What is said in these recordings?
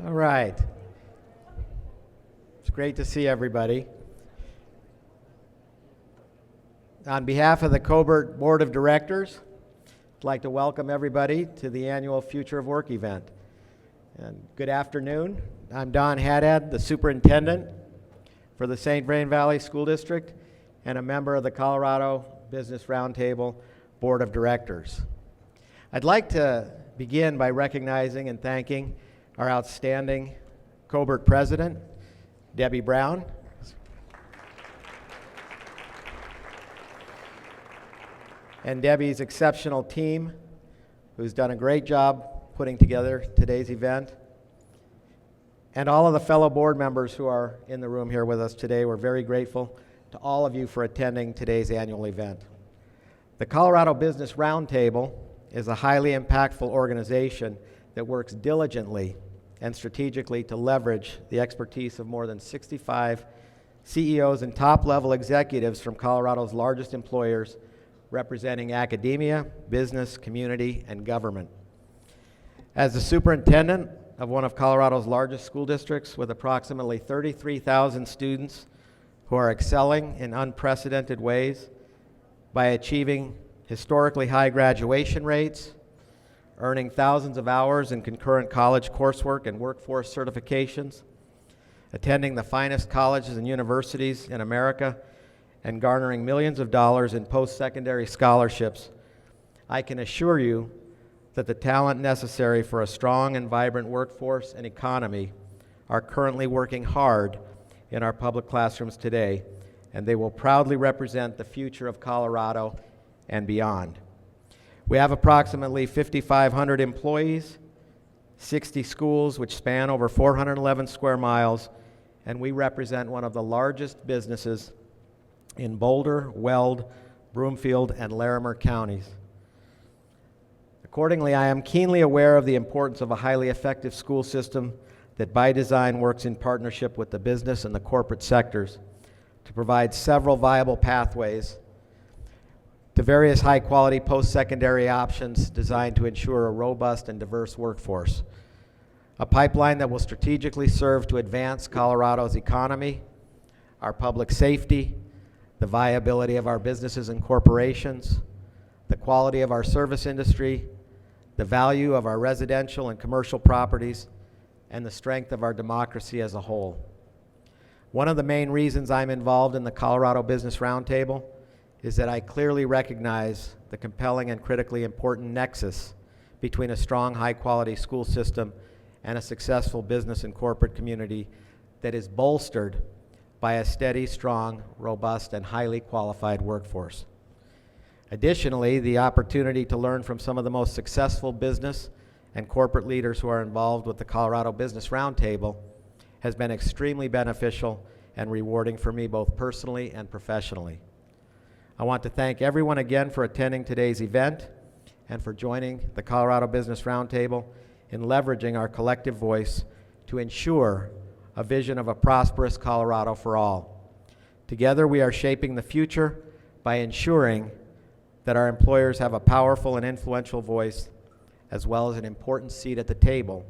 All right. It's great to see everybody. On behalf of the Cobert Board of Directors, I'd like to welcome everybody to the annual Future of Work event. And good afternoon. I'm Don Haddad, the superintendent for the St. Vrain Valley School District and a member of the Colorado Business Roundtable Board of Directors. I'd like to begin by recognizing and thanking our outstanding Cobert president, Debbie Brown. And Debbie's exceptional team, who's done a great job putting together today's event. And all of the fellow board members who are in the room here with us today. We're very grateful to all of you for attending today's annual event. The Colorado Business Roundtable is a highly impactful organization that works diligently and strategically to leverage the expertise of more than 65 CEOs and top-level executives from Colorado's largest employers, representing academia, business, community, and government. As the superintendent of one of Colorado's largest school districts with approximately 33,000 students who are excelling in unprecedented ways by achieving historically high graduation rates, earning thousands of hours in concurrent college coursework and workforce certifications, attending the finest colleges and universities in America, and garnering millions of dollars in post-secondary scholarships, I can assure you that the talent necessary for a strong and vibrant workforce and economy are currently working hard in our public classrooms today, and they will proudly represent the future of Colorado and beyond. We have approximately 5,500 employees, 60 schools which span over 411 square miles, and we represent one of the largest businesses in Boulder, Weld, Broomfield, and Larimer counties. Accordingly, I am keenly aware of the importance of a highly effective school system that by design works in partnership with the business and the corporate sectors to provide several viable pathways to various high-quality post-secondary options designed to ensure a robust and diverse workforce. A pipeline that will strategically serve to advance Colorado's economy, our public safety, the viability of our businesses and corporations, the quality of our service industry, the value of our residential and commercial properties, and the strength of our democracy as a whole. One of the main reasons I'm involved in the Colorado Business Roundtable is that I clearly recognize the compelling and critically important nexus between a strong, high-quality school system and a successful business and corporate community that is bolstered by a steady, strong, robust, and highly qualified workforce. Additionally, the opportunity to learn from some of the most successful business and corporate leaders who are involved with the Colorado Business Roundtable has been extremely beneficial and rewarding for me both personally and professionally. I want to thank everyone again for attending today's event and for joining the Colorado Business Roundtable in leveraging our collective voice to ensure a vision of a prosperous Colorado for all. Together, we are shaping the future by ensuring that our employers have a powerful and influential voice, as well as an important seat at the table,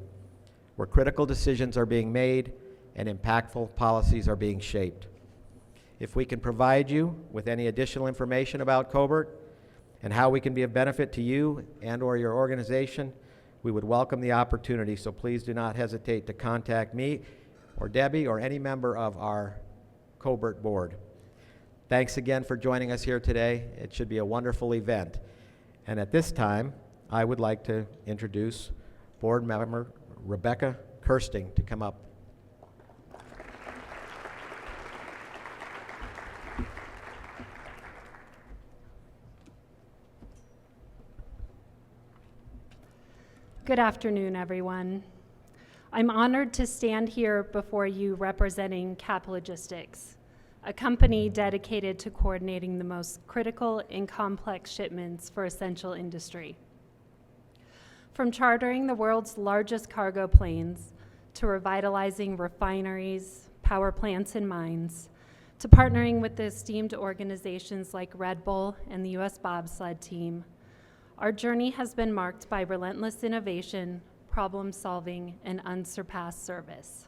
where critical decisions are being made and impactful policies are being shaped. If we can provide you with any additional information about Cobert and how we can be of benefit to you and or your organization, we would welcome the opportunity, so please do not hesitate to contact me or Debbie or any member of our Cobert board. Thanks again for joining us here today. It should be a wonderful event. And at this time, I would like to introduce board member Rebecca Kirsting to come up. Good afternoon, everyone. I'm honored to stand here before you representing CAP Logistics, a company dedicated to coordinating the most critical and complex shipments for essential industry. From chartering the world's largest cargo planes to revitalizing refineries, power plants, and mines, to partnering with the esteemed organizations like Red Bull and the U.S. Bobsled Team, our journey has been marked by relentless innovation, problem solving, and unsurpassed service.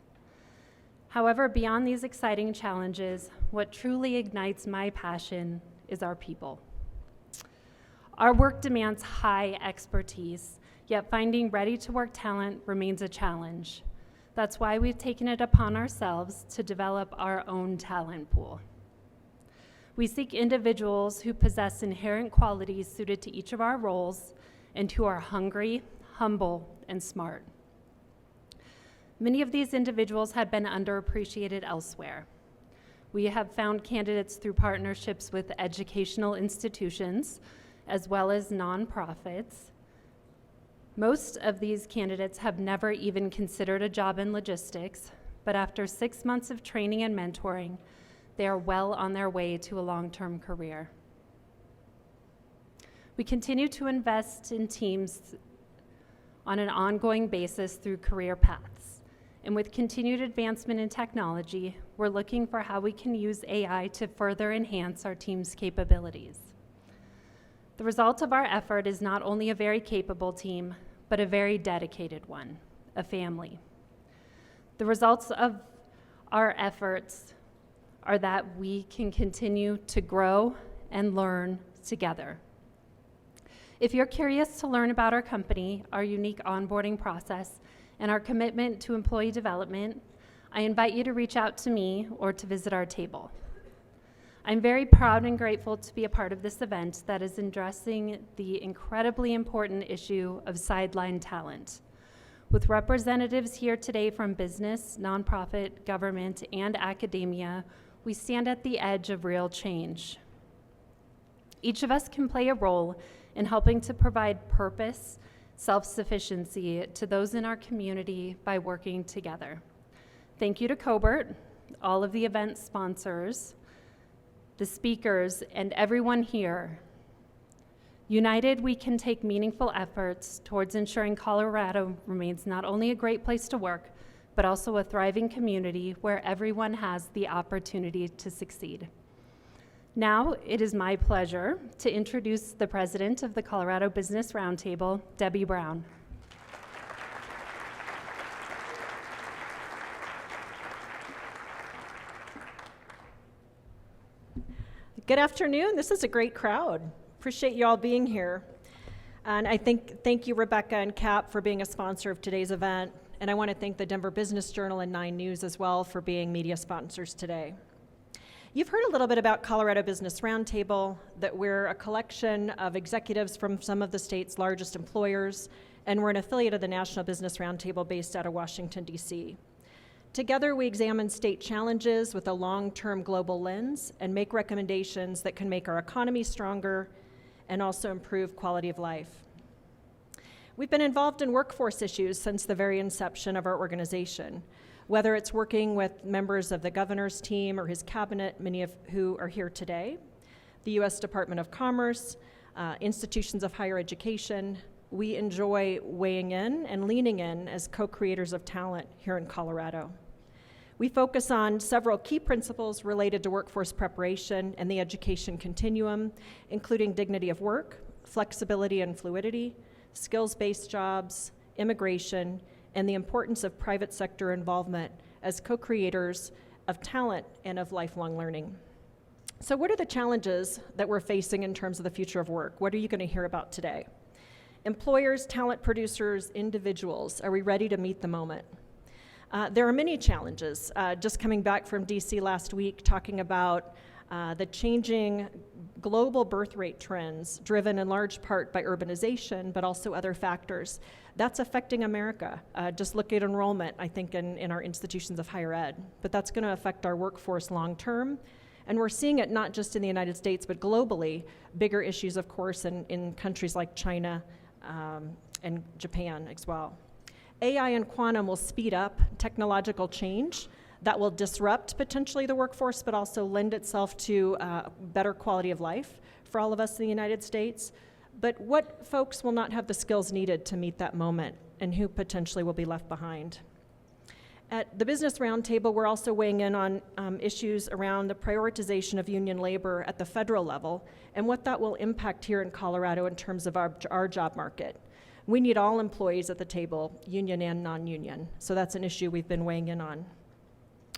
However, beyond these exciting challenges, what truly ignites my passion is our people. Our work demands high expertise, yet finding ready-to-work talent remains a challenge. That's why we've taken it upon ourselves to develop our own talent pool. We seek individuals who possess inherent qualities suited to each of our roles and who are hungry, humble, and smart. Many of these individuals had been underappreciated elsewhere. We have found candidates through partnerships with educational institutions as well as nonprofits. Most of these candidates have never even considered a job in logistics, but after 6 months of training and mentoring, they are well on their way to a long-term career. We continue to invest in teams on an ongoing basis through career paths. And with continued advancement in technology, we're looking for how we can use AI to further enhance our team's capabilities. The result of our effort is not only a very capable team, but a very dedicated one, a family. The results of our efforts are that we can continue to grow and learn together. If you're curious to learn about our company, our unique onboarding process, and our commitment to employee development, I invite you to reach out to me or to visit our table. I'm very proud and grateful to be a part of this event that is addressing the incredibly important issue of sidelined talent. With representatives here today from business, nonprofit, government, and academia, we stand at the edge of real change. Each of us can play a role in helping to provide purpose, self-sufficiency to those in our community by working together. Thank you to Cobert, all of the event sponsors, the speakers, and everyone here. United, we can take meaningful efforts towards ensuring Colorado remains not only a great place to work, but also a thriving community where everyone has the opportunity to succeed. Now, it is my pleasure to introduce the president of the Colorado Business Roundtable, Debbie Brown. Good afternoon. This is a great crowd. Appreciate you all being here. And thank you, Rebecca and Cap, for being a sponsor of today's event. And I want to thank the Denver Business Journal and 9 News as well for being media sponsors today. You've heard a little bit about Colorado Business Roundtable, that we're a collection of executives from some of the state's largest employers, and we're an affiliate of the National Business Roundtable based out of Washington, D.C. Together, we examine state challenges with a long-term global lens and make recommendations that can make our economy stronger and also improve quality of life. We've been involved in workforce issues since the very inception of our organization, whether it's working with members of the governor's team or his cabinet, many of who are here today, the U.S. Department of Commerce, institutions of higher education. We enjoy weighing in and leaning in as co-creators of talent here in Colorado. We focus on several key principles related to workforce preparation and the education continuum, including dignity of work, flexibility and fluidity, skills-based jobs, immigration, and the importance of private sector involvement as co-creators of talent and of lifelong learning. So what are the challenges that we're facing in terms of the future of work? What are you going to hear about today? Employers, talent producers, individuals, are we ready to meet the moment? There are many challenges. Just coming back from DC last week, talking about the changing global birth rate trends, driven in large part by urbanization, but also other factors. That's affecting America. Just look at enrollment, I think, in our institutions of higher ed. But that's going to affect our workforce long term. And we're seeing it not just in the United States, but globally. Bigger issues, of course, in countries like China and Japan as well. AI and quantum will speed up technological change that will disrupt potentially the workforce, but also lend itself to better quality of life for all of us in the United States. But what folks will not have the skills needed to meet that moment, and who potentially will be left behind? At the Business Roundtable, we're also weighing in on issues around the prioritization of union labor at the federal level and what that will impact here in Colorado in terms of our job market. We need all employees at the table, union and non-union. So that's an issue we've been weighing in on.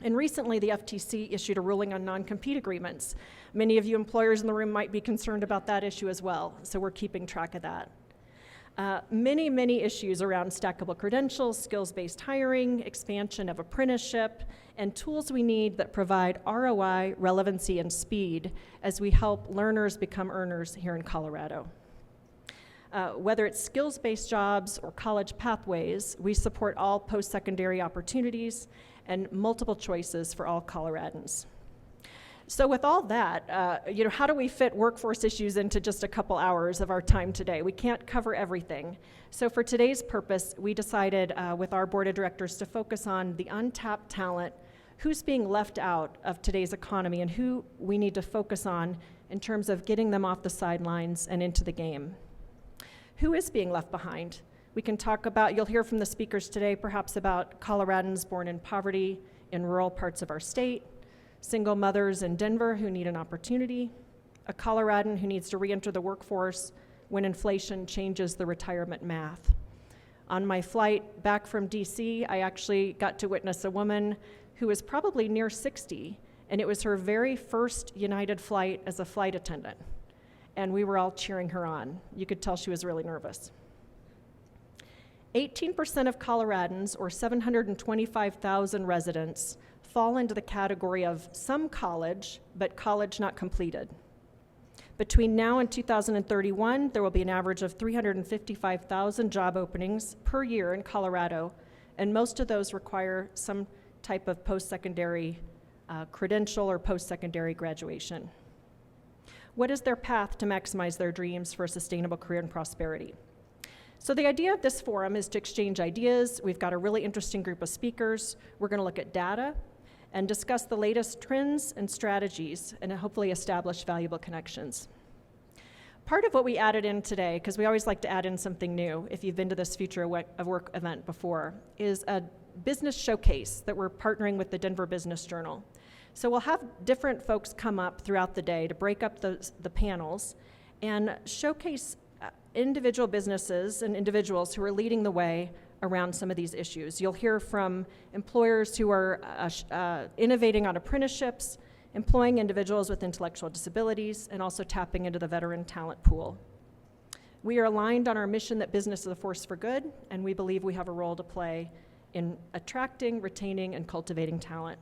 And recently, the FTC issued a ruling on non-compete agreements. Many of you employers in the room might be concerned about that issue as well, so we're keeping track of that. Many issues around stackable credentials, skills-based hiring, expansion of apprenticeship, and tools we need that provide ROI, relevancy, and speed as we help learners become earners here in Colorado. Whether it's skills-based jobs or college pathways, we support all post-secondary opportunities and multiple choices for all Coloradans. So with all that, how do we fit workforce issues into just a couple hours of our time today? We can't cover everything. So for today's purpose, we decided with our board of directors to focus on the untapped talent, who's being left out of today's economy, and who we need to focus on in terms of getting them off the sidelines and into the game. Who is being left behind? We can talk about, you'll hear from the speakers today, perhaps about Coloradans born in poverty in rural parts of our state, single mothers in Denver who need an opportunity, a Coloradan who needs to re-enter the workforce when inflation changes the retirement math. On my flight back from DC, I actually got to witness a woman who was probably near 60, and it was her very first United flight as a flight attendant. And we were all cheering her on. You could tell she was really nervous. 18% of Coloradans, or 725,000 residents, fall into the category of some college, but college not completed. Between now and 2031, there will be an average of 355,000 job openings per year in Colorado, and most of those require some type of post-secondary credential or post-secondary graduation. What is their path to maximize their dreams for a sustainable career and prosperity? So the idea of this forum is to exchange ideas. We've got a really interesting group of speakers. We're going to look at data and discuss the latest trends and strategies and hopefully establish valuable connections. Part of what we added in today, because we always like to add in something new if you've been to this Future of Work event before, is a business showcase that we're partnering with the Denver Business Journal. So we'll have different folks come up throughout the day to break up the panels and showcase individual businesses and individuals who are leading the way around some of these issues. You'll hear from employers who are innovating on apprenticeships, employing individuals with intellectual disabilities, and also tapping into the veteran talent pool. We are aligned on our mission that business is a force for good, and we believe we have a role to play in attracting, retaining, and cultivating talent.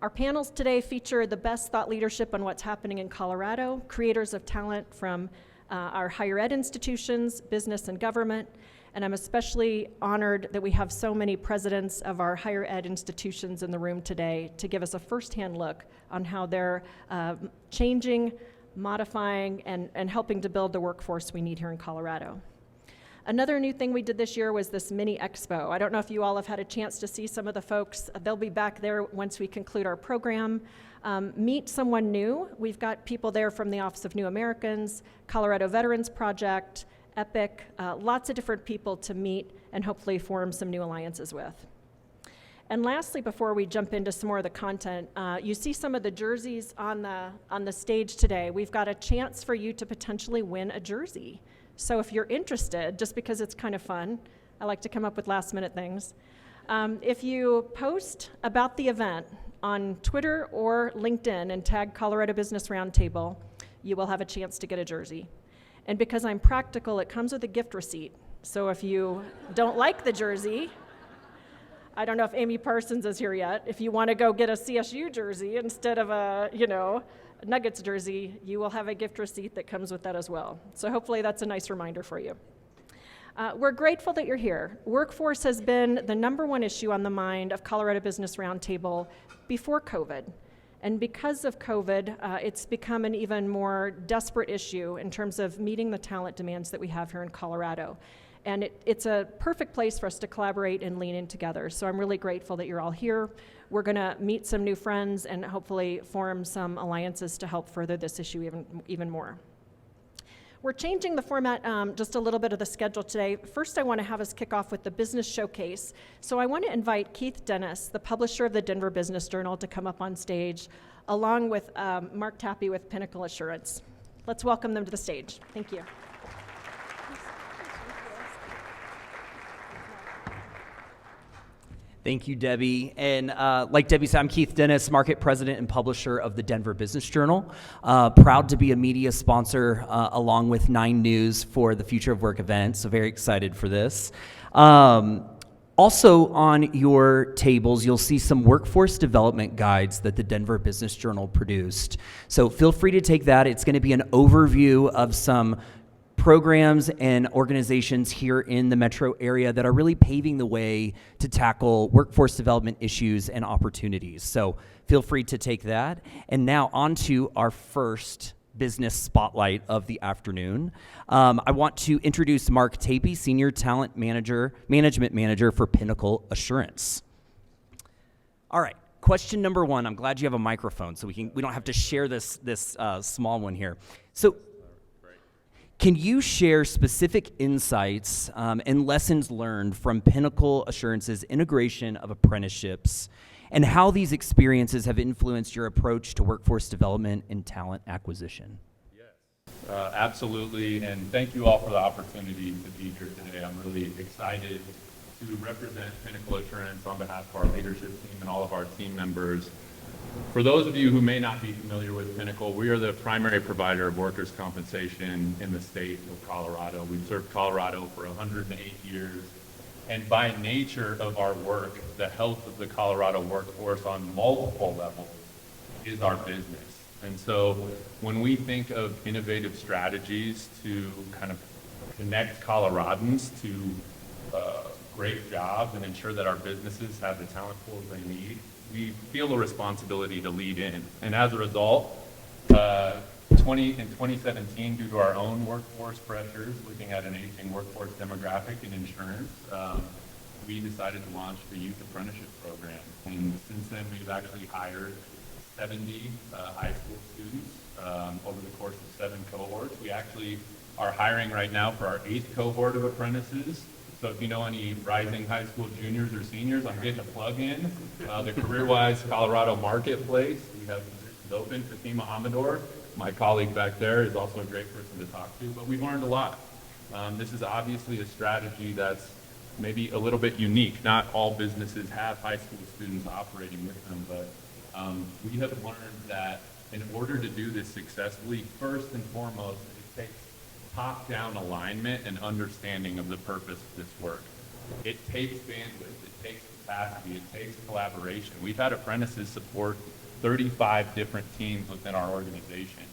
Our panels today feature the best thought leadership on what's happening in Colorado, creators of talent from our higher ed institutions, business and government, and I'm especially honored that we have so many presidents of our higher ed institutions in the room today to give us a firsthand look on how they're changing, modifying, and helping to build the workforce we need here in Colorado. Another new thing we did this year was this mini expo. I don't know if you all have had a chance to see some of the folks. They'll be back there once we conclude our program. Meet someone new. We've got people there from the Office of New Americans, Colorado Veterans Project, EPIC, lots of different people to meet and hopefully form some new alliances with. And lastly, before we jump into some more of the content, you see some of the jerseys on the stage today. We've got a chance for you to potentially win a jersey. So if you're interested, just because it's kind of fun, I like to come up with last minute things. If you post about the event on Twitter or LinkedIn and tag Colorado Business Roundtable, you will have a chance to get a jersey. And because I'm practical, it comes with a gift receipt. So if you don't like the jersey, I don't know if Amy Parsons is here yet. If you want to go get a CSU jersey instead of a, Nuggets jersey, you will have a gift receipt that comes with that as well. So hopefully that's a nice reminder for you. We're grateful that you're here. Workforce has been the #1 issue on the mind of Colorado Business Roundtable before COVID. And because of COVID, it's become an even more desperate issue in terms of meeting the talent demands that we have here in Colorado. And it's a perfect place for us to collaborate and lean in together. So I'm really grateful that you're all here. We're going to meet some new friends and hopefully form some alliances to help further this issue even more. We're changing the format just a little bit of the schedule today. First, I want to have us kick off with the business showcase. So I want to invite Keith Dennis, the publisher of the Denver Business Journal, to come up on stage, along with Mark Tappy with Pinnacle Assurance. Let's welcome them to the stage. Thank you. Thank you, Debbie. And like Debbie said, I'm Keith Dennis, Market President and Publisher of the Denver Business Journal. Proud to be a media sponsor along with 9 News for the Future of Work event, so very excited for this. Also on your tables, you'll see some workforce development guides that the Denver Business Journal produced. So feel free to take that. It's going to be an overview of some programs and organizations here in the metro area that are really paving the way to tackle workforce development issues and opportunities. So feel free to take that. And now on to our first business spotlight of the afternoon. I want to introduce Mark Tapey, Senior Talent Management Manager for Pinnacle Assurance. All right, question number 1. I'm glad you have a microphone so we don't have to share this small one here. So can you share specific insights and lessons learned from Pinnacle Assurance's integration of apprenticeships and how these experiences have influenced your approach to workforce development and talent acquisition? Yes, absolutely, and thank you all for the opportunity to be here today. I'm really excited to represent Pinnacle Assurance on behalf of our leadership team and all of our team members. For those of you who may not be familiar with Pinnacle, we are the primary provider of workers' compensation in the state of Colorado. We've served Colorado for 108 years. And by nature of our work, the health of the Colorado workforce on multiple levels is our business. And so when we think of innovative strategies to kind of connect Coloradans to great jobs and ensure that our businesses have the talent pools they need, we feel a responsibility to lead in. And as a result, in 2017, due to our own workforce pressures, looking at an aging workforce demographic in insurance, we decided to launch the Youth Apprenticeship Program. And since then, we've actually hired 70 high school students over the course of 7 cohorts. We actually are hiring right now for our 8th cohort of apprentices. So if you know any rising high school juniors or seniors, I'm getting a plug in. The CareerWise Colorado Marketplace, we have positions open. Fatima Amador, my colleague back there, is also a great person to talk to, but we've learned a lot. This is obviously a strategy that's maybe a little bit unique. Not all businesses have high school students operating with them, but we have learned that in order to do this successfully, first and foremost, it takes top-down alignment and understanding of the purpose of this work. It takes bandwidth, it takes capacity, it takes collaboration. We've had apprentices support 35 different teams within our organization.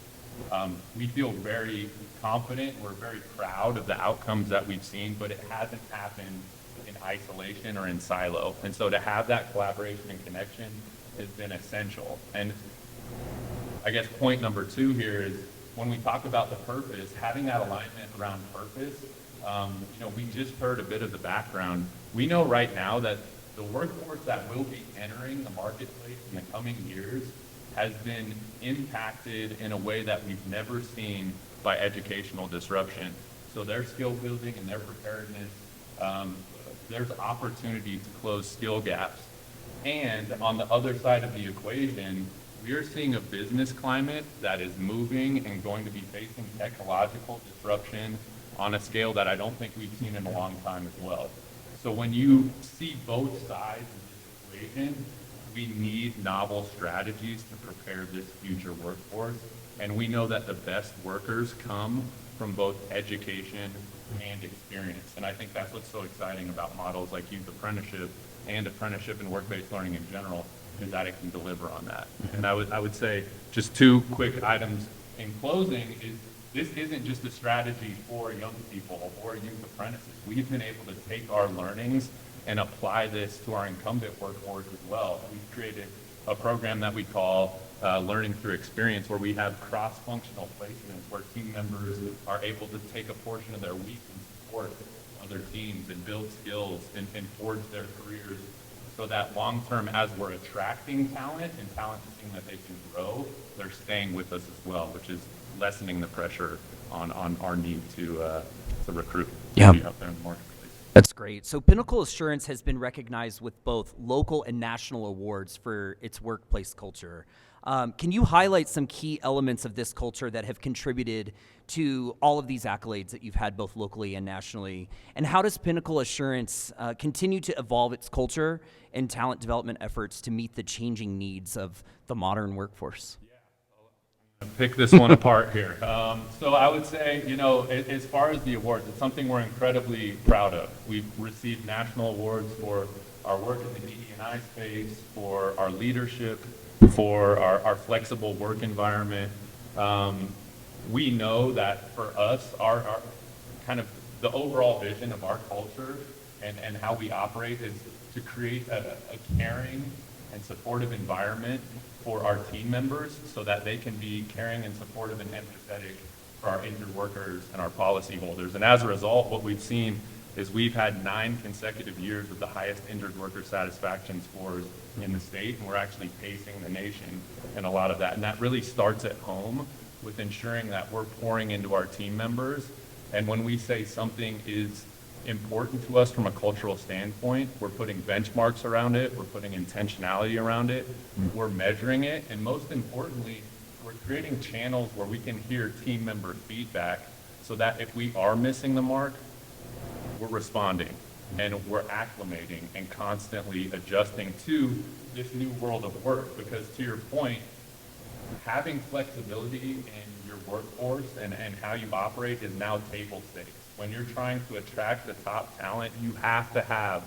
We feel very confident, we're very proud of the outcomes that we've seen, but it hasn't happened in isolation or in silo. And so to have that collaboration and connection has been essential. And I guess point number 2 here is, when we talk about the purpose, having that alignment around purpose, we just heard a bit of the background. We know right now that the workforce that will be entering the marketplace in the coming years has been impacted in a way that we've never seen by educational disruption. So their skill building and their preparedness, there's opportunity to close skill gaps. And on the other side of the equation, we are seeing a business climate that is moving and going to be facing technological disruption on a scale that I don't think we've seen in a long time as well. So when you see both sides of this equation, we need novel strategies to prepare this future workforce. And we know that the best workers come from both education and experience. And I think that's what's so exciting about models like youth apprenticeship and apprenticeship and work-based learning in general, is that it can deliver on that. And I would say just 2 quick items in closing is, this isn't just a strategy for young people or youth apprentices. We've been able to take our learnings and apply this to our incumbent workforce as well. We've created a program that we call Learning Through Experience, where we have cross-functional placements where team members are able to take a portion of their week and support other teams and build skills and forge their careers, so that long-term, as we're attracting talent and talent is seeing that they can grow, they're staying with us as well, which is lessening the pressure on our need to recruit out there in the marketplace. That's great. So Pinnacle Assurance has been recognized with both local and national awards for its workplace culture. Can you highlight some key elements of this culture that have contributed to all of these accolades that you've had both locally and nationally? And how does Pinnacle Assurance continue to evolve its culture and talent development efforts to meet the changing needs of the modern workforce? Pick this one apart here. So I would say, as far as the awards, it's something we're incredibly proud of. We've received national awards for our work in the DE&I space, for our leadership, for our flexible work environment. We know that for us, our kind of the overall vision of our culture and how we operate is to create a caring and supportive environment for our team members so that they can be caring and supportive and empathetic for our injured workers and our policyholders. And as a result, what we've seen is we've had 9 consecutive years of the highest injured worker satisfaction scores in the state, and we're actually pacing the nation in a lot of that. And that really starts at home with ensuring that we're pouring into our team members. And when we say something is important to us from a cultural standpoint, we're putting benchmarks around it, we're putting intentionality around it, we're measuring it, and most importantly, we're creating channels where we can hear team member feedback so that if we are missing the mark, we're responding and we're acclimating and constantly adjusting to this new world of work. Because to your point, having flexibility in your workforce and how you operate is now table stakes. When you're trying to attract the top talent, you have to have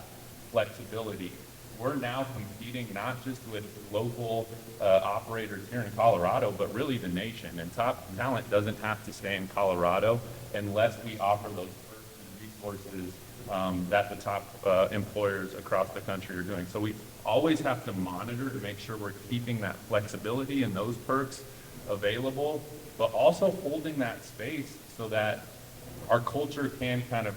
flexibility. We're now competing not just with local operators here in Colorado, but really the nation. And top talent doesn't have to stay in Colorado unless we offer those perks and resources that the top employers across the country are doing. So we always have to monitor to make sure we're keeping that flexibility and those perks available, but also holding that space so that our culture can kind of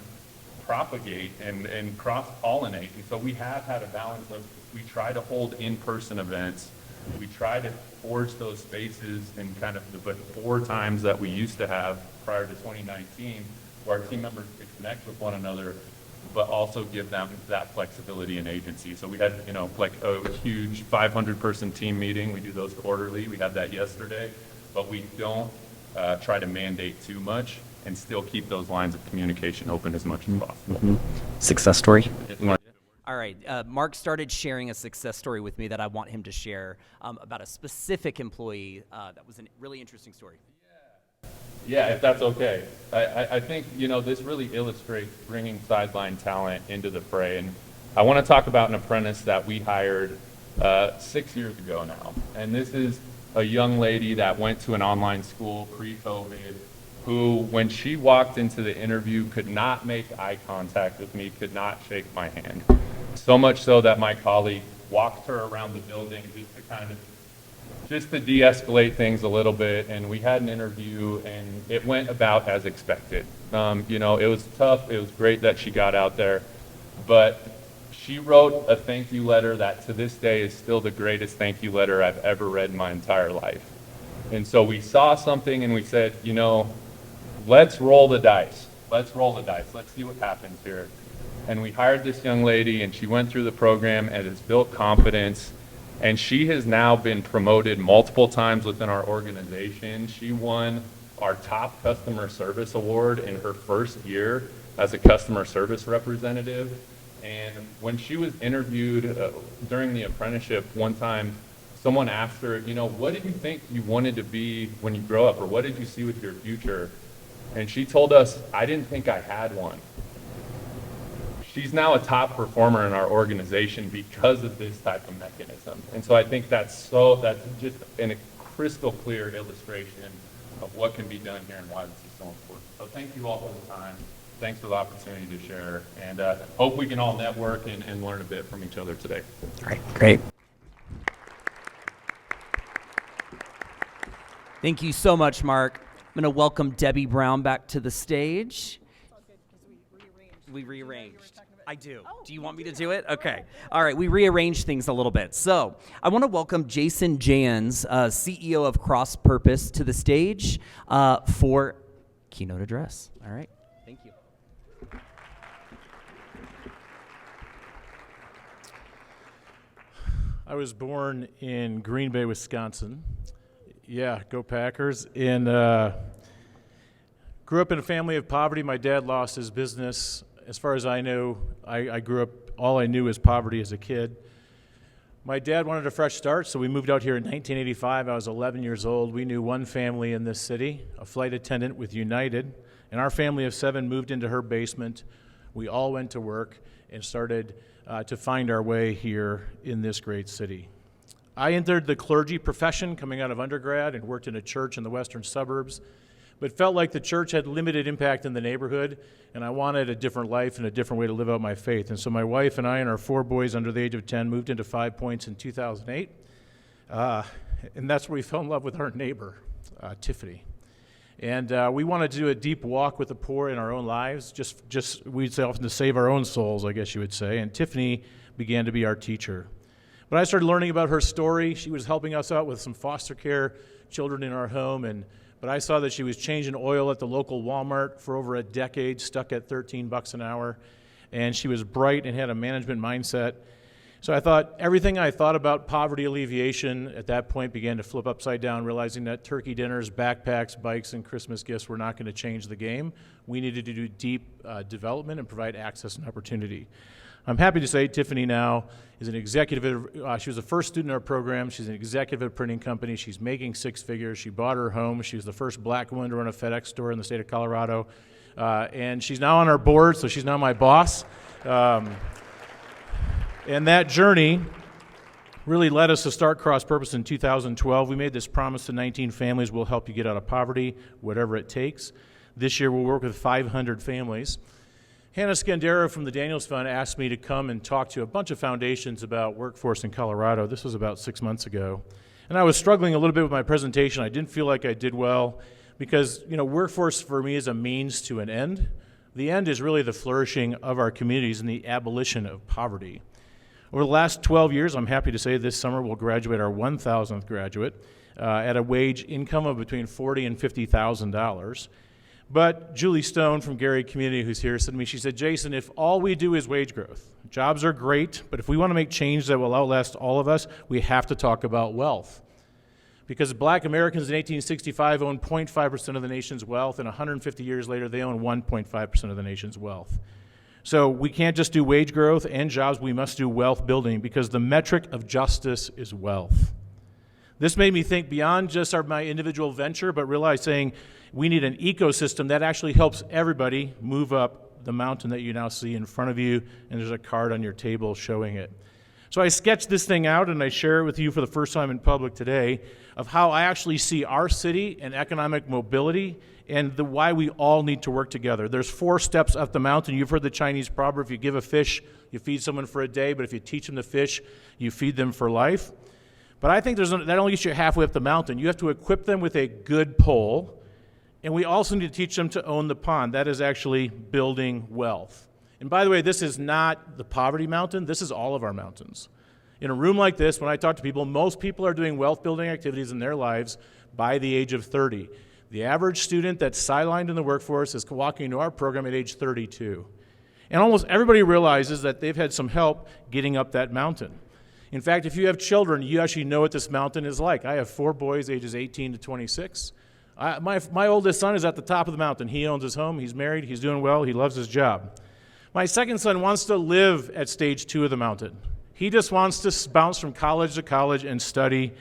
propagate and cross-pollinate. And so we have had a balance of, we try to hold in-person events, we try to forge those spaces in kind of the before times that we used to have prior to 2019, where our team members could connect with one another, but also give them that flexibility and agency. So we had, like a huge 500-person team meeting. We do those quarterly. We had that yesterday, but we don't try to mandate too much and still keep those lines of communication open as much as possible. Success story. All right, Mark started sharing a success story with me that I want him to share about a specific employee that was a really interesting story. Yeah, if that's okay. I think, this really illustrates bringing Sidelined talent into the fray. And I want to talk about an apprentice that we hired 6 years ago now. And this is a young lady that went to an online school pre-COVID, who, when she walked into the interview, could not make eye contact with me, could not shake my hand. So much so that my colleague walked her around the building just to de-escalate things a little bit. And we had an interview, and it went about as expected. It was tough. It was great that she got out there, but she wrote a thank you letter that to this day is still the greatest thank you letter I've ever read in my entire life. And so we saw something and we said, let's roll the dice. Let's roll the dice. Let's see what happens here. And we hired this young lady, and she went through the program and has built confidence. And she has now been promoted multiple times within our organization. She won our top customer service award in her first year as a customer service representative. And when she was interviewed during the apprenticeship one time, someone asked her, what did you think you wanted to be when you grow up, or what did you see with your future? And she told us, I didn't think I had one. She's now a top performer in our organization because of this type of mechanism. And so I think that's just a crystal clear illustration of what can be done here and why this is so important. So thank you all for the time. Thanks for the opportunity to share, and hope we can all network and learn a bit from each other today. All right, great. Thank you so much, Mark. I'm going to welcome Debbie Brown back to the stage. We rearranged. I do. Do you want me to do it? Okay. All right. We rearranged things a little bit. So I want to welcome Jason Jans, CEO of Cross Purpose, to the stage for keynote address. All right. Thank you. I was born in Green Bay, Wisconsin, Yeah, go Packers. And grew up in a family of poverty. My dad lost his business. As far as I know, I grew up, all I knew was poverty as a kid. My dad wanted a fresh start, so we moved out here in 1985. I was 11 years old. We knew one family in this city, a flight attendant with United, and our family of 7 moved into her basement. We all went to work and started to find our way here in this great city. I entered the clergy profession coming out of undergrad and worked in a church in the western suburbs, but felt like the church had limited impact in the neighborhood, and I wanted a different life and a different way to live out my faith. And so my wife and I and our 4 boys under the age of 10 moved into 5 Points in 2008, and that's where we fell in love with our neighbor, Tiffany. And we wanted to do a deep walk with the poor in our own lives, just we'd say often to save our own souls, I guess you would say, and Tiffany began to be our teacher. But I started learning about her story. She was helping us out with some foster care children in our home, but I saw that she was changing oil at the local Walmart for over a decade, stuck at $13 an hour, and she was bright and had a management mindset. So I thought everything I thought about poverty alleviation at that point began to flip upside down, realizing that turkey dinners, backpacks, bikes, and Christmas gifts were not going to change the game. We needed to do deep development and provide access and opportunity. I'm happy to say Tiffany now is an executive. She was the first student in our program. She's an executive at a printing company. She's making 6 figures. She bought her home. She was the first black woman to run a FedEx store in the state of Colorado. And she's now on our board, so she's now my boss. And that journey really led us to start Cross Purpose in 2012. We made this promise to 19 families: we'll help you get out of poverty, whatever it takes. This year we'll work with 500 families. Hannah Scandera from the Daniels Fund asked me to come and talk to a bunch of foundations about workforce in Colorado. This was about 6 months ago. And I was struggling a little bit with my presentation. I didn't feel like I did well because, workforce for me is a means to an end. The end is really the flourishing of our communities and the abolition of poverty. Over the last 12 years, I'm happy to say this summer we'll graduate our 1,000th graduate at a wage income of between $40,000 and $50,000. But Julie Stone from Gary Community, who's here, said to me, she said, Jason, if all we do is wage growth, jobs are great, but if we want to make change that will outlast all of us, we have to talk about wealth. Because black Americans in 1865 owned 0.5% of the nation's wealth, and 150 years later, they own 1.5% of the nation's wealth. So we can't just do wage growth and jobs, we must do wealth building, because the metric of justice is wealth. This made me think beyond just my individual venture, but realize saying we need an ecosystem that actually helps everybody move up the mountain that you now see in front of you, and there's a card on your table showing it. So I sketched this thing out, and I share it with you for the first time in public today, of how I actually see our city and economic mobility and why we all need to work together. There's 4 steps up the mountain. You've heard the Chinese proverb, if you give a fish, you feed someone for a day, but if you teach them to fish, you feed them for life. But I think that only gets you halfway up the mountain. You have to equip them with a good pole, and we also need to teach them to own the pond. That is actually building wealth. And by the way, this is not the poverty mountain. This is all of our mountains. In a room like this, when I talk to people, most people are doing wealth building activities in their lives by the age of 30. The average student that's sidelined in the workforce is walking into our program at age 32. And almost everybody realizes that they've had some help getting up that mountain. In fact, if you have children, you actually know what this mountain is like. I have 4 boys, ages 18 to 26. My oldest son is at the top of the mountain. He owns his home, he's married, he's doing well, he loves his job. My second son wants to live at stage 2 of the mountain. He just wants to bounce from college to college and study.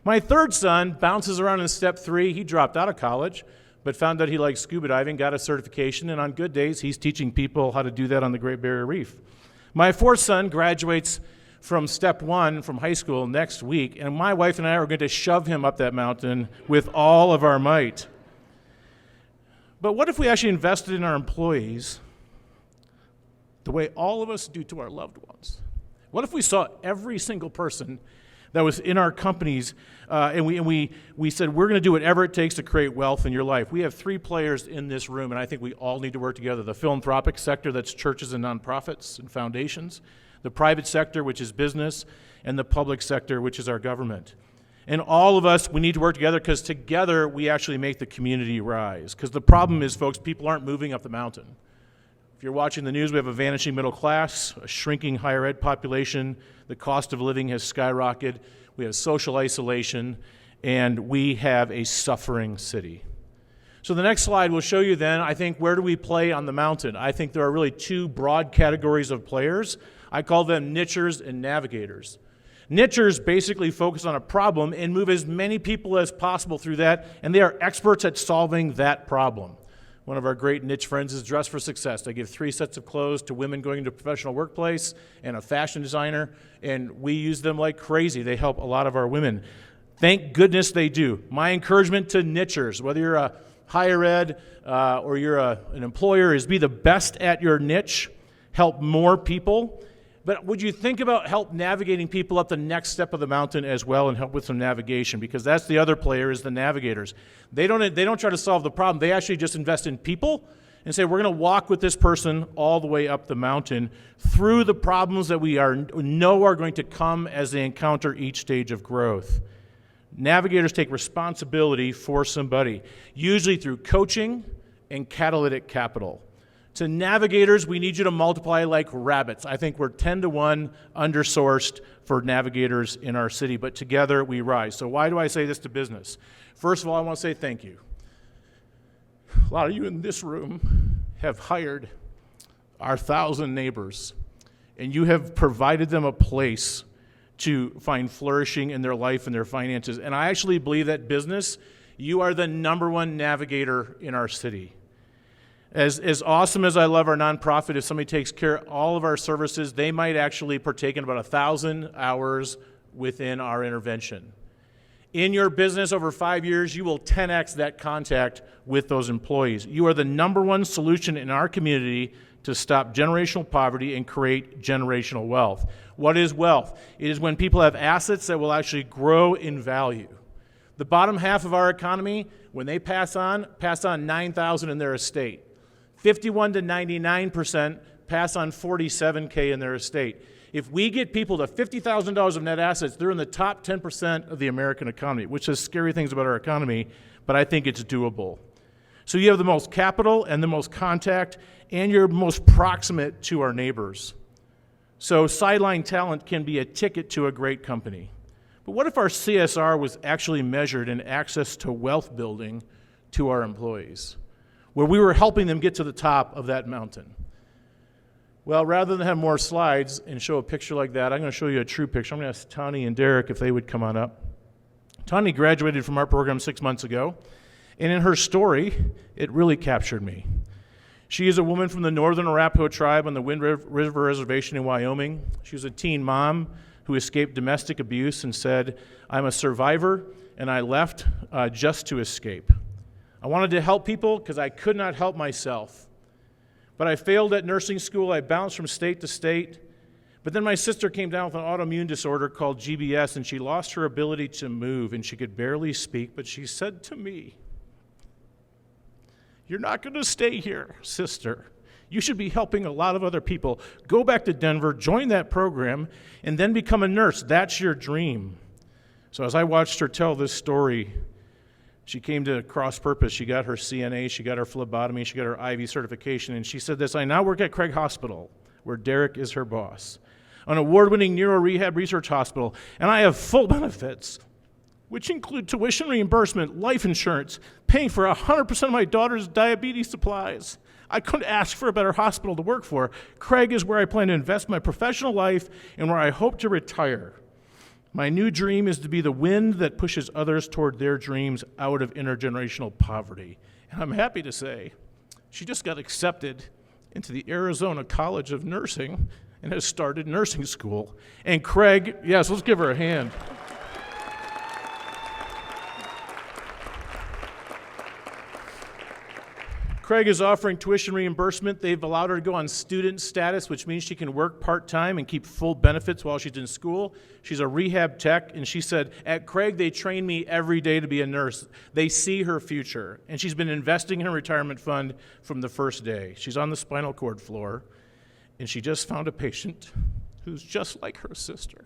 My third son bounces around in step 3. He dropped out of college, but found out he liked scuba diving, got a certification, and on good days, he's teaching people how to do that on the Great Barrier Reef. My fourth son graduates from step 1 from high school next week, and my wife and I are going to shove him up that mountain with all of our might. But what if we actually invested in our employees the way all of us do to our loved ones? What if we saw every single person that was in our companies and we said, we're going to do whatever it takes to create wealth in your life? We have 3 players in this room, and I think we all need to work together. The philanthropic sector, that's churches and nonprofits and foundations. The private sector, which is business, and the public sector, which is our government. And all of us, we need to work together, because together we actually make the community rise. Because the problem is, folks, people aren't moving up the mountain. If you're watching the news, we have a vanishing middle class, a shrinking higher ed population, the cost of living has skyrocketed, we have social isolation, and we have a suffering city. So the next slide will show you then, I think, where do we play on the mountain? I think there are really two broad categories of players. I call them nichers and navigators. Nichers basically focus on a problem and move as many people as possible through that, and they are experts at solving that problem. One of our great niche friends is Dress for Success. They give 3 sets of clothes to women going into a professional workplace and a fashion designer, and we use them like crazy. They help a lot of our women. Thank goodness they do. My encouragement to nichers, whether you're a higher ed or you're an employer, is be the best at your niche, help more people. But would you think about help navigating people up the next step of the mountain as well, and help with some navigation? Because that's the other player, is the navigators. They don't try to solve the problem. They actually just invest in people and say, we're going to walk with this person all the way up the mountain through the problems that we know are going to come as they encounter each stage of growth. Navigators take responsibility for somebody, usually through coaching and catalytic capital. To navigators, we need you to multiply like rabbits. I think we're 10 to 1 undersourced for navigators in our city, but together we rise. So why do I say this to business? First of all, I want to say thank you. A lot of you in this room have hired our 1,000 neighbors, and you have provided them a place to find flourishing in their life and their finances. And I actually believe that business, you are the #1 navigator in our city. As awesome as I love our nonprofit, if somebody takes care of all of our services, they might actually partake in about 1,000 hours within our intervention. In your business over 5 years, you will 10x that contact with those employees. You are the #1 solution in our community to stop generational poverty and create generational wealth. What is wealth? It is when people have assets that will actually grow in value. The bottom half of our economy, when they pass on $9,000 in their estate. 51 to 99% pass on $47K in their estate. If we get people to $50,000 of net assets, they're in the top 10% of the American economy, which says scary things about our economy, but I think it's doable. So you have the most capital and the most contact, and you're most proximate to our neighbors. So sideline talent can be a ticket to a great company. But what if our CSR was actually measured in access to wealth building to our employees, where we were helping them get to the top of that mountain? Well, rather than have more slides and show a picture like that, I'm going to show you a true picture. I'm going to ask Tani and Derek if they would come on up. Tani graduated from our program 6 months ago, and in her story, it really captured me. She is a woman from the Northern Arapaho tribe on the Wind River Reservation in Wyoming. She was a teen mom who escaped domestic abuse and said, "I'm a survivor, and I left just to escape. I wanted to help people because I could not help myself. But I failed at nursing school. I bounced from state to state. But then my sister came down with an autoimmune disorder called GBS, and she lost her ability to move, and she could barely speak. But she said to me, 'You're not going to stay here, sister. You should be helping a lot of other people. Go back to Denver, join that program, and then become a nurse. That's your dream.' So as I watched her tell this story, she came to cross purpose. She got her CNA, she got her phlebotomy, she got her IV certification, and she said this: 'I now work at Craig Hospital, where Derek is her boss, an award-winning neuro rehab research hospital, and I have full benefits, which include tuition reimbursement, life insurance, paying for 100% of my daughter's diabetes supplies. I couldn't ask for a better hospital to work for. Craig is where I plan to invest my professional life and where I hope to retire. My new dream is to be the wind that pushes others toward their dreams out of intergenerational poverty.' And I'm happy to say she just got accepted into the Arizona College of Nursing and has started nursing school. And Craig, yes, let's give her a hand. Craig is offering tuition reimbursement. They've allowed her to go on student status, which means she can work part-time and keep full benefits while she's in school. She's a rehab tech, and she said, 'At Craig, they train me every day to be a nurse. They see her future.' And she's been investing in her retirement fund from the first day. She's on the spinal cord floor, and she just found a patient who's just like her sister.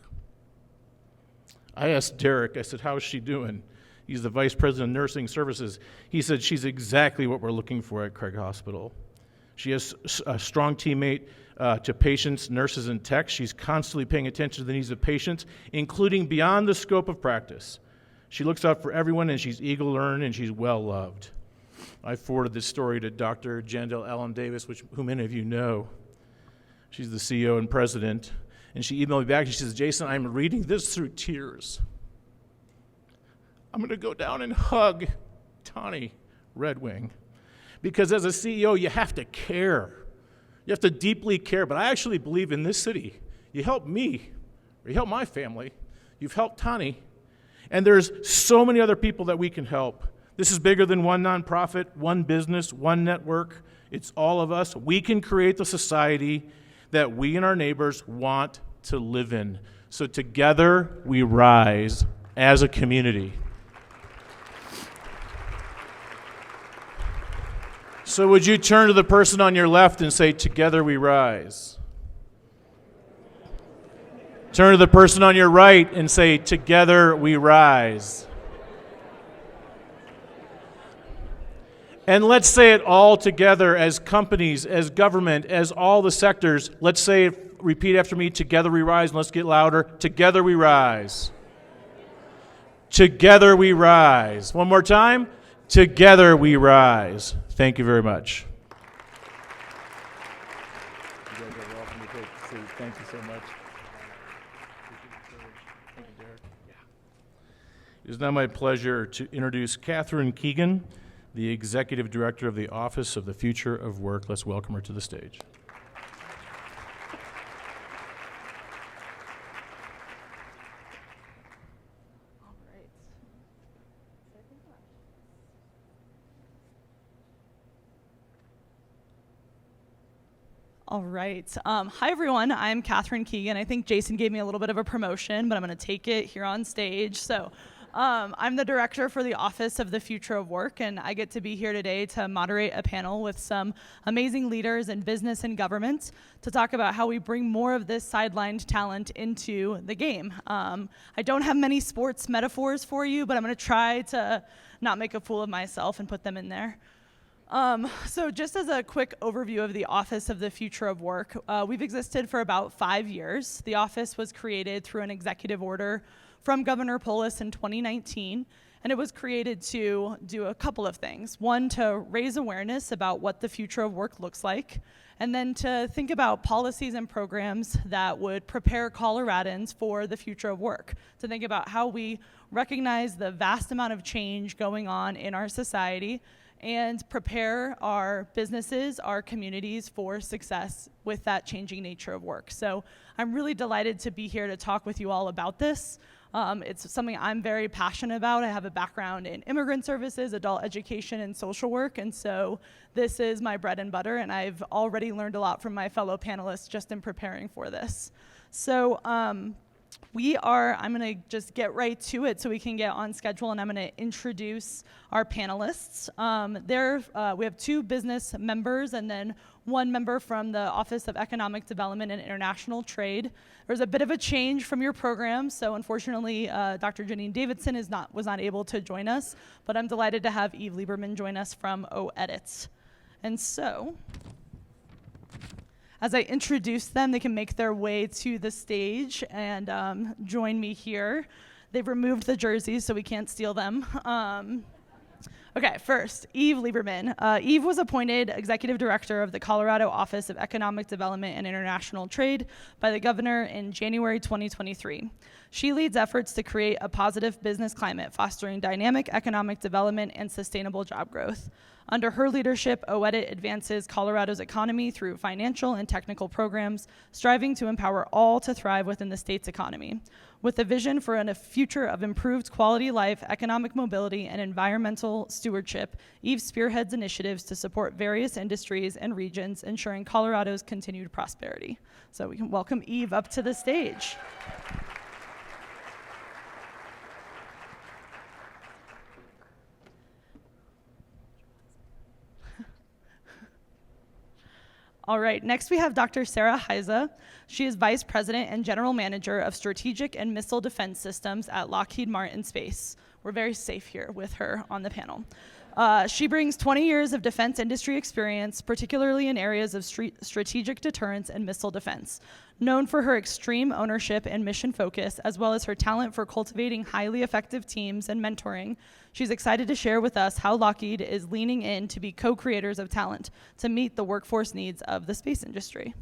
I asked Derek, I said, 'How's she doing?' He's the vice president of nursing services. He said, 'She's exactly what we're looking for at Craig Hospital.' She is a strong teammate to patients, nurses, and techs. She's constantly paying attention to the needs of patients, including beyond the scope of practice. She looks out for everyone, and she's eager to learn, and she's well-loved. I forwarded this story to Dr. Jandel Ellen Davis, who many of you know. She's the CEO and president. And she emailed me back, and she says, Jason, I'm reading this through tears. I'm going to go down and hug Tani Red Wing. Because as a CEO, you have to care. You have to deeply care. But I actually believe in this city, you help me, or you help my family, you've helped Tani, and there's so many other people that we can help. This is bigger than one nonprofit, one business, one network. It's all of us. We can create the society that we and our neighbors want to live in. So together we rise as a community. So would you turn to the person on your left and say, together we rise? Turn to the person on your right and say, together we rise. And let's say it all together as companies, as government, as all the sectors. Let's say it, repeat after me, together we rise, and let's get louder. Together we rise. Together we rise. One more time. Together we rise. Thank you very much. You guys are welcome to take a seat. Thank you so much. Thank you, Derek. It is now my pleasure to introduce Catherine Keegan, the Executive Director of the Office of the Future of Work. Let's welcome her to the stage. All right. Hi, everyone. I'm Catherine Keegan. I think Jason gave me a little bit of a promotion, but I'm going to take it here on stage. So I'm the director for the Office of the Future of Work, and I get to be here today to moderate a panel with some amazing leaders in business and government to talk about how we bring more of this sidelined talent into the game. I don't have many sports metaphors for you, but I'm going to try to not make a fool of myself and put them in there. So just as a quick overview of the Office of the Future of Work, we've existed for about 5 years. The office was created through an executive order from Governor Polis in 2019, and it was created to do a couple of things. One, to raise awareness about what the future of work looks like, and then to think about policies and programs that would prepare Coloradans for the future of work, to think about how we recognize the vast amount of change going on in our society and prepare our businesses, our communities for success with that changing nature of work. So I'm really delighted to be here to talk with you all about this. It's something I'm very passionate about. I have a background in immigrant services, adult education, and social work, and so this is my bread and butter, and I've already learned a lot from my fellow panelists just in preparing for this. So I'm gonna just get right to it so we can get on schedule, and I'm gonna introduce our panelists. We have 2 business members and then 1 member from the Office of Economic Development and International Trade. There's a bit of a change from your program, so unfortunately Dr. Janine Davidson was not able to join us, but I'm delighted to have Eve Lieberman join us from OEdit. And so, as I introduce them, they can make their way to the stage and join me here. They've removed the jerseys, so we can't steal them. Okay, first, Eve Lieberman. Eve was appointed Executive Director of the Colorado Office of Economic Development and International Trade by the Governor in January 2023. She leads efforts to create a positive business climate, fostering dynamic economic development and sustainable job growth. Under her leadership, OEdit advances Colorado's economy through financial and technical programs, striving to empower all to thrive within the state's economy. With a vision for a future of improved quality life, economic mobility, and environmental stewardship, Eve spearheads initiatives to support various industries and regions, ensuring Colorado's continued prosperity. So we can welcome Eve up to the stage. All right, next we have Dr. Sarah Heiza. She is Vice President and General Manager of Strategic and Missile Defense Systems at Lockheed Martin Space. We're very safe here with her on the panel. She brings 20 years of defense industry experience, particularly in areas of strategic deterrence and missile defense. Known for her extreme ownership and mission focus, as well as her talent for cultivating highly effective teams and mentoring, she's excited to share with us how Lockheed is leaning in to be co-creators of talent to meet the workforce needs of the space industry.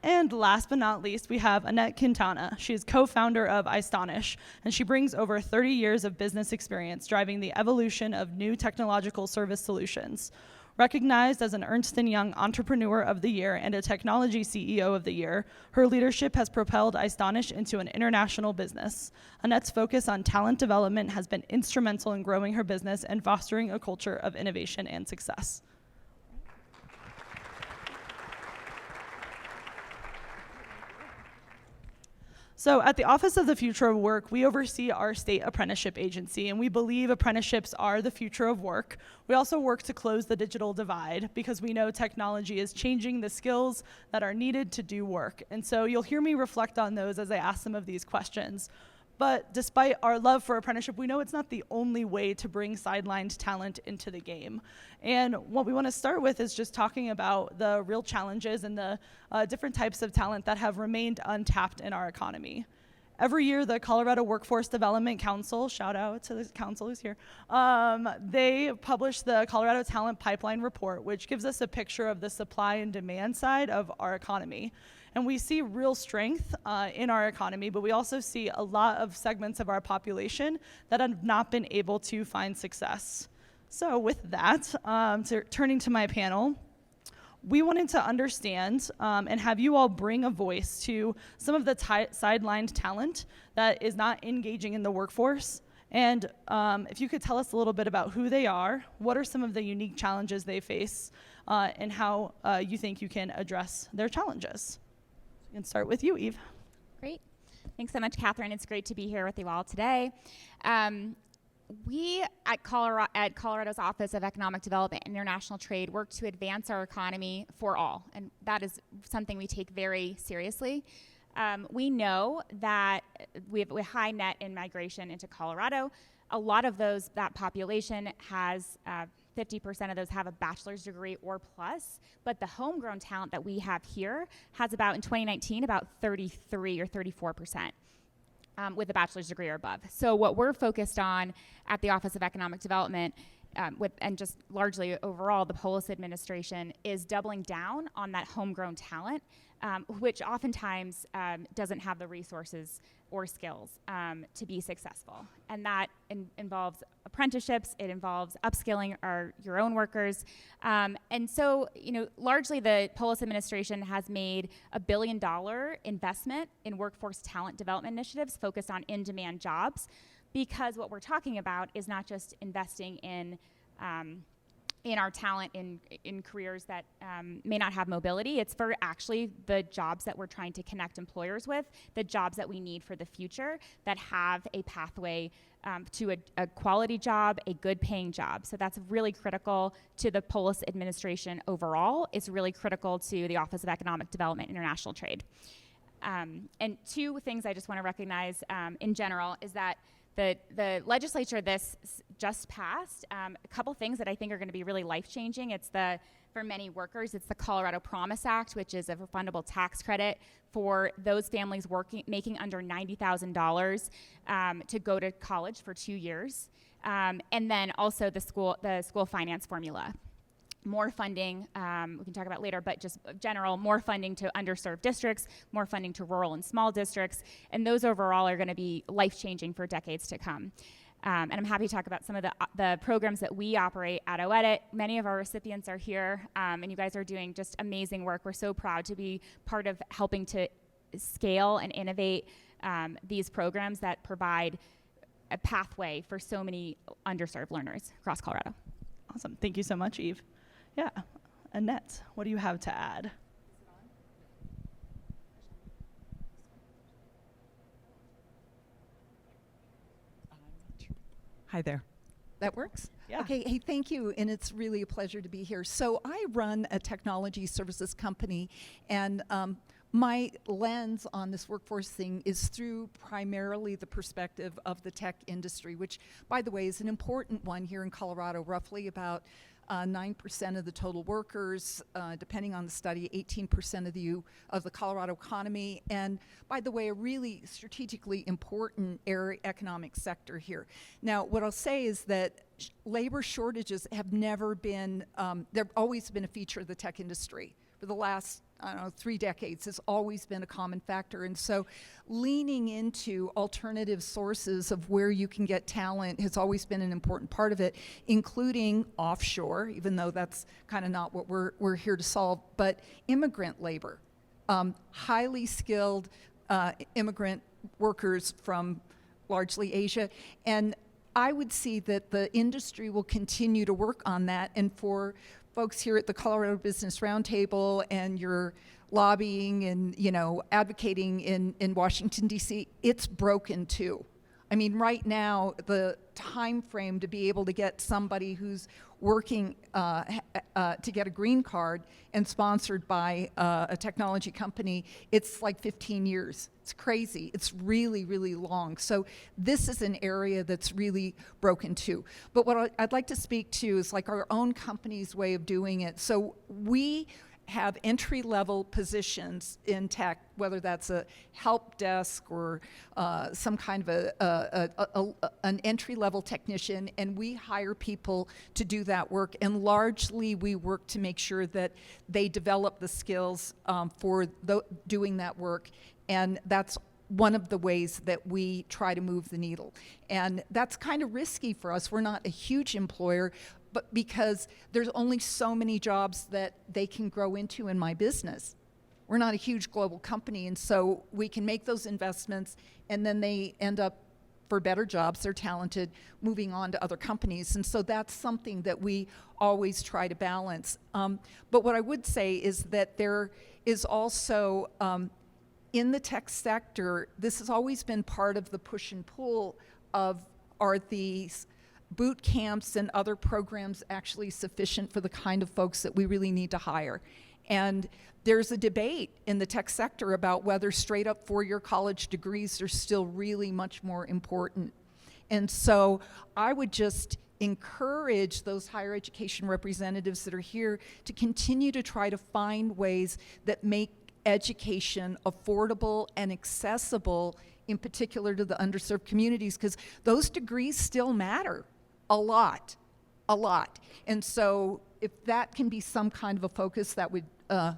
And last but not least, we have Annette Quintana. She's co-founder of Istonish, and she brings over 30 years of business experience driving the evolution of new technological service solutions. Recognized as an Ernst & Young Entrepreneur of the Year and a Technology CEO of the Year, her leadership has propelled Istonish into an international business. Annette's focus on talent development has been instrumental in growing her business and fostering a culture of innovation and success. So at the Office of the Future of Work, we oversee our state apprenticeship agency, and we believe apprenticeships are the future of work. We also work to close the digital divide because we know technology is changing the skills that are needed to do work. And so you'll hear me reflect on those as I ask some of these questions. But despite our love for apprenticeship, we know it's not the only way to bring sidelined talent into the game. And what we want to start with is just talking about the real challenges and the different types of talent that have remained untapped in our economy. Every year, the Colorado Workforce Development Council, shout out to the council who's here, they publish the Colorado Talent Pipeline Report, which gives us a picture of the supply and demand side of our economy. And we see real strength in our economy, but we also see a lot of segments of our population that have not been able to find success. So with that, turning to my panel, we wanted to understand and have you all bring a voice to some of the sidelined talent that is not engaging in the workforce. And if you could tell us a little bit about who they are, what are some of the unique challenges they face, and how you think you can address their challenges. We can start with you, Eve. Great. Thanks so much, Catherine. It's great to be here with you all today. We at Colorado's Office of Economic Development and International Trade work to advance our economy for all, and that is something we take very seriously. We know that we have a high net in migration into Colorado. A lot of that population has 50% of those have a bachelor's degree or plus, but the homegrown talent that we have here has in 2019, about 33 or 34%. With a bachelor's degree or above. So what we're focused on at the Office of Economic Development, and just largely overall the Polis administration, is doubling down on that homegrown talent, which oftentimes doesn't have the resources or skills to be successful. And that involves apprenticeships, it involves upskilling your own workers. And so, largely the Polis administration has made $1 billion investment in workforce talent development initiatives focused on in-demand jobs, because what we're talking about is not just investing in our talent in careers that may not have mobility. It's for actually the jobs that we're trying to connect employers with, the jobs that we need for the future that have a pathway to a quality job, a good paying job. So that's really critical to the Polis administration overall. It's really critical to the Office of Economic Development and International Trade. And two things I just want to recognize in general is that the legislature this just passed a couple things that I think are going to be really life-changing. For many workers, it's the Colorado Promise Act, which is a refundable tax credit for those families making under $90,000 to go to college for 2 years. And then also the school finance formula. More funding, we can talk about later, but just general, more funding to underserved districts, more funding to rural and small districts, and those overall are going to be life-changing for decades to come. And I'm happy to talk about some of the programs that we operate at OEDIT. Many of our recipients are here, and you guys are doing just amazing work. We're so proud to be part of helping to scale and innovate these programs that provide a pathway for so many underserved learners across Colorado. Awesome. Thank you so much, Eve. Yeah. Annette, what do you have to add? Hi there. That works? Yeah. Okay, hey, thank you, and it's really a pleasure to be here. So I run a technology services company, and my lens on this workforce thing is through primarily the perspective of the tech industry, which, by the way, is an important one here in Colorado. Roughly about 9% of the total workers, depending on the study, 18% of the Colorado economy, and by the way, a really strategically important economic sector here. Now, what I'll say is that labor shortages have never been, they've always been a feature of the tech industry. For the last, 3 decades has always been a common factor. And so leaning into alternative sources of where you can get talent has always been an important part of it, including offshore, even though that's kind of not what we're here to solve, but immigrant labor, highly skilled immigrant workers from largely Asia. And I would see that the industry will continue to work on that, and for folks here at the Colorado Business Roundtable and your lobbying and, advocating in Washington, D.C., it's broken too. I mean, right now, the time frame to be able to get somebody who's working to get a green card and sponsored by a technology company, it's like 15 years. It's crazy. It's really, really long. So this is an area that's really broken too. But what I'd like to speak to is like our own company's way of doing it. So we have entry-level positions in tech, whether that's a help desk or some kind of an entry-level technician, and we hire people to do that work. And largely, we work to make sure that they develop the skills for doing that work, and that's one of the ways that we try to move the needle. And that's kind of risky for us. We're not a huge employer, but because there's only so many jobs that they can grow into in my business. We're not a huge global company, and so we can make those investments, and then they end up, for better jobs, they're talented, moving on to other companies. And so that's something that we always try to balance. But what I would say is that there is also, in the tech sector, this has always been part of the push and pull of, are these boot camps and other programs actually sufficient for the kind of folks that we really need to hire? And there's a debate in the tech sector about whether straight up four-year college degrees are still really much more important. And so I would just encourage those higher education representatives that are here to continue to try to find ways that make education affordable and accessible, in particular to the underserved communities, because those degrees still matter a lot. And so if that can be some kind of a focus, that would, I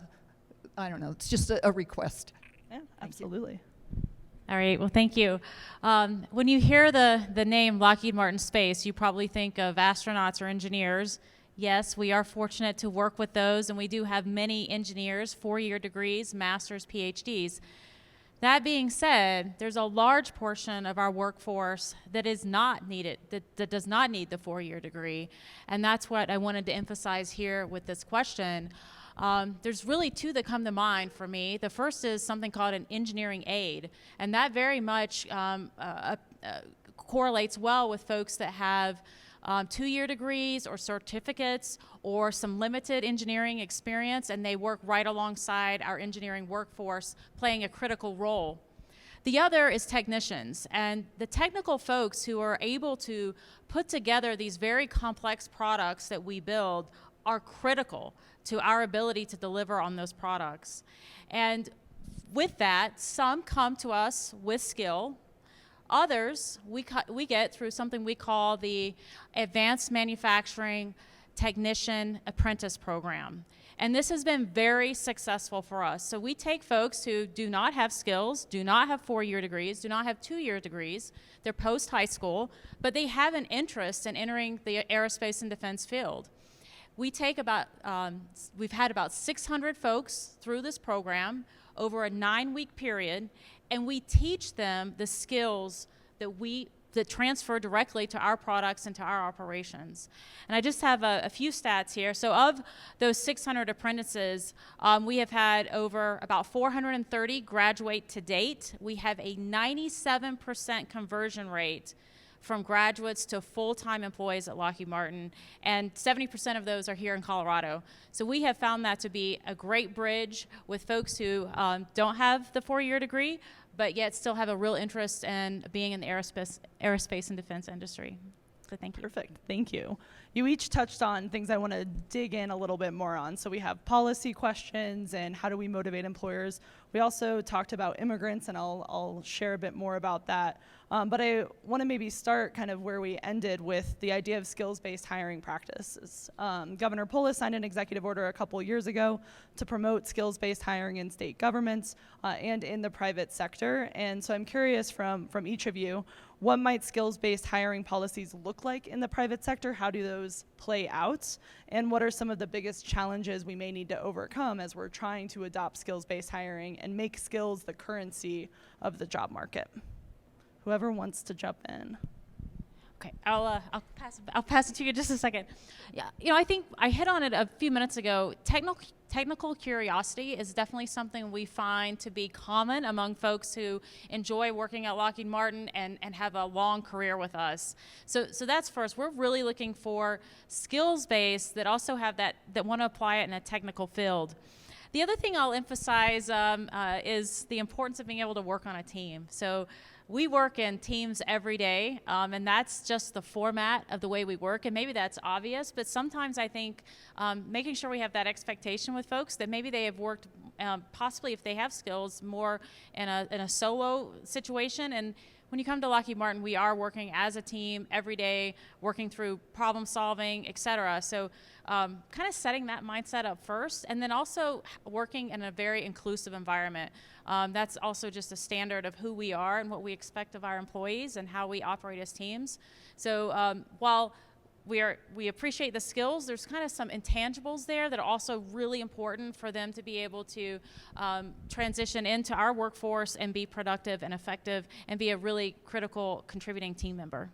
don't know, it's just a request. Yeah, absolutely. All right, well, thank you. When you hear the name Lockheed Martin Space, you probably think of astronauts or engineers. Yes, we are fortunate to work with those, and we do have many engineers, four-year degrees, masters, PhDs. That being said, there's a large portion of our workforce that is not needed, that does not need the four-year degree, and that's what I wanted to emphasize here with this question. There's really two that come to mind for me. The first is something called an engineering aid, and that very much correlates well with folks that have two-year degrees or certificates or some limited engineering experience, and they work right alongside our engineering workforce, playing a critical role. The other is technicians, and the technical folks who are able to put together these very complex products that we build are critical to our ability to deliver on those products. And with that, some come to us with skill. Others, we get through something we call the Advanced Manufacturing Technician Apprentice Program. And this has been very successful for us. So we take folks who do not have skills, do not have four-year degrees, do not have two-year degrees, they're post-high school, but they have an interest in entering the aerospace and defense field. We take we've had about 600 folks through this program over a 9-week period, and we teach them the skills that transfer directly to our products and to our operations. And I just have a few stats here. So of those 600 apprentices, we have had over about 430 graduate to date. We have a 97% conversion rate from graduates to full-time employees at Lockheed Martin, and 70% of those are here in Colorado. So we have found that to be a great bridge with folks who don't have the 4-year degree, but yet still have a real interest in being in the aerospace and defense industry. So thank you. Perfect. Thank you. You each touched on things I want to dig in a little bit more on. So we have policy questions and how do we motivate employers. We also talked about immigrants, and I'll share a bit more about that. But I want to maybe start kind of where we ended with the idea of skills-based hiring practices. Governor Polis signed an executive order a couple years ago to promote skills-based hiring in state governments and in the private sector. And so I'm curious from each of you, what might skills-based hiring policies look like in the private sector? How do those play out? And what are some of the biggest challenges we may need to overcome as we're trying to adopt skills-based hiring and make skills the currency of the job market? Whoever wants to jump in. Okay, I'll pass it to you in just a second. Yeah, I think I hit on it a few minutes ago. Technical curiosity is definitely something we find to be common among folks who enjoy working at Lockheed Martin and have a long career with us. So that's first. We're really looking for skills-based that also have that want to apply it in a technical field. The other thing I'll emphasize is the importance of being able to work on a team. So we work in teams every day, and that's just the format of the way we work, and maybe that's obvious, but sometimes I think making sure we have that expectation with folks that maybe they have worked, possibly if they have skills, more in a solo situation. And when you come to Lockheed Martin, we are working as a team every day, working through problem solving, et cetera. So kind of setting that mindset up first, and then also working in a very inclusive environment. That's also just a standard of who we are and what we expect of our employees and how we operate as teams. So while we appreciate the skills, there's kind of some intangibles there that are also really important for them to be able to transition into our workforce and be productive and effective and be a really critical contributing team member.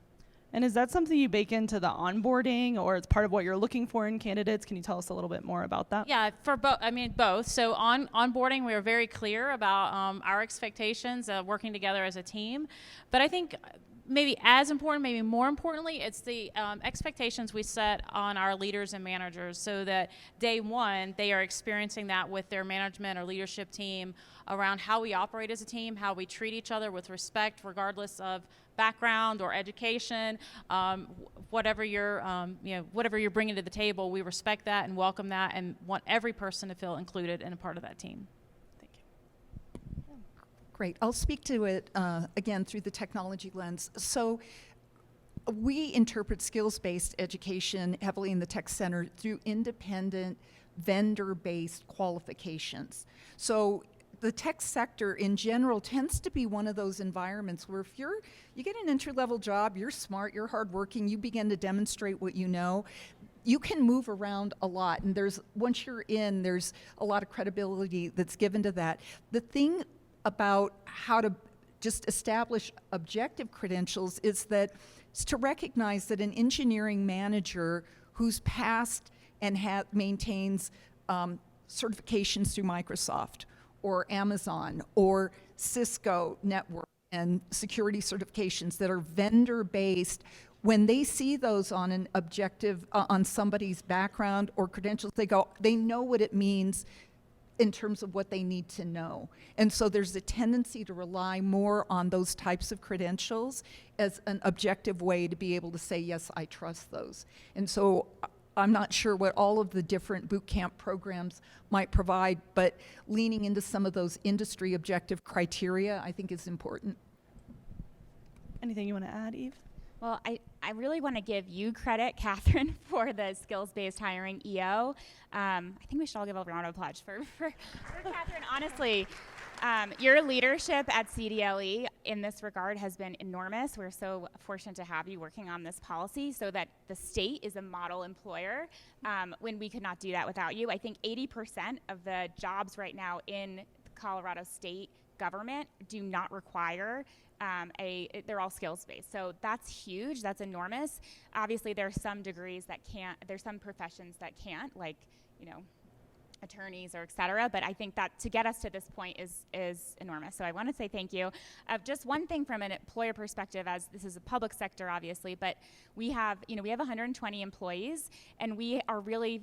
And is that something you bake into the onboarding, or it's part of what you're looking for in candidates? Can you tell us a little bit more about that? Yeah, for both. So on onboarding, we are very clear about our expectations, working together as a team. But I think maybe as important, maybe more importantly, it's the expectations we set on our leaders and managers so that day one, they are experiencing that with their management or leadership team around how we operate as a team, how we treat each other with respect, regardless of background or education, whatever you're bringing to the table, we respect that and welcome that and want every person to feel included and a part of that team. Thank you. Great. I'll speak to it again through the technology lens. So we interpret skills-based education heavily in the tech center through independent, vendor-based qualifications. So the tech sector in general tends to be one of those environments where if you get an entry-level job, you're smart, you're hardworking, you begin to demonstrate what you know, you can move around a lot. And once you're in, there's a lot of credibility that's given to that. The thing about how to just establish objective credentials is to recognize that an engineering manager who's passed and maintains certifications through Microsoft or Amazon or Cisco network and security certifications that are vendor-based, when they see those on an objective, on somebody's background or credentials, they know what it means in terms of what they need to know. And so there's a tendency to rely more on those types of credentials as an objective way to be able to say, yes, I trust those. And so I'm not sure what all of the different boot camp programs might provide, but leaning into some of those industry objective criteria, I think is important. Anything you want to add, Eve? Well, I really want to give you credit, Catherine, for the skills-based hiring EO. I think we should all give a round of applause for Catherine. Honestly, your leadership at CDLE in this regard has been enormous. We're so fortunate to have you working on this policy so that the state is a model employer when we could not do that without you. I think 80% of the jobs right now in Colorado state government do not require they're all skills-based. So that's huge, that's enormous. Obviously there's some degrees that can't, there's some professions that can't, like, a attorneys or et cetera, but I think that to get us to this point is enormous. So I want to say thank you. Just one thing from an employer perspective, as this is a public sector, obviously, but we have 120 employees, and we are really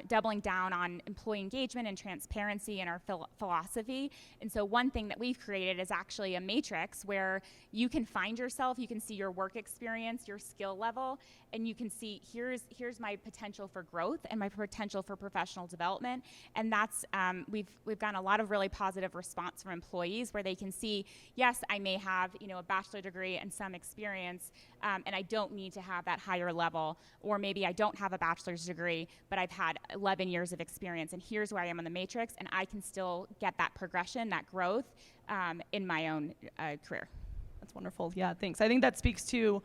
doubling down on employee engagement and transparency in our philosophy. And so one thing that we've created is actually a matrix where you can find yourself, you can see your work experience, your skill level, and you can see here's my potential for growth and my potential for professional development. And that's we've gotten a lot of really positive response from employees where they can see, yes, I may have a bachelor degree and some experience, and I don't need to have that higher level, or maybe I don't have a bachelor's degree, but I've had 11 years of experience, and here's where I am on the matrix, and I can still get that progression, that growth in my own career. That's wonderful. Yeah, thanks. I think that speaks to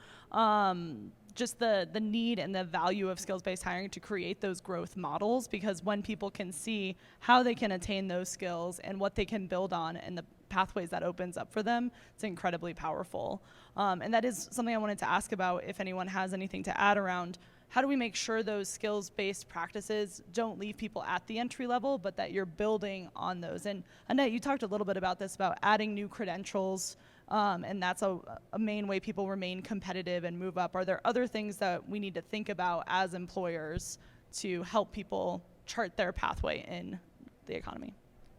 just the need and the value of skills-based hiring to create those growth models, because when people can see how they can attain those skills and what they can build on and the pathways that opens up for them, it's incredibly powerful. And that is something I wanted to ask about, if anyone has anything to add around how do we make sure those skills-based practices don't leave people at the entry level, but that you're building on those. And Annette, you talked a little bit about this, about adding new credentials, and that's a main way people remain competitive and move up. Are there other things that we need to think about as employers to help people chart their pathway in the economy?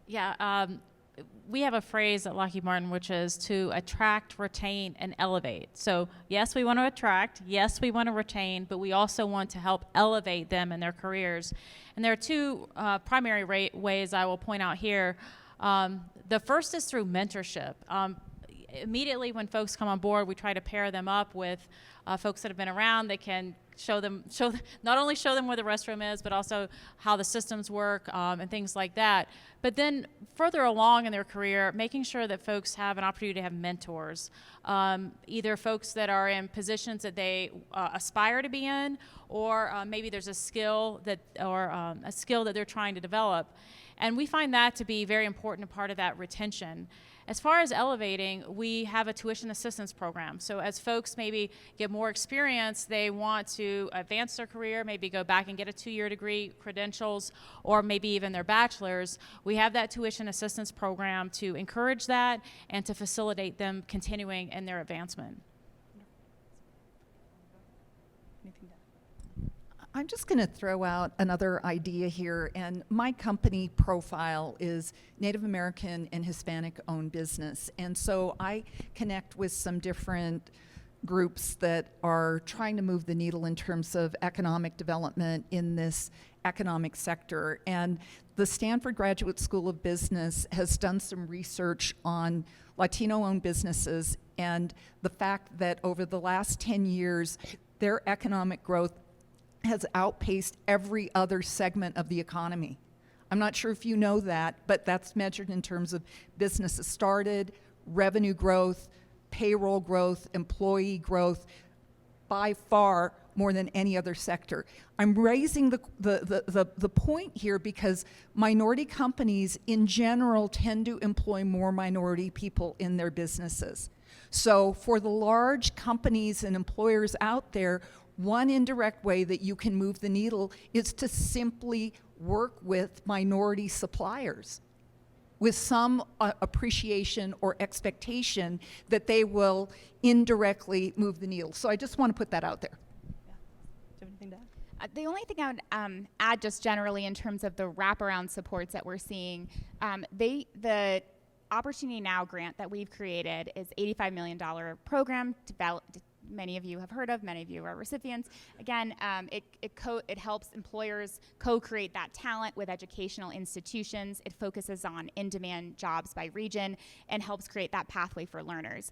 Yeah, we have a phrase at Lockheed Martin, which is to attract, retain, and elevate. So yes, we want to attract, yes, we want to retain, but we also want to help elevate them in their careers. And there are two primary ways I will point out here. The first is through mentorship. Immediately when folks come on board, we try to pair them up with folks that have been around that can not only show them where the restroom is, but also how the systems work and things like that. But then further along in their career, making sure that folks have an opportunity to have mentors, either folks that are in positions that they aspire to be in, or maybe there's a skill that they're trying to develop. And we find that to be very important, a part of that retention. As far as elevating, we have a tuition assistance program. So as folks maybe get more experience, they want to advance their career, maybe go back and get a 2-year degree, credentials, or maybe even their bachelor's. We have that tuition assistance program to encourage that and to facilitate them continuing in their advancement. I'm just going to throw out another idea here, and my company profile is Native American and Hispanic owned business, and so I connect with some different groups that are trying to move the needle in terms of economic development in this economic sector. And the Stanford Graduate School of Business has done some research on Latino-owned businesses and the fact that over the last 10 years, their economic growth has outpaced every other segment of the economy. I'm not sure if you know that, but that's measured in terms of businesses started, revenue growth, payroll growth, employee growth, by far more than any other sector. I'm raising the point here because minority companies in general tend to employ more minority people in their businesses. So for the large companies and employers out there, one indirect way that you can move the needle is to simply work with minority suppliers with some appreciation or expectation that they will indirectly move the needle. So I just want to put that out there. Yeah. Do you have anything to add? The only thing I would add just generally in terms of the wraparound supports that we're seeing, the Opportunity Now grant that we've created is $85 million program developed. Many of you have heard of, many of you are recipients. Again, it helps employers co-create that talent with educational institutions. It focuses on in-demand jobs by region and helps create that pathway for learners.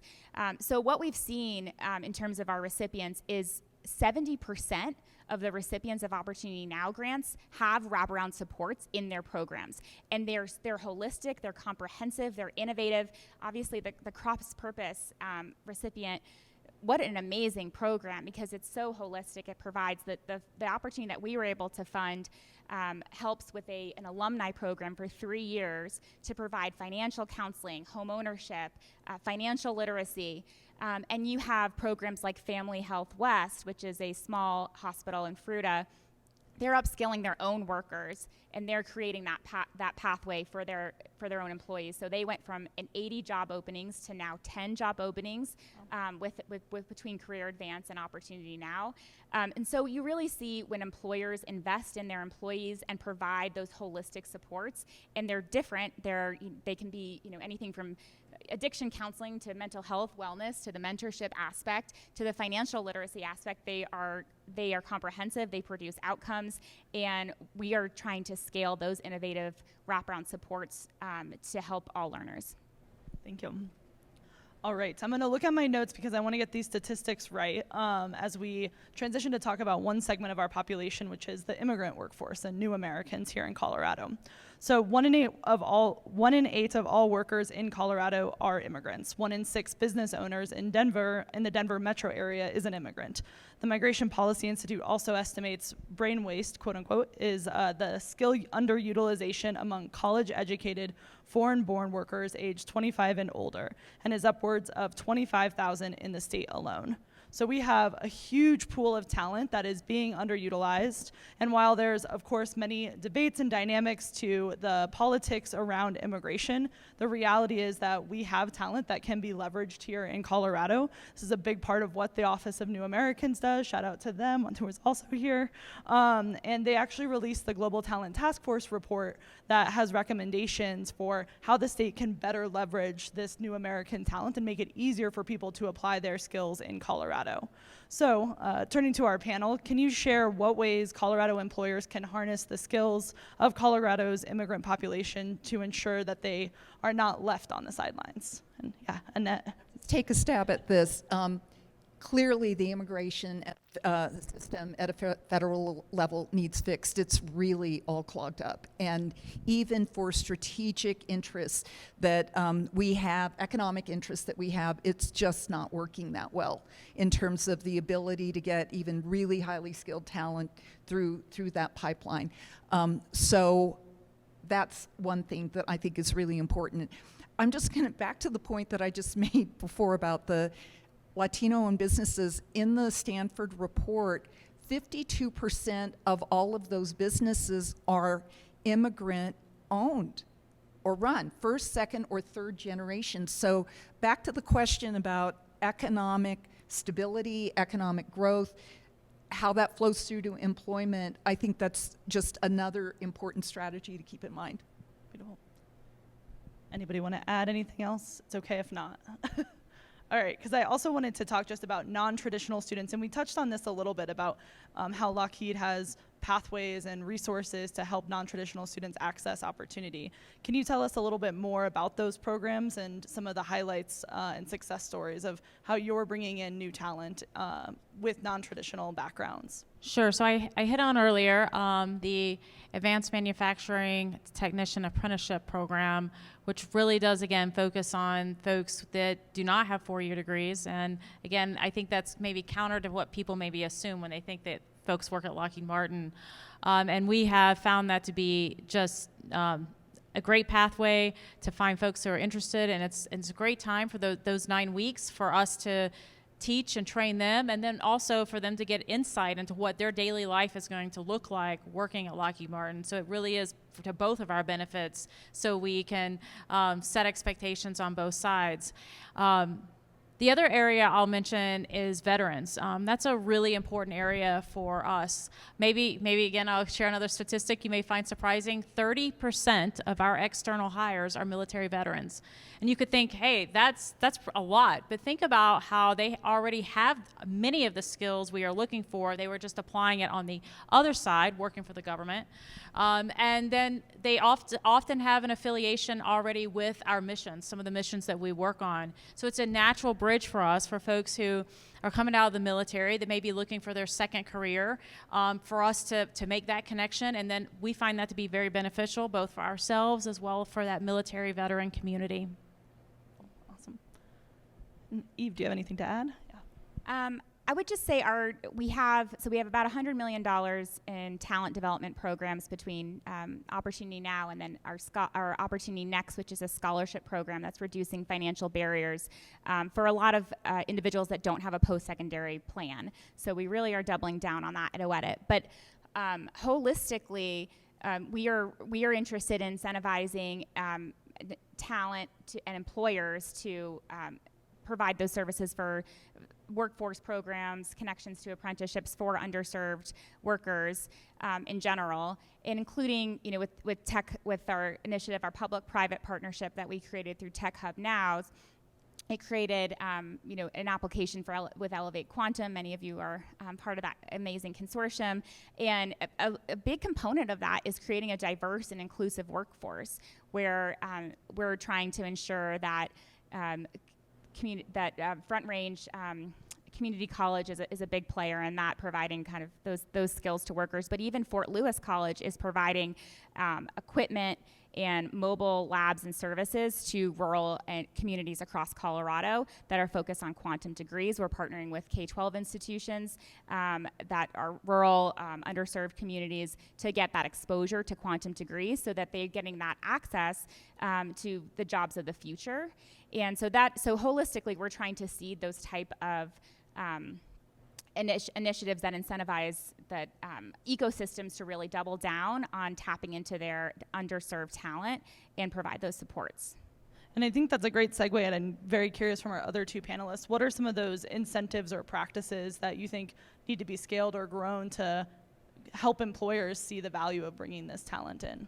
So what we've seen in terms of our recipients is 70% of the recipients of Opportunity Now grants have wraparound supports in their programs. And they're holistic, they're comprehensive, they're innovative. Obviously, the Cross Purpose recipient, what an amazing program, because it's so holistic. It provides the opportunity that we were able to fund helps with an alumni program for 3 years to provide financial counseling, home ownership, financial literacy. And you have programs like Family Health West, which is a small hospital in Fruita they're upskilling their own workers, and they're creating that pathway for their own employees. So they went from 80 job openings to now 10 job openings with between Career Advance and Opportunity Now. And so you really see when employers invest in their employees and provide those holistic supports, and they're different. They can be anything from addiction counseling to mental health wellness to the mentorship aspect to the financial literacy aspect. They are comprehensive. They produce outcomes, and we are trying to scale those innovative wraparound supports to help all learners. Thank you. All right, I'm going to look at my notes because I want to get these statistics right as we transition to talk about one segment of our population, which is the immigrant workforce and new Americans here in Colorado. So 1 in 8 of all workers in Colorado are immigrants. 1 in 6 business owners in the Denver metro area is an immigrant. The Migration Policy Institute also estimates brain waste, quote unquote, is the skill underutilization among college-educated foreign-born workers aged 25 and older, and is upwards of 25,000 in the state alone. So we have a huge pool of talent that is being underutilized. And while there's, of course, many debates and dynamics to the politics around immigration, the reality is that we have talent that can be leveraged here in Colorado. This is a big part of what the Office of New Americans does. Shout out to them, who is also here. And they actually released the Global Talent Task Force report that has recommendations for how the state can better leverage this new American talent and make it easier for people to apply their skills in Colorado. So, turning to our panel, can you share what ways Colorado employers can harness the skills of Colorado's immigrant population to ensure that they are not left on the sidelines? And yeah, Annette. Let's take a stab at this. Clearly, the immigration system at a federal level needs fixed. It's really all clogged up. And even for strategic interests that we have, economic interests that we have, it's just not working that well in terms of the ability to get even really highly skilled talent through that pipeline. So that's one thing that I think is really important. I'm just going to back to the point that I just made before about the Latino-owned businesses. In the Stanford report, 52% of all of those businesses are immigrant-owned or run, first, second, or third generation. So back to the question about economic stability, economic growth, how that flows through to employment, I think that's just another important strategy to keep in mind. Beautiful. Anybody want to add anything else? It's okay if not. All right, because I also wanted to talk just about non-traditional students, and we touched on this a little bit about how Lockheed has pathways and resources to help non-traditional students access opportunity. Can you tell us a little bit more about those programs and some of the highlights and success stories of how you're bringing in new talent with non-traditional backgrounds? Sure. So I hit on earlier the Advanced Manufacturing Technician Apprenticeship Program, which really does, again, focus on folks that do not have 4-year degrees. And again, I think that's maybe counter to what people maybe assume when they think that folks work at Lockheed Martin. And we have found that to be just a great pathway to find folks who are interested. And it's a great time for those 9 weeks for us to teach and train them, and then also for them to get insight into what their daily life is going to look like working at Lockheed Martin. So it really is to both of our benefits, so we can set expectations on both sides. The other area I'll mention is veterans. That's a really important area for us. Maybe again, I'll share another statistic you may find surprising. 30% of our external hires are military veterans. And you could think, hey, that's a lot. But think about how they already have many of the skills we are looking for. They were just applying it on the other side, working for the government. And then they often have an affiliation already with our missions, some of the missions that we work on. So it's a natural bridge for us, for folks who are coming out of the military that may be looking for their second career, for us to make that connection. And then we find that to be very beneficial, both for ourselves as well for that military veteran community. Awesome. Eve, do you have anything to add? I would just say we have about $100 million in talent development programs between Opportunity Now and then our Opportunity Next, which is a scholarship program that's reducing financial barriers for a lot of individuals that don't have a post-secondary plan. So we really are doubling down on that at OEDIT. But holistically, we are interested in incentivizing talent and employers to provide those services for workforce programs, connections to apprenticeships for underserved workers in general, and including, with our initiative, our public-private partnership that we created through Tech Hub Nows. It created, an application with Elevate Quantum. Many of you are part of that amazing consortium. And a big component of that is creating a diverse and inclusive workforce where we're trying to ensure that Front Range Community College is a big player in that, providing kind of those skills to workers. But even Fort Lewis College is providing equipment and mobile labs and services to rural and communities across Colorado that are focused on quantum degrees. We're partnering with K-12 institutions that are rural, underserved communities to get that exposure to quantum degrees so that they're getting that access to the jobs of the future. And so holistically, we're trying to seed those type of initiatives that incentivize the ecosystems to really double down on tapping into their underserved talent and provide those supports. And I think that's a great segue, and I'm very curious from our other two panelists, what are some of those incentives or practices that you think need to be scaled or grown to help employers see the value of bringing this talent in?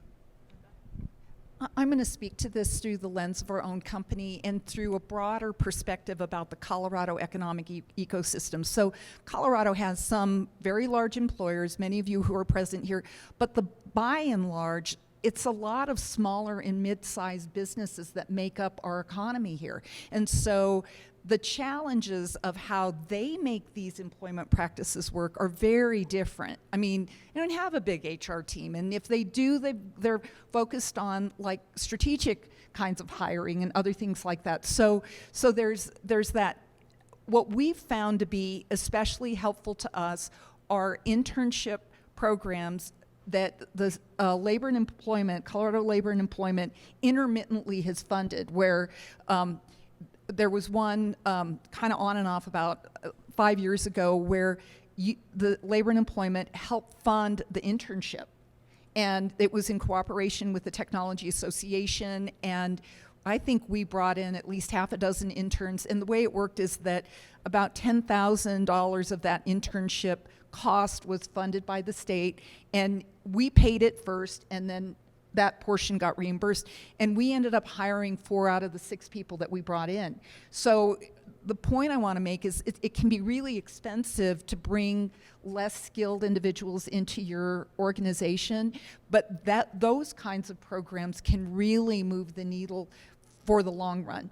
I'm going to speak to this through the lens of our own company and through a broader perspective about the Colorado economic ecosystem. So Colorado has some very large employers, many of you who are present here, but by and large, it's a lot of smaller and mid-sized businesses that make up our economy here. And so the challenges of how they make these employment practices work are very different. I mean, they don't have a big HR team, and if they do, they're focused on like strategic kinds of hiring and other things like that. So there's that. What we've found to be especially helpful to us are internship programs that the Labor and Employment, Colorado Labor and Employment intermittently has funded, where there was one kind of on and off about 5 years ago where the Labor and Employment helped fund the internship. And it was in cooperation with the Technology Association, and I think we brought in at least half a dozen interns. And the way it worked is that about $10,000 of that internship cost was funded by the state, and we paid it first, and then that portion got reimbursed, and we ended up hiring 4 out of the 6 people that we brought in. So the point I want to make is it can be really expensive to bring less skilled individuals into your organization, but those kinds of programs can really move the needle for the long run.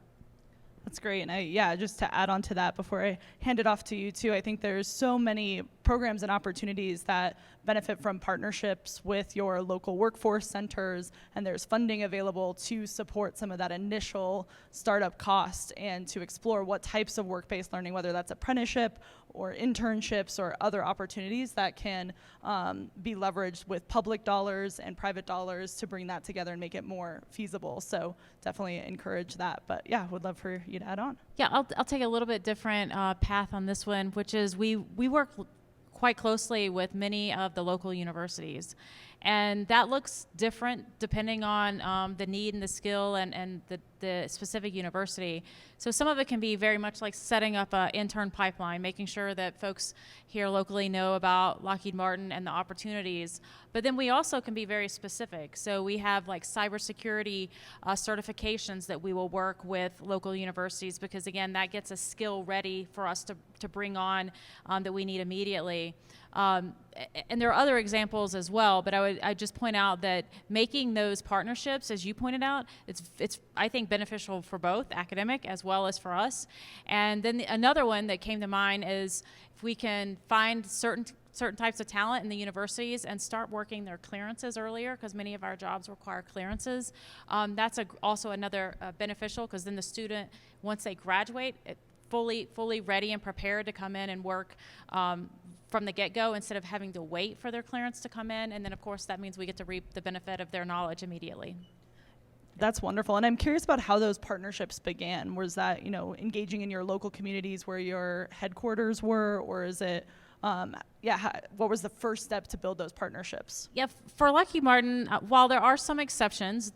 That's great. And just to add on to that before I hand it off to you too, I think there's so many programs and opportunities that benefit from partnerships with your local workforce centers, and there's funding available to support some of that initial startup cost and to explore what types of work-based learning, whether that's apprenticeship or internships or other opportunities that can be leveraged with public dollars and private dollars to bring that together and make it more feasible. So definitely encourage that. But yeah, would love for you to add on. Yeah, I'll take a little bit different path on this one, which is we work quite closely with many of the local universities. And that looks different depending on the need and the skill and the specific university. So some of it can be very much like setting up an intern pipeline, making sure that folks here locally know about Lockheed Martin and the opportunities. But then we also can be very specific. So we have like cybersecurity certifications that we will work with local universities, because again, that gets a skill ready for us to bring on that we need immediately. And there are other examples as well, but I just point out that making those partnerships, as you pointed out, it's I think beneficial for both academic as well as for us. And then another one that came to mind is if we can find certain types of talent in the universities and start working their clearances earlier, because many of our jobs require clearances. That's also another beneficial, because then the student, once they graduate, fully ready and prepared to come in and work from the get-go instead of having to wait for their clearance to come in. And then, of course, that means we get to reap the benefit of their knowledge immediately. That's wonderful. And I'm curious about how those partnerships began. Was that, engaging in your local communities where your headquarters were, or is it, what was the first step to build those partnerships? Yeah, for Lucky Martin, while there are some exceptions,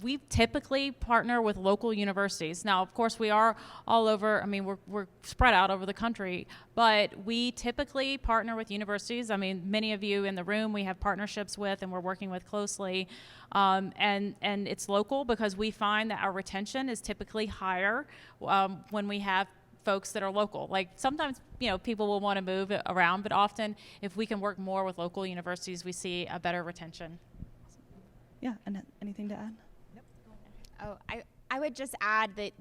we typically partner with local universities. Now, of course, we are all over. I mean, we're spread out over the country, but we typically partner with universities. I mean, many of you in the room we have partnerships with, and we're working with closely. And it's local because we find that our retention is typically higher when we have folks that are local. Like sometimes, people will want to move around, but often if we can work more with local universities, we see a better retention. Yeah, and anything to add? Oh, I would just add that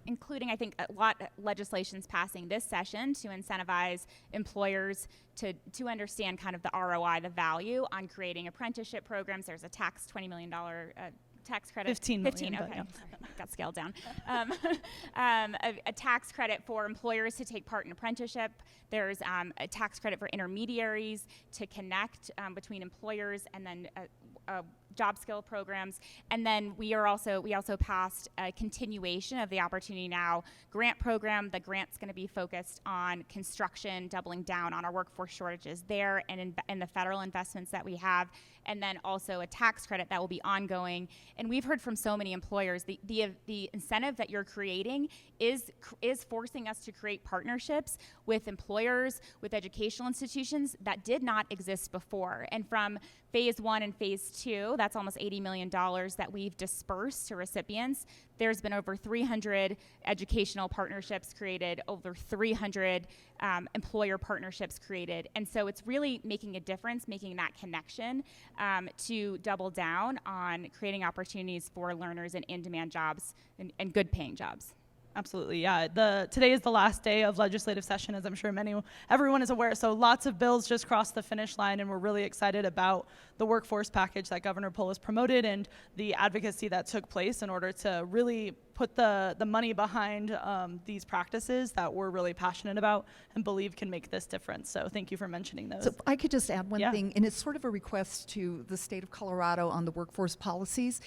including, I think, a lot of legislation's passing this session to incentivize employers to understand kind of the ROI, the value on creating apprenticeship programs. There's a $20 million tax credit. 15 million. Okay. Yeah. Got scaled down. A tax credit for employers to take part in apprenticeship. There's a tax credit for intermediaries to connect between employers, and then job skill programs. And then we also passed a continuation of the Opportunity Now grant program. The grant's going to be focused on construction, doubling down on our workforce shortages there, and in the federal investments that we have, and then also a tax credit that will be ongoing. And we've heard from so many employers, the incentive that you're creating is forcing us to create partnerships with employers, with educational institutions that did not exist before. And from phase 1 and phase 2, that's almost $80 million that we've dispersed to recipients. There's been over 300 educational partnerships created, over 300 employer partnerships created. And so it's really making a difference, making that connection to double down on creating opportunities for learners in in-demand jobs and good paying jobs. Absolutely, yeah. Today is the last day of legislative session, as I'm sure everyone is aware. So lots of bills just crossed the finish line, and we're really excited about the workforce package that Governor Polis promoted and the advocacy that took place in order to really put the money behind these practices that we're really passionate about and believe can make this difference. So thank you for mentioning those. So if I could just add one thing, and it's sort of a request to the state of Colorado on the workforce policies.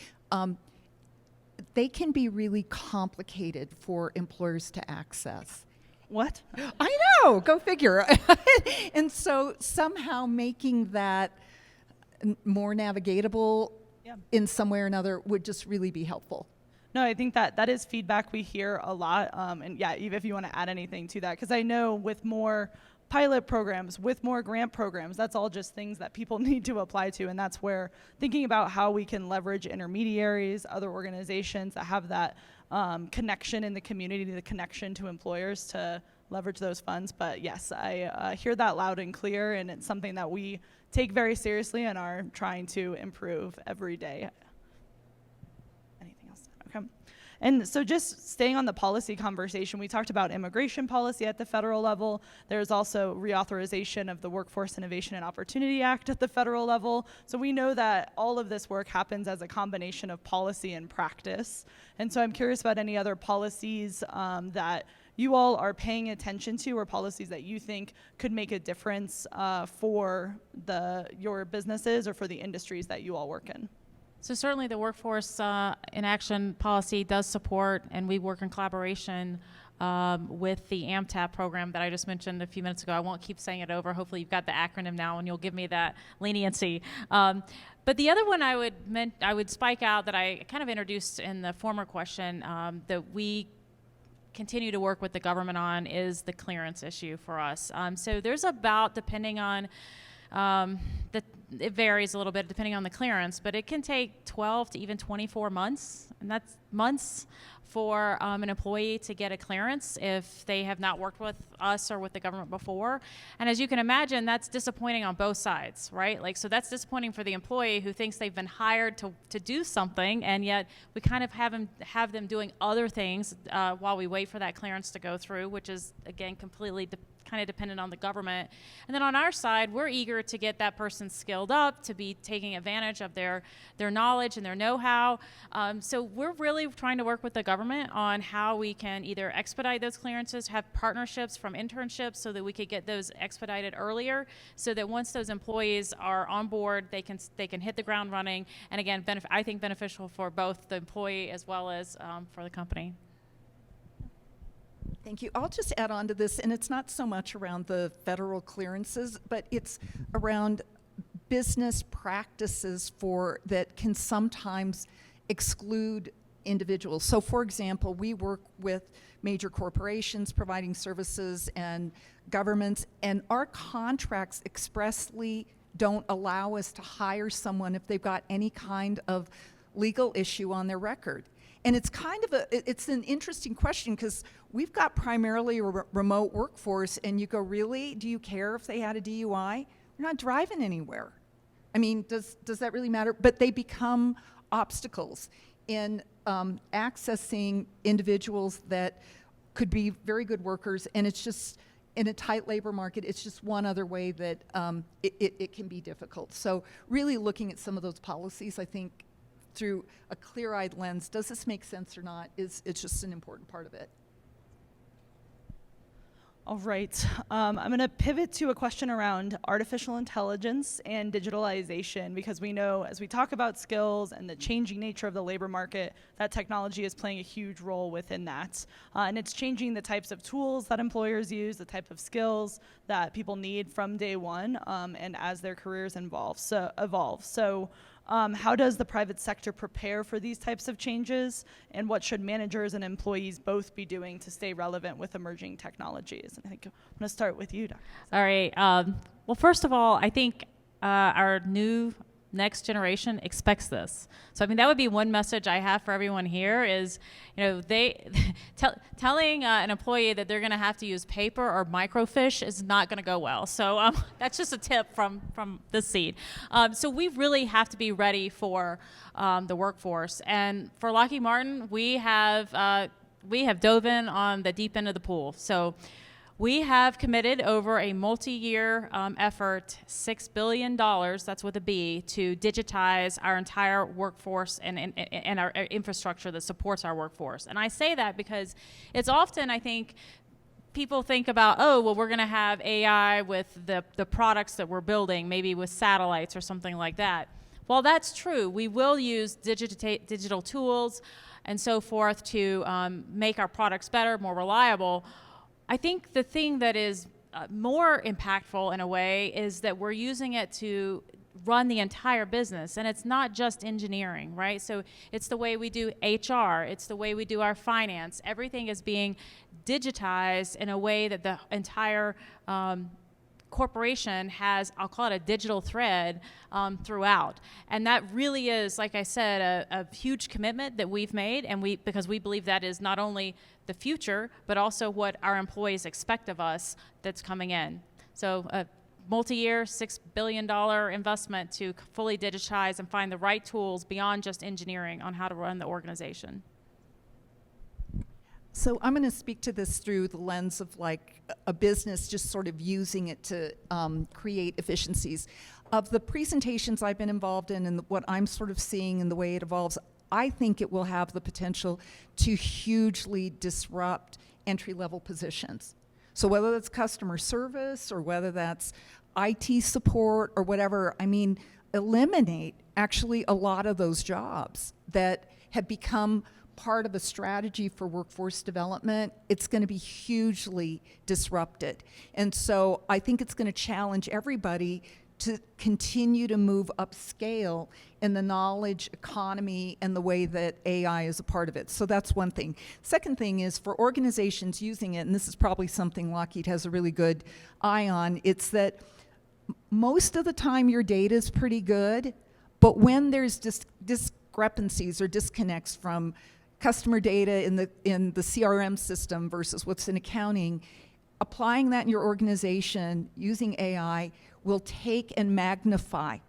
They can be really complicated for employers to access. What? I know, go figure. And so somehow making that more navigatable in some way or another would just really be helpful. No, I think that is feedback we hear a lot. And yeah, Eve, if you want to add anything to that, because I know with more pilot programs, with more grant programs, that's all just things that people need to apply to. And that's where thinking about how we can leverage intermediaries, other organizations that have that connection in the community, the connection to employers to leverage those funds. But yes, I hear that loud and clear, and it's something that we take very seriously and are trying to improve every day. Anything else? Okay. And so just staying on the policy conversation, we talked about immigration policy at the federal level. There's also reauthorization of the Workforce Innovation and Opportunity Act at the federal level. So we know that all of this work happens as a combination of policy and practice. And so I'm curious about any other policies that you all are paying attention to, or policies that you think could make a difference for your businesses or for the industries that you all work in. So certainly the workforce in action policy does support, and we work in collaboration with the AMTAP program that I just mentioned a few minutes ago. I won't keep saying it over. Hopefully you've got the acronym now and you'll give me that leniency. But the other one I would spike out that I kind of introduced in the former question that we continue to work with the government on is the clearance issue for us. So there's about, depending on it varies a little bit depending on the clearance, but it can take 12 to even 24 months, and that's months for an employee to get a clearance if they have not worked with us or with the government before. And as you can imagine, that's disappointing on both sides, right? Like, so that's disappointing for the employee who thinks they've been hired to do something, and yet we kind of have them doing other things while we wait for that clearance to go through, which is, again, completely kind of dependent on the government. And then on our side, we're eager to get that person skilled up, to be taking advantage of their knowledge and their know-how. So we're really trying to work with the government on how we can either expedite those clearances, have partnerships from internships so that we could get those expedited earlier, so that once those employees are on board, they can hit the ground running. And again, I think beneficial for both the employee as well as for the company. Thank you. I'll just add on to this, and it's not so much around the federal clearances, but it's around business practices that can sometimes exclude individuals. So for example, we work with major corporations providing services and governments, and our contracts expressly don't allow us to hire someone if they've got any kind of legal issue on their record. And it's kind of it's an interesting question because we've got primarily a remote workforce, and you go, really? Do you care if they had a DUI? You're not driving anywhere. I mean, does that really matter? But they become obstacles in accessing individuals that could be very good workers, and it's just, in a tight labor market, it's just one other way that it can be difficult. So really looking at some of those policies, I think, through a clear-eyed lens, does this make sense or not, it's just an important part of it. All right, I'm going to pivot to a question around artificial intelligence and digitalization, because we know as we talk about skills and the changing nature of the labor market, that technology is playing a huge role within that. And it's changing the types of tools that employers use, the type of skills that people need from day one, and as their careers evolve. So how does the private sector prepare for these types of changes, and what should managers and employees both be doing to stay relevant with emerging technologies? And I think I'm going to start with you, Dr. All right. Well, first of all, I think our new next generation expects this. So I mean, that would be one message I have for everyone here is, telling an employee that they're going to have to use paper or microfiche is not going to go well. So that's just a tip from this seat. So we really have to be ready for the workforce. And for Lockheed Martin, we have dove in on the deep end of the pool. So we have committed over a multi-year effort, $6 billion, that's with a B, to digitize our entire workforce and our infrastructure that supports our workforce. And I say that because it's often, I think, people think about, oh, well, we're going to have AI with the products that we're building, maybe with satellites or something like that. While that's true, we will use digital tools and so forth to make our products better, more reliable. I think the thing that is more impactful in a way is that we're using it to run the entire business, and it's not just engineering, right? So it's the way we do HR, it's the way we do our finance. Everything is being digitized in a way that the entire corporation has, I'll call it a digital thread throughout. And that really is, like I said, a huge commitment that we've made, and because we believe that is not only the future, but also what our employees expect of us that's coming in. So a multi-year, $6 billion investment to fully digitize and find the right tools beyond just engineering on how to run the organization. So I'm going to speak to this through the lens of like a business just sort of using it to create efficiencies. Of the presentations I've been involved in and what I'm sort of seeing and the way it evolves, I think it will have the potential to hugely disrupt entry-level positions. So whether that's customer service or whether that's IT support or whatever, I mean, eliminate actually a lot of those jobs that have become part of a strategy for workforce development. It's going to be hugely disrupted. And so I think it's going to challenge everybody to continue to move upscale in the knowledge economy and the way that AI is a part of it. So that's one thing. Second thing is for organizations using it, and this is probably something Lockheed has a really good eye on, it's that most of the time your data is pretty good, but when there's discrepancies or disconnects from customer data in the CRM system versus what's in accounting, applying that in your organization using AI will take and magnify,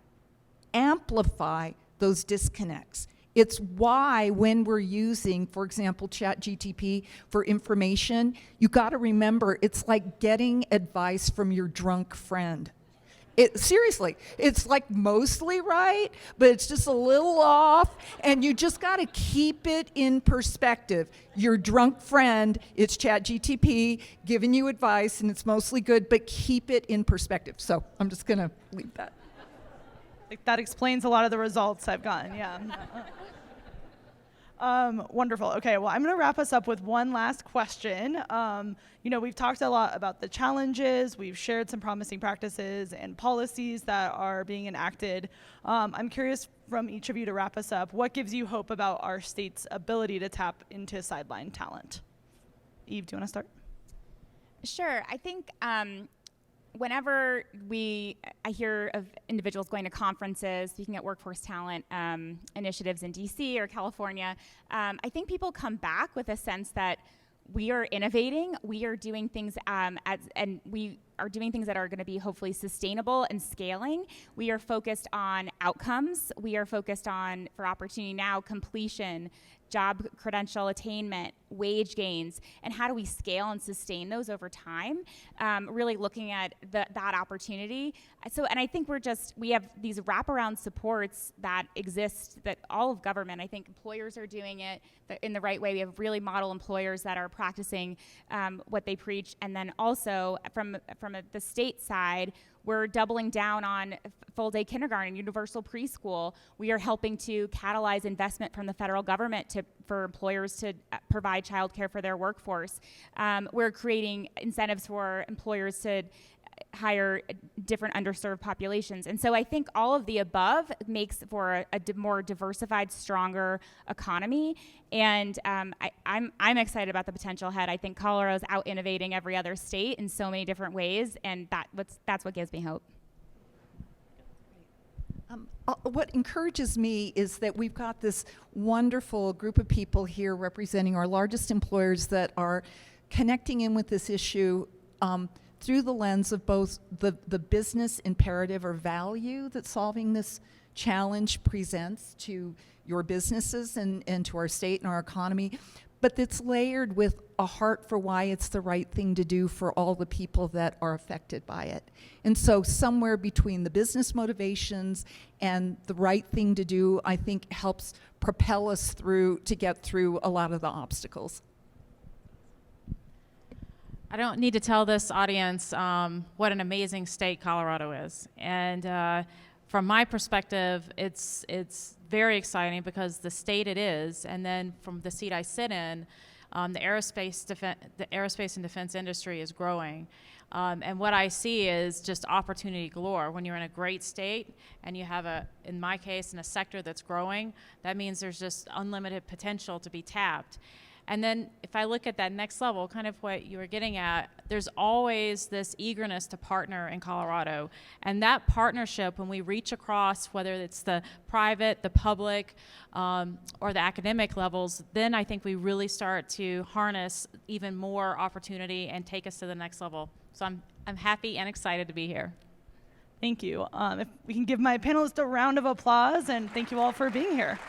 amplify those disconnects. It's why when we're using, for example, ChatGPT for information, you got to remember it's like getting advice from your drunk friend. Seriously, it's like mostly right, but it's just a little off, and you just got to keep it in perspective. Your drunk friend, it's ChatGPT giving you advice, and it's mostly good, but keep it in perspective. So I'm just going to leave that. Like that explains a lot of the results I've gotten, yeah. Wonderful. Okay, well, I'm going to wrap us up with one last question. We've talked a lot about the challenges. We've shared some promising practices and policies that are being enacted. I'm curious from each of you to wrap us up, what gives you hope about our state's ability to tap into sideline talent? Eve, do you want to start? Sure. I think whenever I hear of individuals going to conferences, speaking at workforce talent initiatives in DC or California, I think people come back with a sense that we are innovating, we are doing things and we are doing things that are going to be hopefully sustainable and scaling. We are focused on outcomes. We are focused on, for Opportunity Now, completion, job credential attainment, wage gains, and how do we scale and sustain those over time, really looking at that opportunity. And I think we have these wraparound supports that exist, that all of government, I think employers are doing it in the right way. We have really model employers that are practicing what they preach. And then also from the state side, we're doubling down on full-day kindergarten, universal preschool. We are helping to catalyze investment from the federal government for employers to provide childcare for their workforce. We're creating incentives for employers to hire different underserved populations. And so I think all of the above makes for a more diversified, stronger economy. And I'm excited about the potential ahead. I think Colorado's out innovating every other state in so many different ways, and that's what gives me hope. What encourages me is that we've got this wonderful group of people here representing our largest employers that are connecting in with this issue through the lens of both the business imperative or value that solving this challenge presents to your businesses and to our state and our economy, but it's layered with a heart for why it's the right thing to do for all the people that are affected by it. And so somewhere between the business motivations and the right thing to do, I think helps propel us through to get through a lot of the obstacles. I don't need to tell this audience what an amazing state Colorado is. And from my perspective, it's very exciting because the state it is, and then from the seat I sit in, the aerospace and defense industry is growing. And what I see is just opportunity galore. When you're in a great state and you have in my case, in a sector that's growing, that means there's just unlimited potential to be tapped. And then if I look at that next level, kind of what you were getting at, there's always this eagerness to partner in Colorado. And that partnership, when we reach across, whether it's the private, the public, or the academic levels, then I think we really start to harness even more opportunity and take us to the next level. So I'm happy and excited to be here. Thank you. If we can give my panelists a round of applause, and thank you all for being here.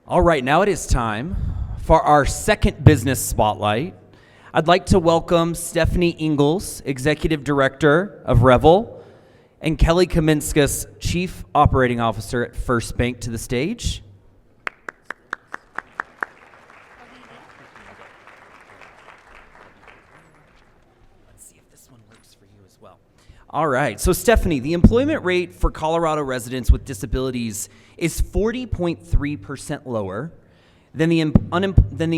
All right, now it is time for our second business spotlight. I'd like to welcome Stephanie Ingalls, Executive Director of Revel, and Kelly Kaminskas, Chief Operating Officer at First Bank, to the stage. Let's see if this one works for you as well. All right, so Stephanie, the employment rate for Colorado residents with disabilities is 40.3% lower than the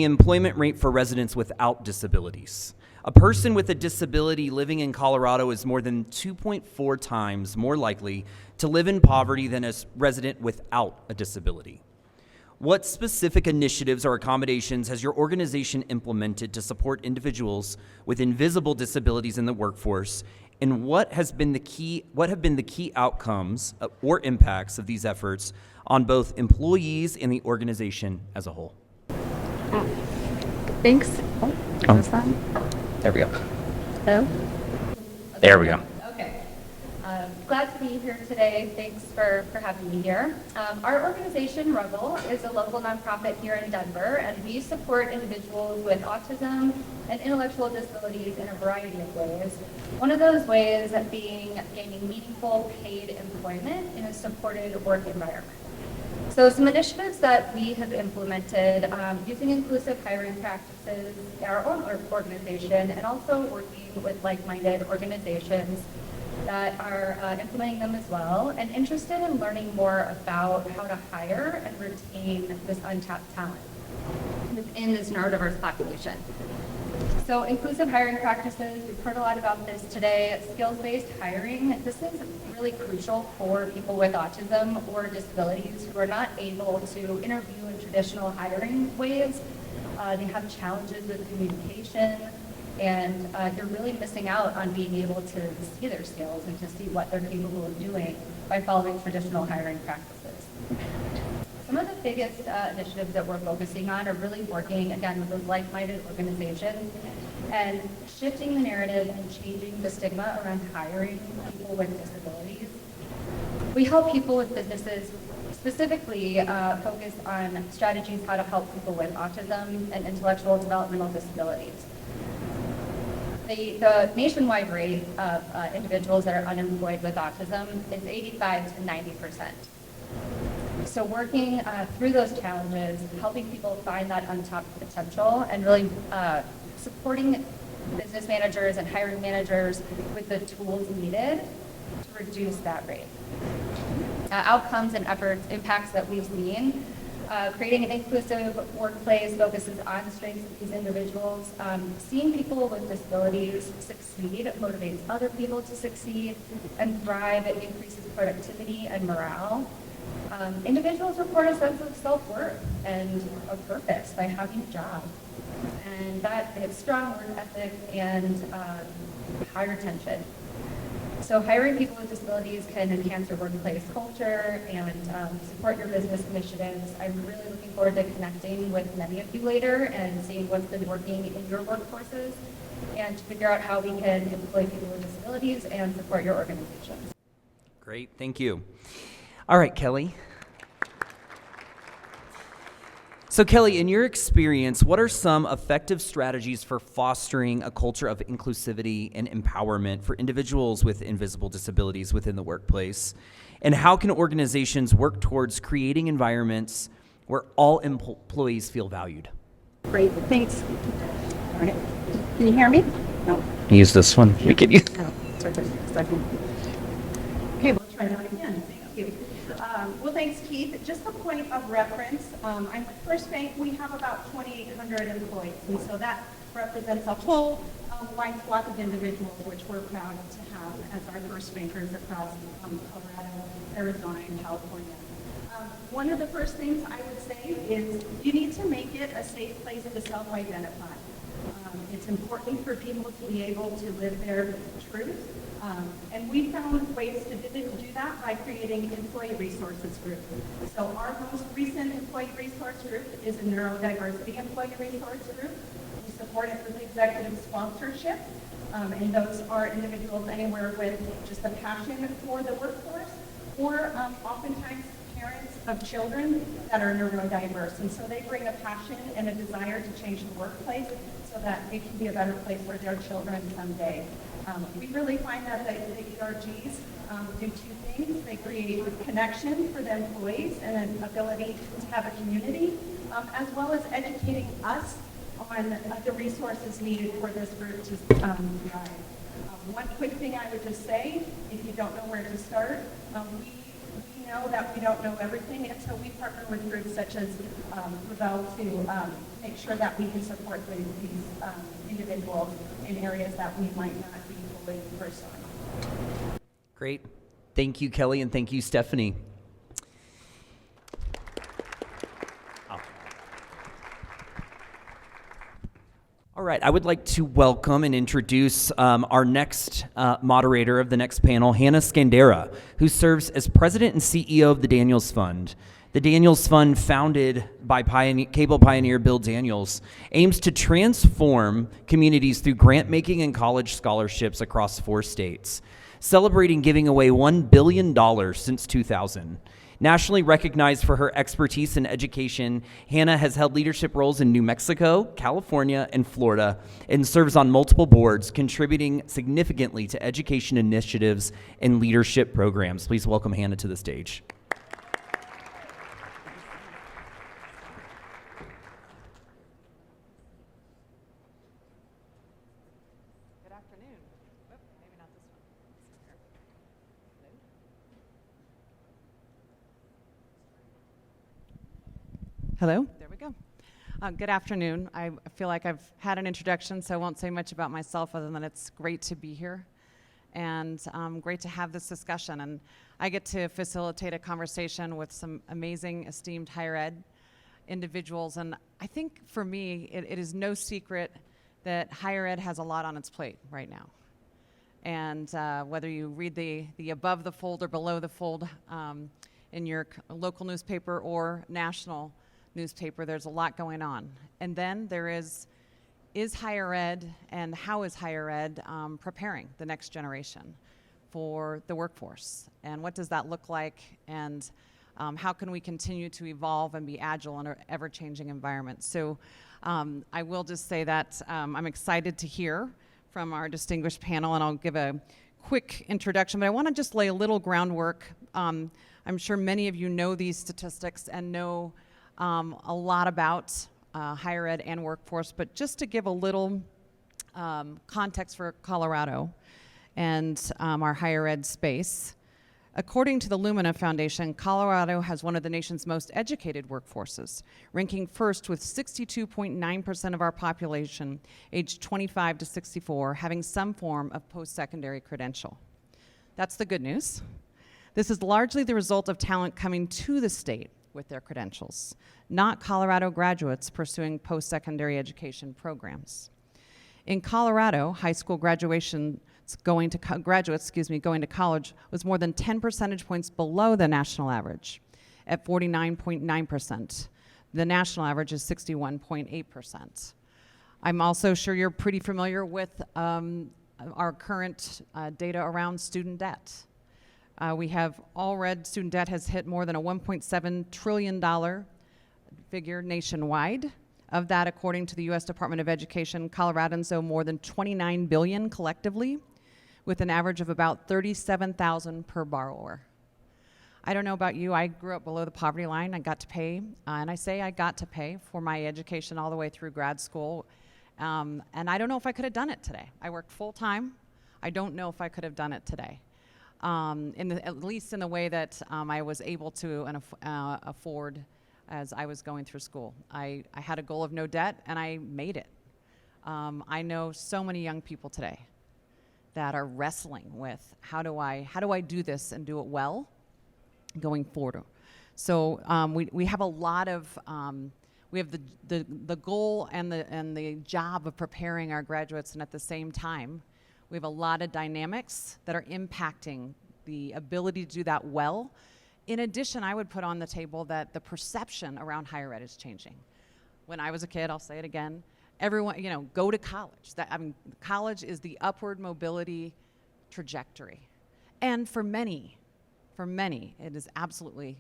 employment rate for residents without disabilities. A person with a disability living in Colorado is more than 2.4 times more likely to live in poverty than a resident without a disability. What specific initiatives or accommodations has your organization implemented to support individuals with invisible disabilities in the workforce, and what have been the key outcomes or impacts of these efforts on both employees and the organization as a whole? Thanks. Oh. Is that? There we go. Hello? There we go. Okay. Glad to be here today. Thanks for having me here. Our organization, Rebel, is a local nonprofit here in Denver, and we support individuals with autism and intellectual disabilities in a variety of ways. One of those ways being gaining meaningful paid employment in a supported work environment. So some initiatives that we have implemented using inclusive hiring practices in our own organization, and also working with like-minded organizations that are implementing them as well, and interested in learning more about how to hire and retain this untapped talent within this neurodiverse population. So inclusive hiring practices, we've heard a lot about this today. Skills-based hiring, this is really crucial for people with autism or disabilities who are not able to interview in traditional hiring ways. They have challenges with communication, and you're really missing out on being able to see their skills and to see what they're capable of doing by following traditional hiring practices. Some of the biggest initiatives that we're focusing on are really working, again, with those like-minded organizations and shifting the narrative and changing the stigma around hiring people with disabilities. We help people with businesses specifically focus on strategies how to help people with autism and intellectual developmental disabilities. The nationwide rate of individuals that are unemployed with autism is 85 to 90%. So working through those challenges, helping people find that untapped potential, and really supporting business managers and hiring managers with the tools needed to reduce that rate. Outcomes and impacts that we've seen. Creating an inclusive workplace focuses on strengths of these individuals. Seeing people with disabilities succeed motivates other people to succeed and thrive. It increases productivity and morale. Individuals report a sense of self-worth and a purpose by having a job. And that has strong work ethic and high retention. So hiring people with disabilities can enhance your workplace culture and support your business initiatives. I'm really looking forward to connecting with many of you later and seeing what's been working in your workforces and to figure out how we can employ people with disabilities and support your organizations. Great, thank you. All right, Kelly. So Kelly, in your experience, what are some effective strategies for fostering a culture of inclusivity and empowerment for individuals with invisible disabilities within the workplace? And how can organizations work towards creating environments where all employees feel valued? Great, thanks. All right. Can you hear me? No. Use this one. We can use. Oh, sorry, second. Okay, we'll try that again. Thank you. Well, thanks, Keith. Just a point of reference. I'm with First Bank. We have about 2,800 employees, and so that represents a whole wide swath of individuals, which we're proud to have as our First Bankers across Colorado, Arizona, and California. One of the first things I would say is you need to make it a safe place to self-identify. It's important for people to be able to live their truth. And we found ways to do that by creating employee resources group. So our most recent employee resource group is a neurodiversity employee resource group. We support it with executive sponsorship. And those are individuals anywhere with just a passion for the workforce, or oftentimes parents of children that are neurodiverse. And so they bring a passion and a desire to change the workplace so that it can be a better place for their children someday. We really find that the ERGs do two things. They create connection for the employees and an ability to have a community, as well as educating us on the resources needed for this group to thrive. One quick thing I would just say, if you don't know where to start, we know that we don't know everything, and so we partner with groups such as Rebel to make sure that we can support these individuals in areas that we might not be fully versed on. Great. Thank you, Kelly, and thank you, Stephanie. All right, I would like to welcome and introduce our next moderator of the next panel, Hannah Scandera, who serves as president and CEO of the Daniels Fund. The Daniels Fund, founded by cable pioneer Bill Daniels, aims to transform communities through grant making and college scholarships across 4 states, celebrating giving away $1 billion since 2000. Nationally recognized for her expertise in education, Hannah has held leadership roles in New Mexico, California, and Florida, and serves on multiple boards, contributing significantly to education initiatives and leadership programs. Please welcome Hannah to the stage. Good afternoon. Oop, maybe not this one. Hello? There we go. Good afternoon. I feel like I've had an introduction, so I won't say much about myself other than it's great to be here and great to have this discussion. And I get to facilitate a conversation with some amazing, esteemed higher ed individuals. And I think for me, it is no secret that higher ed has a lot on its plate right now. And whether you read the above the fold or below the fold in your local newspaper or national newspaper, there's a lot going on. And then there is higher ed, and how is higher ed preparing the next generation for the workforce? And what does that look like? And how can we continue to evolve and be agile in an ever-changing environment? So I will just say that I'm excited to hear from our distinguished panel, and I'll give a quick introduction, but I want to just lay a little groundwork. I'm sure many of you know these statistics and know a lot about higher ed and workforce, but just to give a little context for Colorado and our higher ed space. According to the Lumina Foundation, Colorado has one of the nation's most educated workforces, ranking first with 62.9% of our population aged 25 to 64 having some form of post-secondary credential. That's the good news. This is largely the result of talent coming to the state with their credentials, not Colorado graduates pursuing post-secondary education programs. In Colorado, high school graduates going to college was more than 10 percentage points below the national average at 49.9%. The national average is 61.8%. I'm also sure you're pretty familiar with our current data around student debt. We have all read student debt has hit more than a $1.7 trillion figure nationwide. Of that, according to the U.S. Department of Education, Coloradans owe more than $29 billion collectively, with an average of about $37,000 per borrower. I don't know about you, I grew up below the poverty line. I got to pay, and I say I got to pay for my education all the way through grad school. And I don't know if I could have done it today. I worked full time. I don't know if I could have done it today. At least in the way that I was able to afford as I was going through school. I had a goal of no debt, and I made it. I know so many young people today that are wrestling with how do I do this and do it well going forward. So we have a lot of we have the goal and the job of preparing our graduates, and at the same time we have a lot of dynamics that are impacting the ability to do that well. In addition, I would put on the table that the perception around higher ed is changing. When I was a kid, I'll say it again, everyone, go to college. College is the upward mobility trajectory. And for many, it is absolutely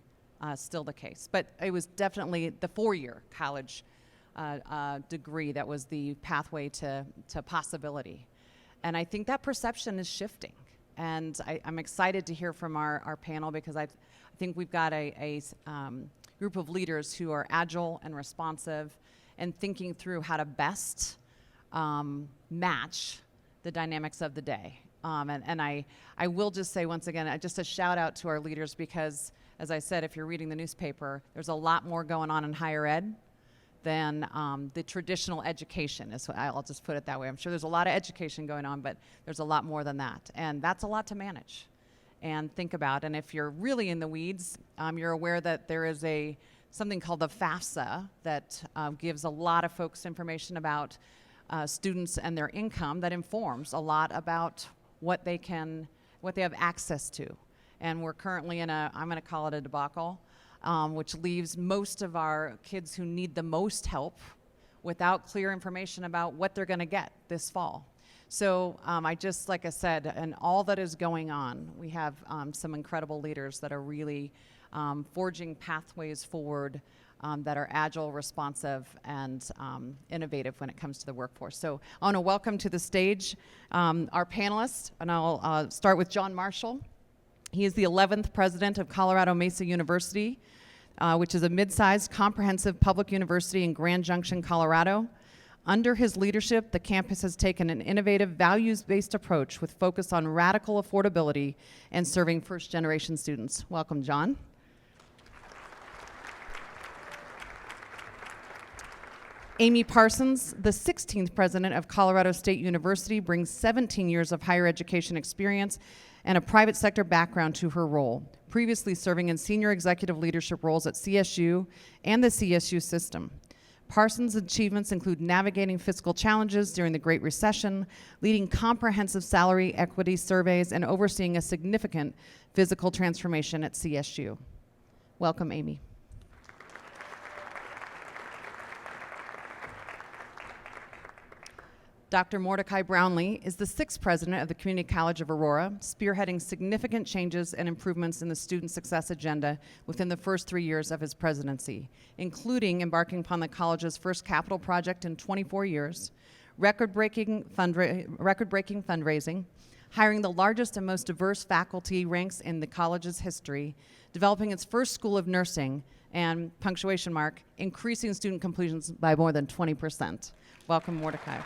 still the case. But it was definitely the 4-year college degree that was the pathway to possibility. And I think that perception is shifting. And I'm excited to hear from our panel, because I think we've got a group of leaders who are agile and responsive and thinking through how to best match the dynamics of the day. And I will just say once again, just a shout out to our leaders, because as I said, if you're reading the newspaper, there's a lot more going on in higher ed than the traditional education. I'll just put it that way. I'm sure there's a lot of education going on, but there's a lot more than that. And that's a lot to manage and think about. And if you're really in the weeds, you're aware that there is something called the FAFSA that gives a lot of folks information about students and their income, that informs a lot about what they have access to. And we're currently in I'm going to call it a debacle, which leaves most of our kids who need the most help without clear information about what they're going to get this fall. So like I said, and all that is going on, we have some incredible leaders that are really forging pathways forward that are agile, responsive, and innovative when it comes to the workforce. So I want to welcome to the stage our panelists, and I'll start with John Marshall. He is the 11th president of Colorado Mesa University, which is a mid-sized comprehensive public university in Grand Junction, Colorado. Under his leadership, the campus has taken an innovative, values-based approach with focus on radical affordability and serving first-generation students. Welcome, John. Amy Parsons, the 16th president of Colorado State University, brings 17 years of higher education experience and a private sector background to her role, previously serving in senior executive leadership roles at CSU and the CSU system. Parsons' achievements include navigating fiscal challenges during the Great Recession, leading comprehensive salary equity surveys, and overseeing a significant physical transformation at CSU. Welcome, Amy. Dr. Mordecai Brownlee is the 6th president of the Community College of Aurora, spearheading significant changes and improvements in the student success agenda within the first 3 years of his presidency, including embarking upon the college's first capital project in 24 years, record-breaking fundraising, hiring the largest and most diverse faculty ranks in the college's history, developing its first school of nursing, and, punctuation mark, increasing student completions by more than 20%. Welcome, Mordecai.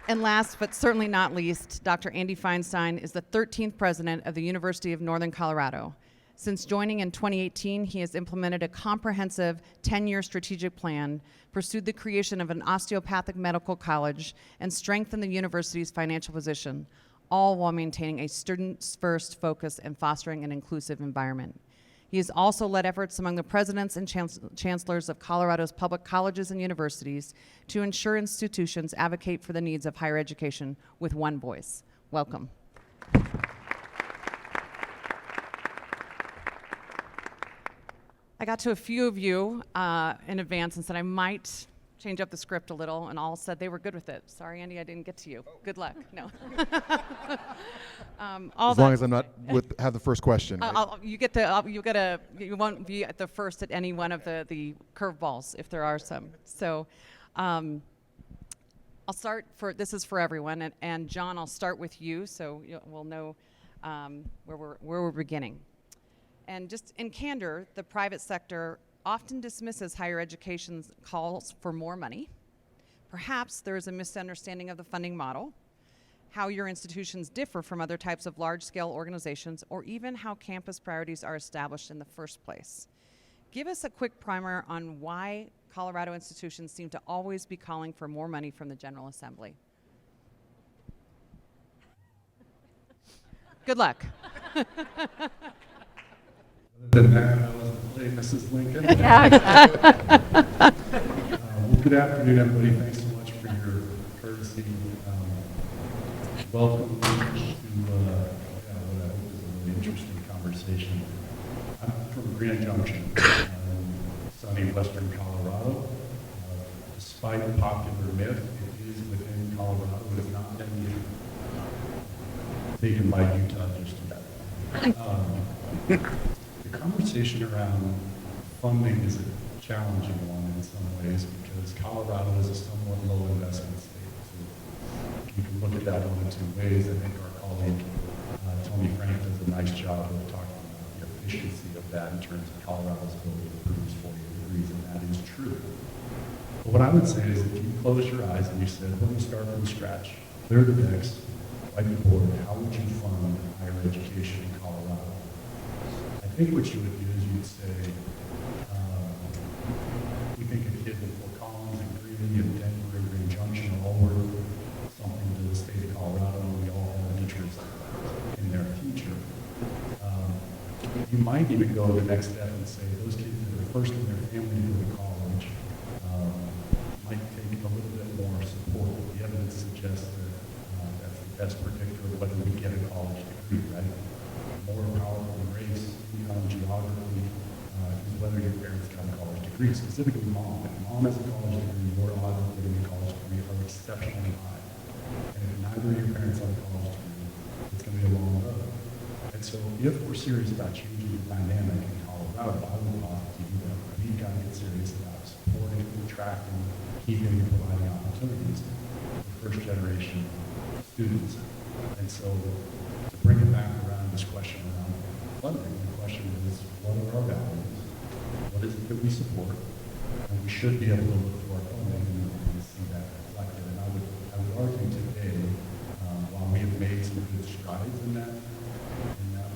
And last, but certainly not least, Dr. Andy Feinstein is the 13th president of the University of Northern Colorado. Since joining in 2018, he has implemented a comprehensive 10-year strategic plan, pursued the creation of an osteopathic medical college, and strengthened the university's financial position, all while maintaining a students-first focus and fostering an inclusive environment. He has also led efforts among the presidents and chancellors of Colorado's public colleges and universities to ensure institutions advocate for the needs of higher education with one voice. Welcome. I got to a few of you in advance and said I might change up the script a little, and all said they were good with it. Sorry, Andy, I didn't get to you. Good luck. No. As long as I'm not have the first question. Right? You won't be at the first at any one of the curveballs if there are some. So, I'll start this is for everyone, and John, I'll start with you, so we'll know where we're beginning. And just in candor, the private sector often dismisses higher education's calls for more money. Perhaps there is a misunderstanding of the funding model, how your institutions differ from other types of large-scale organizations, or even how campus priorities are established in the first place. Give us a quick primer on why Colorado institutions seem to always be calling for more money from the General Assembly. Good luck. Other than that, I wasn't playing Mrs. Lincoln. Well, good afternoon, everybody. Thanks so much for your courtesy. Welcome to what I hope is a really interesting conversation. I'm from Grand Junction, sunny western Colorado. Despite popular myth, it is within Colorado. It has not been taken by Utah just yet. The conversation around funding is a challenging one in some ways because Colorado is a somewhat low investment state. So you can look at that one in two ways. I think our colleague Tony Frank does a nice job of talking about the efficiency of that in terms of Colorado's ability to produce 48 degrees, and that is true. But what I would say is if you close your eyes and you said, we're going to start from scratch, clear the decks, wipe the board, how would you fund higher education in Colorado? I think what you would do is you'd say, we think a kid in Fort Collins and Greeley and Denver and Grand Junction are all worth something to the state of Colorado, and we all have an interest in their future. You might even go the next step and say those kids that are first in their family to go to college might take a little bit more support. The evidence suggests that that's the best predictor of whether we get a college degree, right? More powerful than degree, specifically mom. If mom has a college degree, your odds of getting a college degree are exceptionally high. And if neither of your parents have a college degree, it's going to be a long road. And so if we're serious about changing the dynamic in Colorado, I would posit to you that we've got to get serious about supporting, attracting, keeping, and providing opportunities for first generation students. And so to bring it back around this question around funding, the question is, what are our values? What is it that we support? And we should be able to look to our funding and see that reflected. And I would argue today, while we have made some good strides in that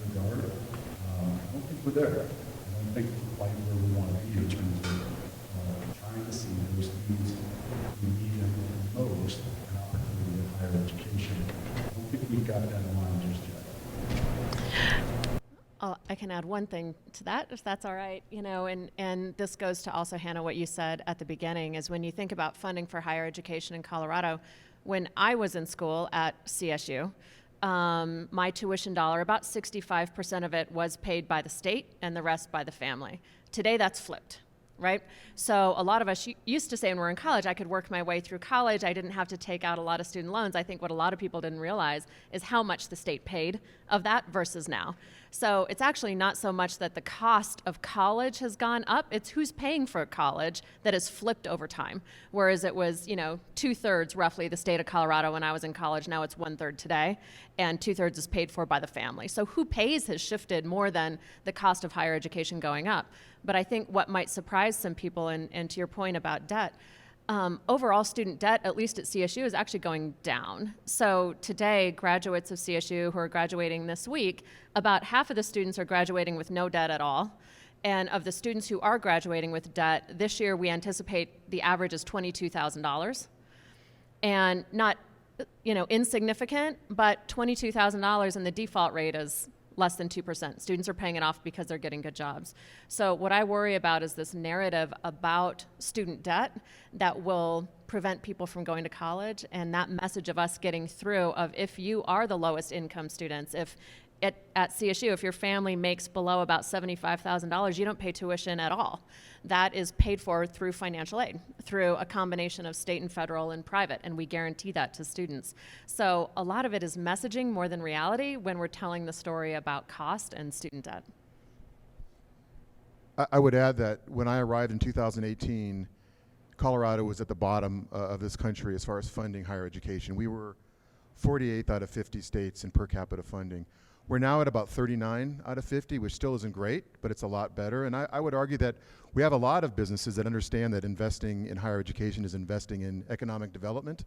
regard, I don't think we're there. I don't think we're quite where we want to be in terms of trying to see those students who need it the most an opportunity of higher education. I don't think we've got that in mind just yet. I can add one thing to that, if that's all right. You know, and this goes to also, Hannah, what you said at the beginning, is when you think about funding for higher education in Colorado, when I was in school at CSU, my tuition dollar, about 65% of it was paid by the state and the rest by the family. Today, that's flipped, right? So a lot of us used to say when we were in college, I could work my way through college. I didn't have to take out a lot of student loans. I think what a lot of people didn't realize is how much the state paid of that versus now. So it's actually not so much that the cost of college has gone up, it's who's paying for college that has flipped over time. Whereas it was, 2/3 roughly the state of Colorado when I was in college, now it's 1/3 today, and 2/3 is paid for by the family. So who pays has shifted more than the cost of higher education going up. But I think what might surprise some people, and to your point about debt, overall student debt, at least at CSU, is actually going down. So today, graduates of CSU who are graduating this week, about half of the students are graduating with no debt at all. And of the students who are graduating with debt, this year we anticipate the average is $22,000. And not, insignificant, but $22,000 and the default rate is less than 2%. Students are paying it off because they're getting good jobs. So what I worry about is this narrative about student debt that will prevent people from going to college, and that message of us getting through of if you are the lowest income students, if at CSU, if your family makes below about $75,000, you don't pay tuition at all. That is paid for through financial aid, through a combination of state and federal and private, and we guarantee that to students. So a lot of it is messaging more than reality when we're telling the story about cost and student debt. I would add that when I arrived in 2018, Colorado was at the bottom of this country as far as funding higher education. We were 48th out of 50 states in per capita funding. We're now at about 39 out of 50, which still isn't great, but it's a lot better. And I would argue that we have a lot of businesses that understand that investing in higher education is investing in economic development.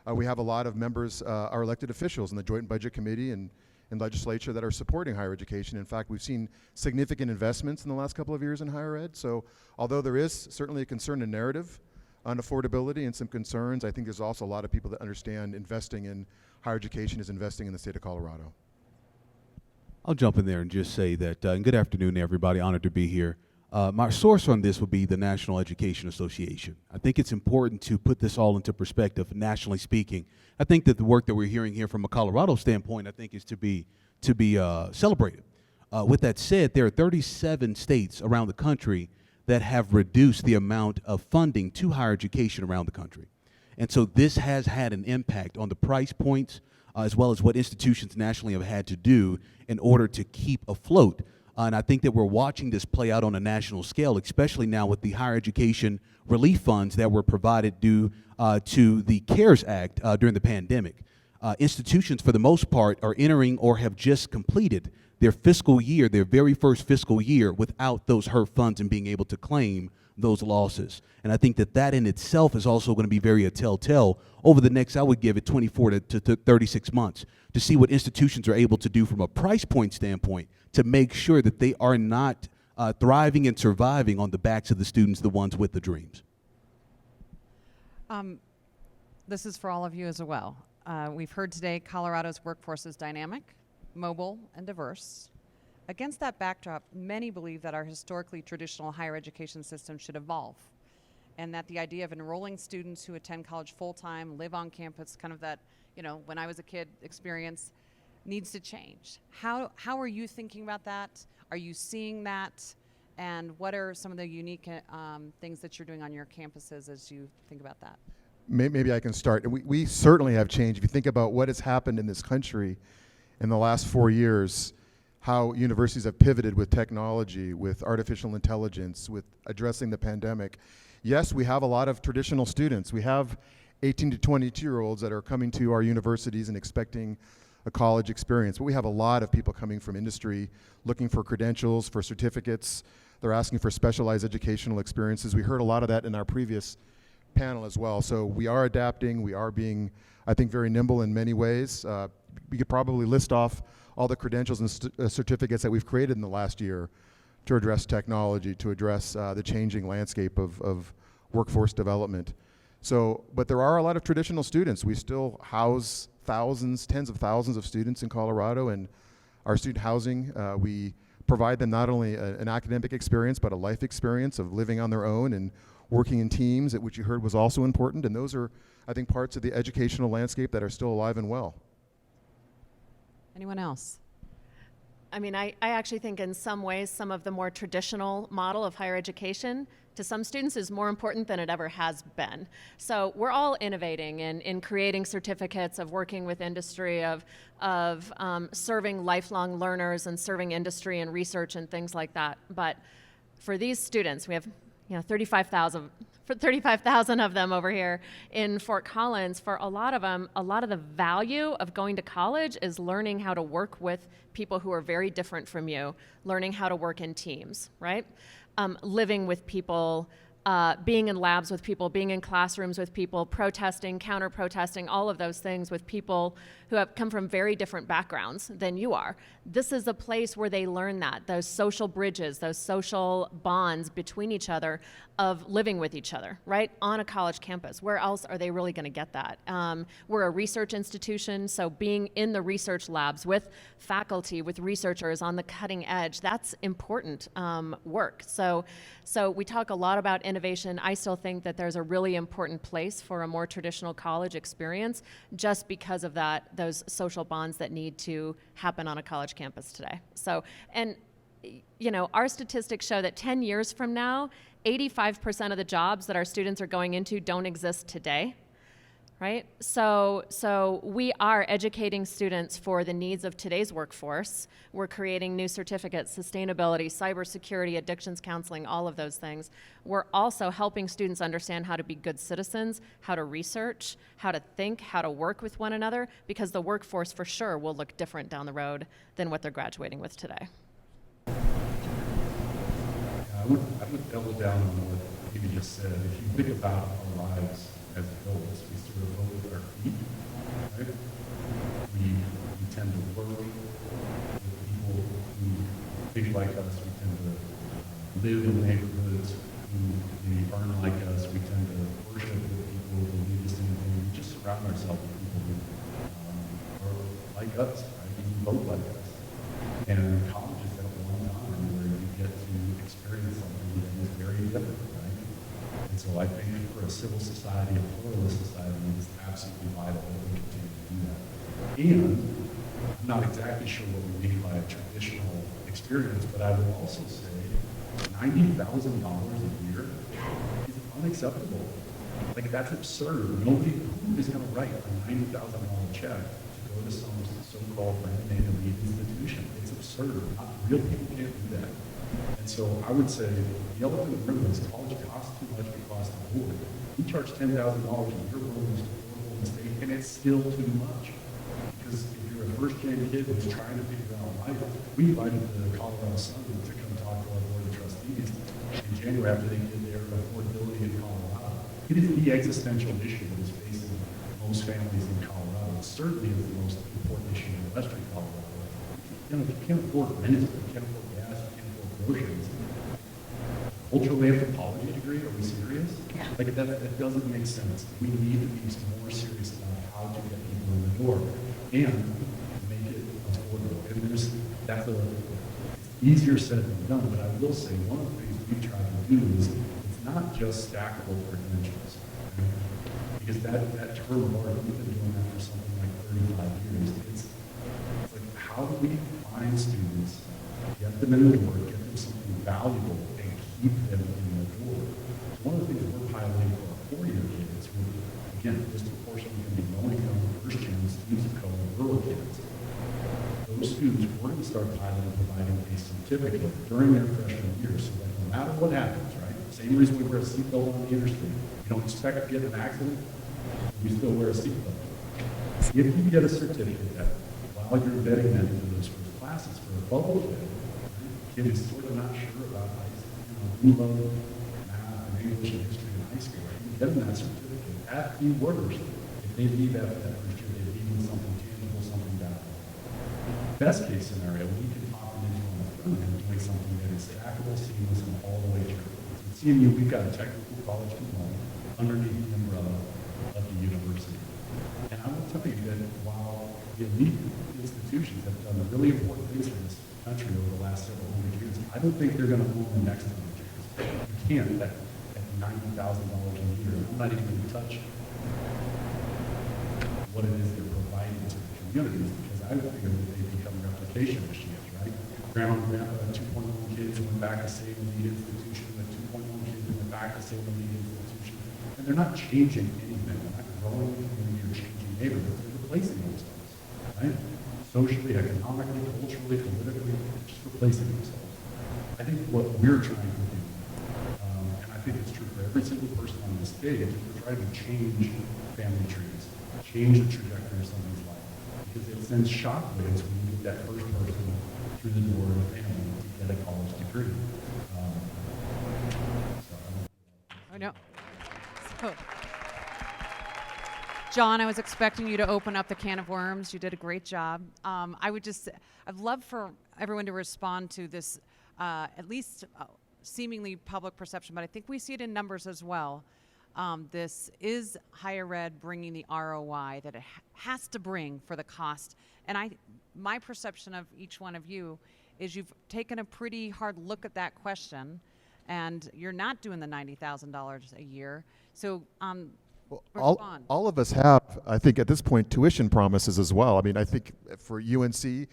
We have a lot of members, our elected officials in the Joint Budget Committee and legislature that are supporting higher education. In fact, we've seen significant investments in the last couple of years in higher ed. So although there is certainly a concern and narrative on affordability and some concerns, I think there's also a lot of people that understand investing in higher education is investing in the state of Colorado. I'll jump in there and just say that, and good afternoon, everybody. Honored to be here. My source on this would be the National Education Association. I think it's important to put this all into perspective, nationally speaking. I think that the work that we're hearing here from a Colorado standpoint, I think, is to be celebrated. With that said, there are 37 states around the country that have reduced the amount of funding to higher education around the country. And so this has had an impact on the price points, as well as what institutions nationally have had to do in order to keep afloat. And I think that we're watching this play out on a national scale, especially now with the higher education relief funds that were provided due to the CARES Act during the pandemic. Institutions, for the most part, are entering or have just completed their fiscal year, their very first fiscal year, without those HERF funds and being able to claim those losses. And I think that that in itself is also going to be very a telltale over the next, I would give it 24 to 36 months to see what institutions are able to do from a price point standpoint to make sure that they are not thriving and surviving on the backs of the students, the ones with the dreams. This is for all of you as well. We've heard today Colorado's workforce is dynamic, mobile, and diverse. Against that backdrop, many believe that our historically traditional higher education system should evolve, and that the idea of enrolling students who attend college full-time, live on campus, kind of that, when I was a kid experience, needs to change. How are you thinking about that? Are you seeing that? And what are some of the unique things that you're doing on your campuses as you think about that? Maybe I can start. We certainly have changed. If you think about what has happened in this country in the last 4 years, how universities have pivoted with technology, with artificial intelligence, with addressing the pandemic. Yes, we have a lot of traditional students. We have 18 to 22-year-olds that are coming to our universities and expecting a college experience. But we have a lot of people coming from industry, looking for credentials, for certificates. They're asking for specialized educational experiences. We heard a lot of that in our previous panel as well. So we are adapting. We are being, I think, very nimble in many ways. We could probably list off all the credentials and certificates that we've created in the last year to address technology, to address the changing landscape of workforce development. So, but there are a lot of traditional students. We still house thousands, tens of thousands of students in Colorado, and our student housing, we provide them not only an academic experience, but a life experience of living on their own and working in teams, which you heard was also important. And those are, I think, parts of the educational landscape that are still alive and well. Anyone else? I mean, I actually think in some ways, some of the more traditional model of higher education to some students is more important than it ever has been. So we're all innovating in creating certificates, of working with industry, of serving lifelong learners and serving industry and research and things like that. But for these students, we have 35,000 of them over here in Fort Collins. For a lot of them, a lot of the value of going to college is learning how to work with people who are very different from you, learning how to work in teams, right? Living with people, being in labs with people, being in classrooms with people, protesting, counter-protesting, all of those things with people who have come from very different backgrounds than you are. This is a place where they learn that, those social bridges, those social bonds between each other of living with each other, right? On a college campus. Where else are they really gonna get that? We're a research institution, so being in the research labs with faculty, with researchers on the cutting edge, that's important work. So we talk a lot about innovation. I still think that there's a really important place for a more traditional college experience just because of those social bonds that need to happen on a college campus today. So, and our statistics show that 10 years from now, 85% of the jobs that our students are going into don't exist today, right? So we are educating students for the needs of today's workforce. We're creating new certificates, sustainability, cybersecurity, addictions counseling, all of those things. We're also helping students understand how to be good citizens, how to research, how to think, how to work with one another, because the workforce for sure will look different down the road than what they're graduating with today. I would double down on what Amy just said. If you think about our lives as adults, we sort of vote with our feet, right? We tend to work with people who think like us. We tend to live in neighborhoods who maybe aren't like us. We tend to worship with people who believe the same thing. We just surround ourselves with people who are like us, right? Who vote like us. And college is that one time where you get to experience something that is very different, right? And so I think for a civil society, a pluralist society, it's absolutely vital that we continue to do that. And I'm not exactly sure what we mean by a traditional experience, but I would also say $90,000 a year is unacceptable. Like, that's absurd. Who is going to write a $90,000 check to go to some so-called brand name elite institution? It's absurd. Real people can't do that. And so I would say the elephant in the room is college costs too much across the board. We charge $10,000 a year for almost a mistake, and it's still too much. Because if you're a first-gen kid who's trying to figure out life, we invited the Colorado Sun to come talk to our board of trustees in January after they did their affordability in Colorado. It is the existential issue that is facing most families in Colorado. It certainly is the most important issue in Western Colorado. If you can't afford rent, if you can't afford gas, if you can't afford groceries, cultural anthropology degree, are we serious? Yeah. Like, that doesn't make sense. We need to be more serious about how to get people in the door and make it affordable. And that's easier said than done, but I will say one of the things we try to do is it's not just stackable credentials. Right? Because that term, we've been doing that for something like 35 years. It's like, how do we find students, get them in the door, get them something valuable keep them in the door. So one of the things we're piloting for our four-year kids, who, again, disproportionately going to be low-income, first-gen students of color, rural kids, those students, we're going to start piloting providing a certificate during their freshman year so that no matter what happens, right? Same reason we wear a seatbelt on the interstate. You don't expect to get in an accident, we still wear a seatbelt. If you get a certificate that while you're vetting them into those first classes for a bubble kid, right, kid is sort of not sure about you love math and English and history in high school, right? You get them that certificate at the worst. If they leave after that first year, they leave with something tangible, something valuable. Best case scenario, we can pop them into on the front end doing something that is stackable, seamless, and all the way through. So at CMU, we've got a technical college component underneath the umbrella of the university. And I will tell you that while the elite institutions have done really important things for this country over the last several hundred years, I don't think they're going to own the next 100 years. You can't at $90,000 a year. I'm not even going to touch what it is they're providing to the communities, because I would figure that they become replication machines, right? Grandma and grandpa had 2.1 kids and went back to same elite institution, with 2.1 kids and went back to same elite institution. And they're not changing anything. They're not growing the community or changing neighborhoods. They're replacing themselves, right? Socially, economically, culturally, politically, they're just replacing themselves. I think what we're trying to do, and I think it's true for every single person on this stage, is we're trying to change family trees, change the trajectory of someone's life. Because it sends shockwaves when you get that first person through the door of a family to get a college degree. I know. So, John, I was expecting you to open up the can of worms. You did a great job. I'd love for everyone to respond to this, at least seemingly public perception, but I think we see it in numbers as well. This is higher ed bringing the ROI that it has to bring for the cost. And my perception of each one of you is you've taken a pretty hard look at that question, and you're not doing the $90,000 a year. So respond. All of us have, I think, at this point, tuition promises as well. I mean, I think for UNC,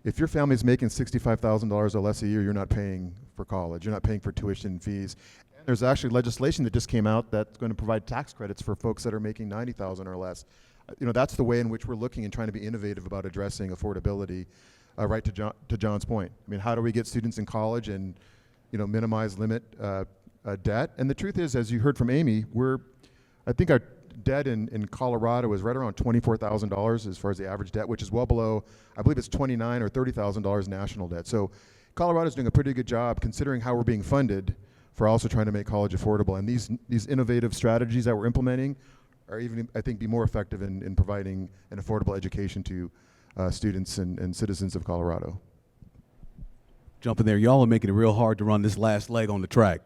if your family's making $65,000 or less a year, you're not paying for college. You're not paying for tuition fees. And there's actually legislation that just came out that's going to provide tax credits for folks that are making $90,000 or less. That's the way in which we're looking and trying to be innovative about addressing affordability. Right to John's point. I mean, how do we get students in college and minimize limit debt? And the truth is, as you heard from Amy, I think our debt in Colorado is right around $24,000 as far as the average debt, which is well below, I believe it's $29,000 or $30,000 national debt. So Colorado's doing a pretty good job considering how we're being funded for also trying to make college affordable. And these innovative strategies that we're implementing are even, I think, be more effective in providing an affordable education to students and citizens of Colorado. Jumping there, y'all are making it real hard to run this last leg on the track.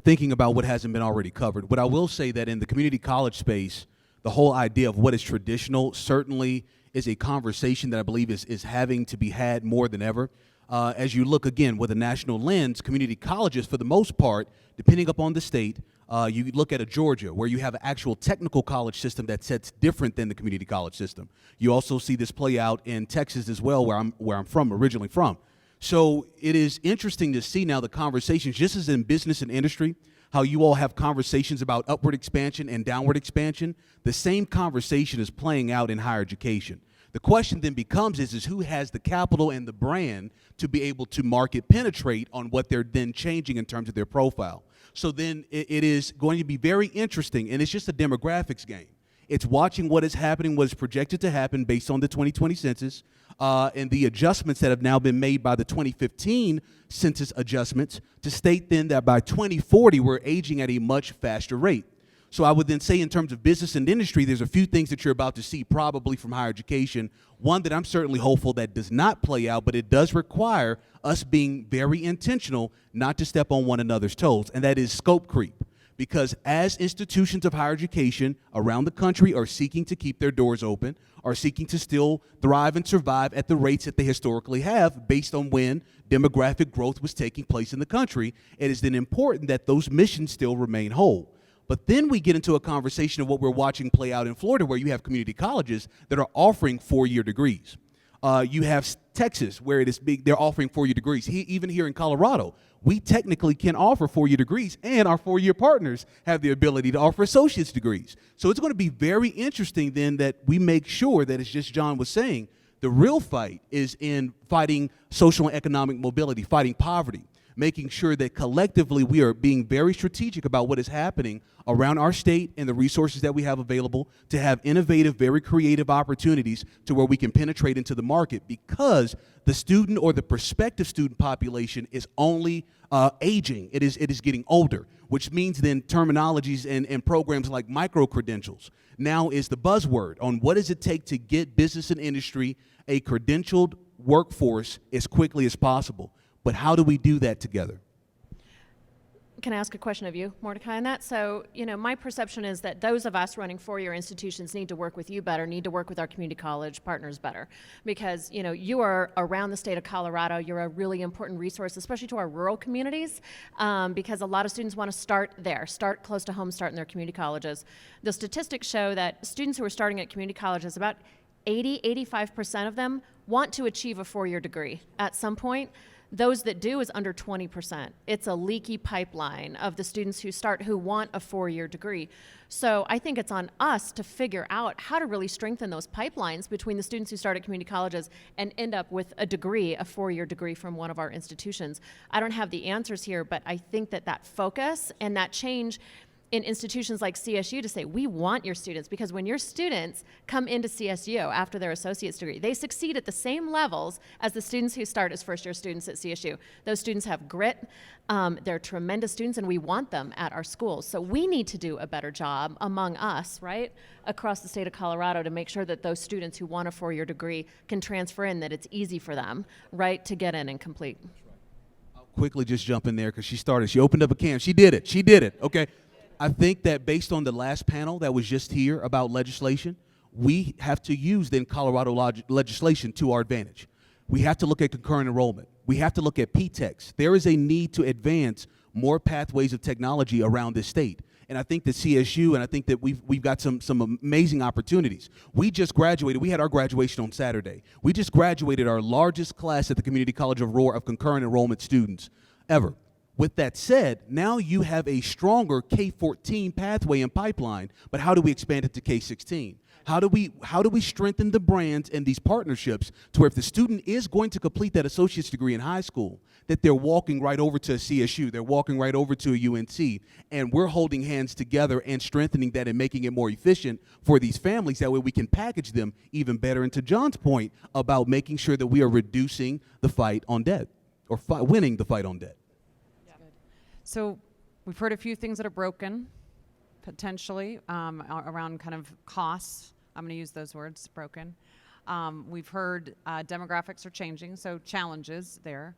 Thinking about what hasn't been already covered, but I will say that in the community college space, the whole idea of what is traditional certainly is a conversation that I believe is having to be had more than ever. As you look again with a national lens, community colleges, for the most part, depending upon the state, you look at a Georgia where you have an actual technical college system that sets different than the community college system. You also see this play out in Texas as well, where I'm originally from. So it is interesting to see now the conversations, just as in business and industry, how you all have conversations about upward expansion and downward expansion. The same conversation is playing out in higher education. The question then becomes is who has the capital and the brand to be able to market penetrate on what they're then changing in terms of their profile. So then it is going to be very interesting, and it's just a demographics game. It's watching what is happening, what is projected to happen based on the 2020 census, and the adjustments that have now been made by the 2015 census adjustments to state then that by 2040 we're aging at a much faster rate. So I would then say in terms of business and industry, there's a few things that you're about to see probably from higher education. One that I'm certainly hopeful that does not play out, but it does require us being very intentional not to step on one another's toes, and that is scope creep. Because as institutions of higher education around the country are seeking to keep their doors open, are seeking to still thrive and survive at the rates that they historically have based on when demographic growth was taking place in the country, it is then important that those missions still remain whole. But then we get into a conversation of what we're watching play out in Florida, where you have community colleges that are offering 4-year degrees. You have Texas, where it is big, they're offering 4-year degrees. Even here in Colorado, we technically can offer 4-year degrees, and our 4-year partners have the ability to offer associate's degrees. So it's going to be very interesting then that we make sure that, as just John was saying, the real fight is in fighting social and economic mobility, fighting poverty, making sure that collectively we are being very strategic about what is happening around our state and the resources that we have available to have innovative, very creative opportunities to where we can penetrate into the market, because the student or the prospective student population is only aging. It is getting older, which means then terminologies and programs like micro-credentials now is the buzzword on what does it take to get business and industry a credentialed workforce as quickly as possible. But how do we do that together? Can I ask a question of you, Mordecai, on that? So, my perception is that those of us running 4-year institutions need to work with you better, need to work with our community college partners better, because, you are around the state of Colorado. You're a really important resource, especially to our rural communities, because a lot of students want to start there, start close to home, start in their community colleges. The statistics show that students who are starting at community colleges, about 85% of them want to achieve a 4-year degree at some point. Those that do is under 20%. It's a leaky pipeline of the students who start who want a 4-year degree. So I think it's on us to figure out how to really strengthen those pipelines between the students who start at community colleges and end up with a degree, a 4-year degree from one of our institutions. I don't have the answers here, but I think that focus and that change in institutions like CSU to say, we want your students, because when your students come into CSU after their associate's degree, they succeed at the same levels as the students who start as first-year students at CSU. Those students have grit, they're tremendous students, and we want them at our schools. So we need to do a better job among us, right, across the state of Colorado to make sure that those students who want a 4-year degree can transfer in, that it's easy for them, right, to get in and complete. I'll quickly just jump in there because she opened up a can. She did it, okay? I think that based on the last panel that was just here about legislation, we have to use then Colorado legislation to our advantage. We have to look at concurrent enrollment. We have to look at PTEX. There is a need to advance more pathways of technology around this state. And I think that CSU, and I think that we've got some amazing opportunities. We just graduated. We had our graduation on Saturday. We just graduated our largest class at the Community College of Aurora of concurrent enrollment students ever. With that said, now you have a stronger K-14 pathway and pipeline, but how do we expand it to K-16? How do we strengthen the brands and these partnerships to where if the student is going to complete that associate's degree in high school, that they're walking right over to a CSU, they're walking right over to a UNC, and we're holding hands together and strengthening that and making it more efficient for these families. That way we can package them even better. And to John's point about making sure that we are reducing the fight on debt or winning the fight on debt. So we've heard a few things that are broken, potentially, around kind of costs. I'm going to use those words, broken. We've heard demographics are changing, so challenges there.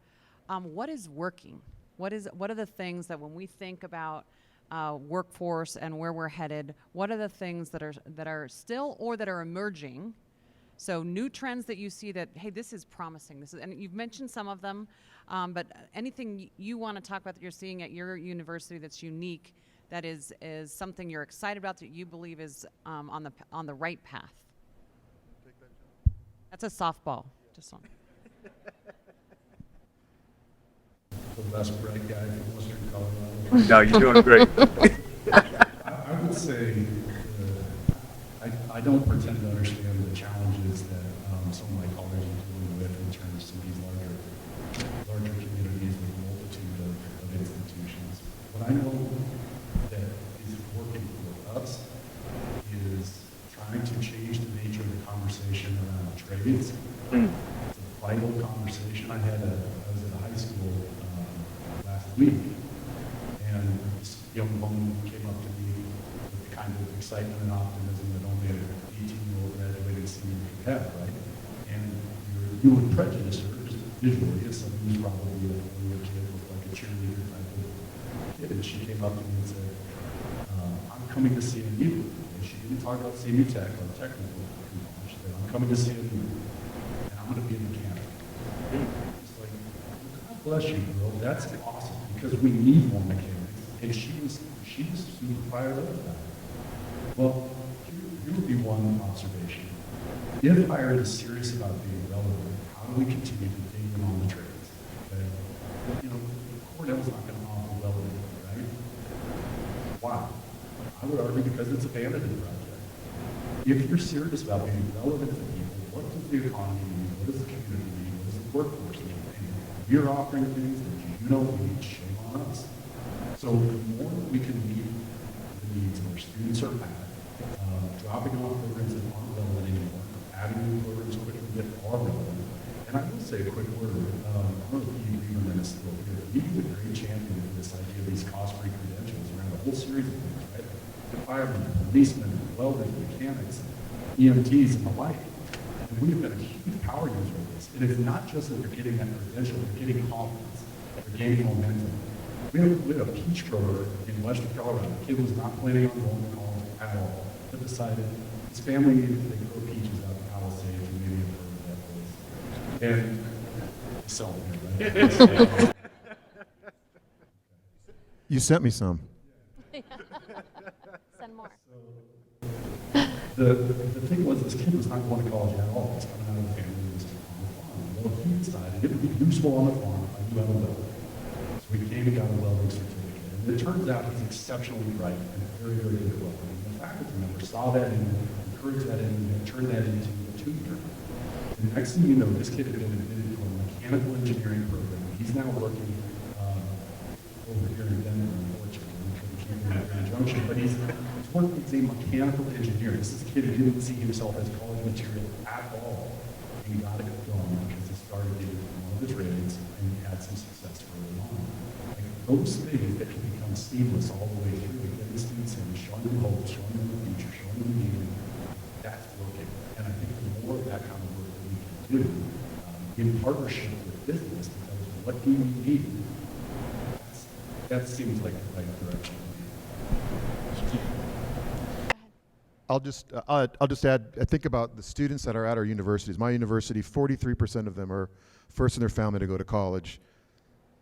What is working? What are the things that when we think about workforce and where we're headed, what are the things that are still or that are emerging? So new trends that you see that, hey, this is promising. And you've mentioned some of them, but anything you want to talk about that you're seeing at your university that's unique, that is something you're excited about, that you believe is on the right path? That's a softball. Just one. The best bright guy from Western Colorado. No, you're doing great. I would say I don't pretend to understand the challenges that some of my colleagues are dealing with in terms of these larger communities with a multitude of institutions. What I know that is working for us is trying to change the nature of the conversation around trades. It's a vital conversation. I was at a high school last week, and this young woman came up to me with the kind of excitement and optimism that only an 18-year-old graduated senior could have, right? And you would prejudice her just visually as someone who's probably a 4-year kid with like a cheerleader type of kid. And she came up to me and said, I'm coming to CMU. And she didn't talk about CMU Tech or technical. She said, I'm coming to CMU, and I'm going to be a mechanic. It's like, God bless you, girl. That's awesome, because we need more mechanics. And she was super fired up about it. Well, here would be one observation. If higher ed is serious about being relevant, how do we continue to dig in on the trades? Okay? You know, Cornell's not going to offer welding, right? Why? I would argue because it's a vanity project. If you're serious about being relevant to people, what does the economy need? What does the community need? What does the workforce need? And you're offering things that you don't need, shame on us. So the more that we can meet the needs of our students are at, dropping off programs that aren't relevant anymore, adding new programs quickly that are relevant. And I will say a quick word. I don't know if you Lieberman is still here. He's a great champion of this idea of these cost-free credentials around a whole series of things, right? The firemen, policemen, welders, mechanics, EMTs, and the like. And we have been a huge power user of this. It is not just that they're getting that credential, they're getting confidence, they're gaining momentum. We had a peach grower in Western Colorado. The kid was not planning on going to college at all, but decided his family needed to grow peaches out of Palisades, and maybe you've heard of that place. And sell them here, right? You sent me some. Send more. The thing was, this kid was not going to college at all. He was coming out of the family, he was on the farm. Well, he decided it would be useful on the farm if I knew how to weld. So we came and got a welding certificate. And it turns out he's exceptionally bright and very, very good at welding. And the faculty member saw that and encouraged that and turned that into a tutor. And next thing you know, this kid had been admitted to a mechanical engineering program. He's now working over here in Denver, unfortunately, we can't go to Grand Junction, but he's working as a mechanical engineer. This is a kid who didn't see himself as college material at all, and he got it going because he started in one of the trades and he had some success early on. Like those things that can become seamless all the way through, getting the students in, showing them hope, showing them the future, showing them meaning, that's working. And I think the more of that kind of work that we can do in partnership with business, because what do we need? That seems like the right direction. I'll just add, I think about the students that are at our universities. My university, 43% of them are first in their family to go to college.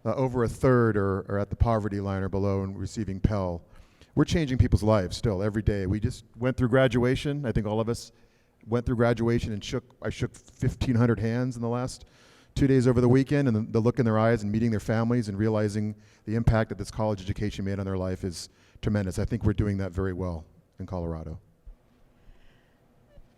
Over a third are at the poverty line or below and receiving Pell. We're changing people's lives still every day. We just went through graduation. I think all of us went through graduation and I shook 1,500 hands in the last 2 days over the weekend, and the look in their eyes and meeting their families and realizing the impact that this college education made on their life is tremendous. I think we're doing that very well in Colorado.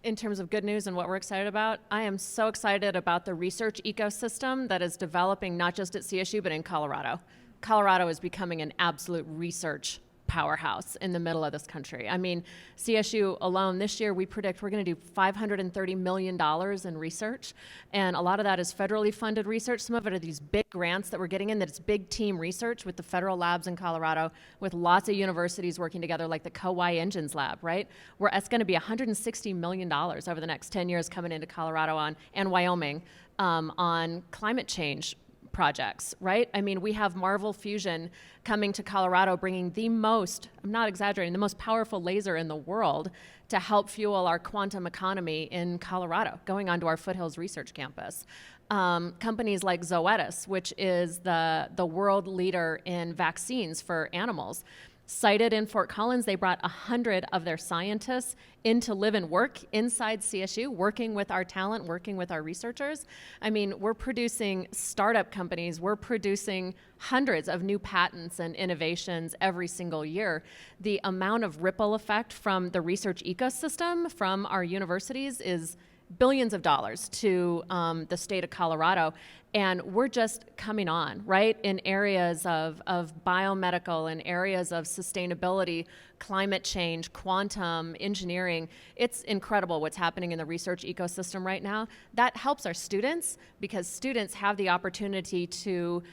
In terms of good news and what we're excited about, I am so excited about the research ecosystem that is developing not just at CSU, but in Colorado. Colorado is becoming an absolute research powerhouse in the middle of this country. I mean, CSU alone this year, we predict we're going to do $530 million in research, and a lot of that is federally funded research. Some of it are these big grants that we're getting in, that it's big team research with the federal labs in Colorado, with lots of universities working together, like the Co-Y Engines Lab, right? Where it's going to be $160 million over the next 10 years coming into Colorado and Wyoming on climate change projects, right? I mean, we have Marvel Fusion coming to Colorado, bringing the most, I'm not exaggerating, the most powerful laser in the world to help fuel our quantum economy in Colorado, going onto our Foothills Research Campus. Companies like Zoetis, which is the world leader in vaccines for animals, sited in Fort Collins, they brought 100 of their scientists in to live and work inside CSU, working with our talent, working with our researchers. I mean, we're producing startup companies, we're producing hundreds of new patents and innovations every single year. The amount of ripple effect from the research ecosystem from our universities is billions of dollars to the state of Colorado. And we're just coming on, right, in areas of biomedical, in areas of sustainability, climate change, quantum, engineering. It's incredible what's happening in the research ecosystem right now. That helps our students because students have the opportunity to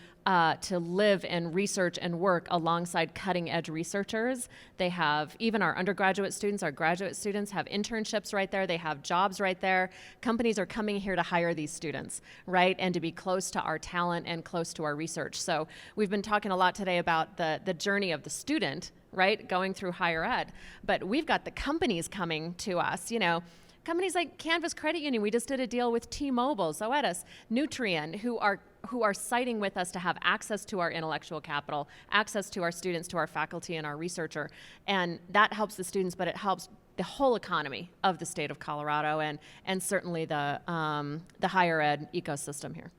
live and research and work alongside cutting edge researchers. They have, even our undergraduate students, our graduate students have internships right there. They have jobs right there. Companies are coming here to hire these students, right? And to be close to our talent and close to our research. So we've been talking a lot today about the journey of the student, right? Going through higher ed. But we've got the companies coming to us, you know, companies like Canvas Credit Union. We just did a deal with T-Mobile, Zoetis, Nutrien, who are who are citing with us to have access to our intellectual capital, access to our students, to our faculty, and our researcher. And that helps the students, but it helps the whole economy of the state of Colorado and certainly the higher ed ecosystem here.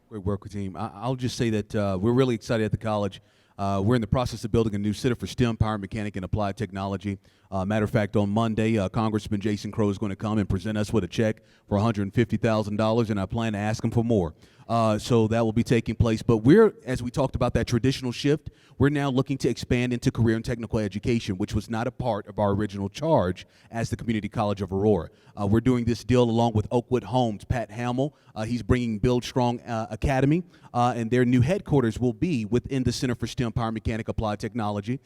Great work with team. I'll just say that we're really excited at the college. We're in the process of building a new Center for STEM, Power, Mechanic, and Applied Technology. Matter of fact, on Monday, Congressman Jason Crow is going to come and present us with a check for $150,000, and I plan to ask him for more. So that will be taking place. But we're, as we talked about that traditional shift, we're now looking to expand into career and technical education, which was not a part of our original charge as the Community College of Aurora. We're doing this deal along with Oakwood Homes, Pat Hamill. He's bringing Build Strong Academy, and their new headquarters will be within the Center for STEM, Power, Mechanic, Applied Technology.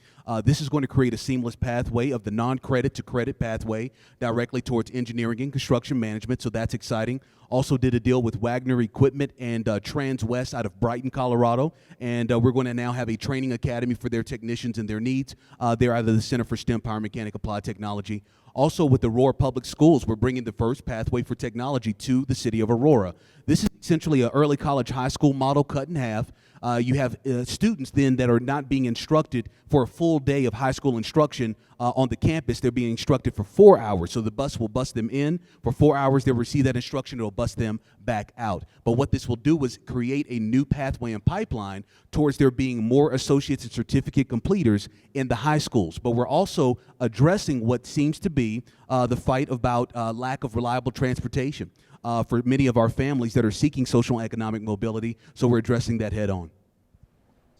This is going to create a seamless pathway of the non-credit to credit pathway directly towards engineering and construction management, so that's exciting. Also did a deal with Wagner Equipment and Transwest out of Brighton, Colorado, and we're going to now have a training academy for their technicians and their needs. They're out of the Center for STEM, Power, Mechanic, Applied Technology. Also with Aurora Public Schools, we're bringing the first pathway for technology to the city of Aurora. This is essentially an early college high school model cut in half. You have students then that are not being instructed for a full day of high school instruction on the campus. They're being instructed for 4 hours. So the bus will bus them in for 4 hours. They'll receive that instruction. It'll bus them back out. But what this will do is create a new pathway and pipeline towards there being more associates and certificate completers in the high schools. But we're also addressing what seems to be the fight about lack of reliable transportation for many of our families that are seeking social and economic mobility. So we're addressing that head on.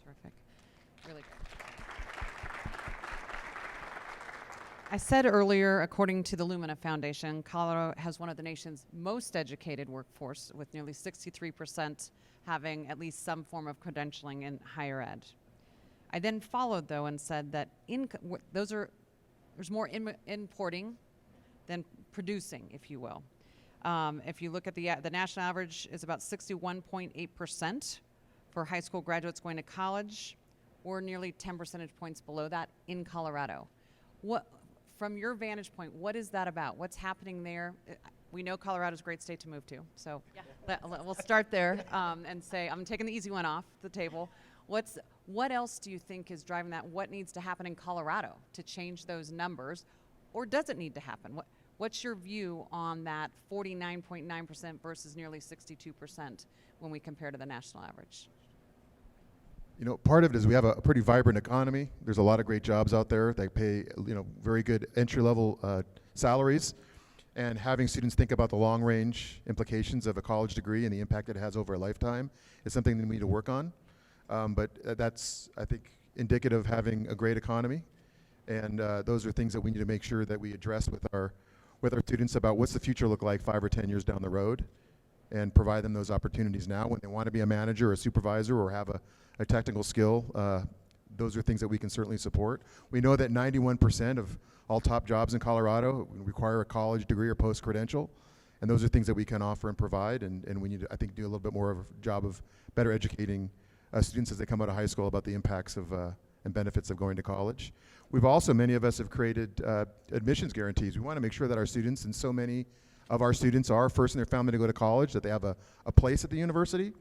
Terrific. Really good. I said earlier, according to the Lumina Foundation, Colorado has one of the nation's most educated workforce, with nearly 63% having at least some form of credentialing in higher ed. I then followed, though, and said that there's more importing than producing, if you will. If you look at the national average is about 61.8% for high school graduates going to college. We're nearly 10 percentage points below that in Colorado. From your vantage point, what is that about? What's happening there? We know Colorado's a great state to move to, so we'll start there and say, I'm taking the easy one off the table. What else do you think is driving that? What needs to happen in Colorado to change those numbers, or does it need to happen? What's your view on that 49.9% versus nearly 62% when we compare to the national average? You know, part of it is we have a pretty vibrant economy. There's a lot of great jobs out there that pay, very good entry-level salaries. And having students think about the long-range implications of a college degree and the impact it has over a lifetime is something that we need to work on. But that's, I think, indicative of having a great economy. And those are things that we need to make sure that we address with our students about what's the future look like 5 or 10 years down the road, and provide them those opportunities now when they want to be a manager or a supervisor or have a technical skill. Those are things that we can certainly support. We know that 91% of all top jobs in Colorado require a college degree or post-credential, and those are things that we can offer and provide, and we need to, I think, do a little bit more of a job of better educating students as they come out of high school about the impacts of and benefits of going to college. We've also, many of us have created admissions guarantees. We want to make sure that our students, and so many of our students are first in their family to go to college, that they have a place at the university.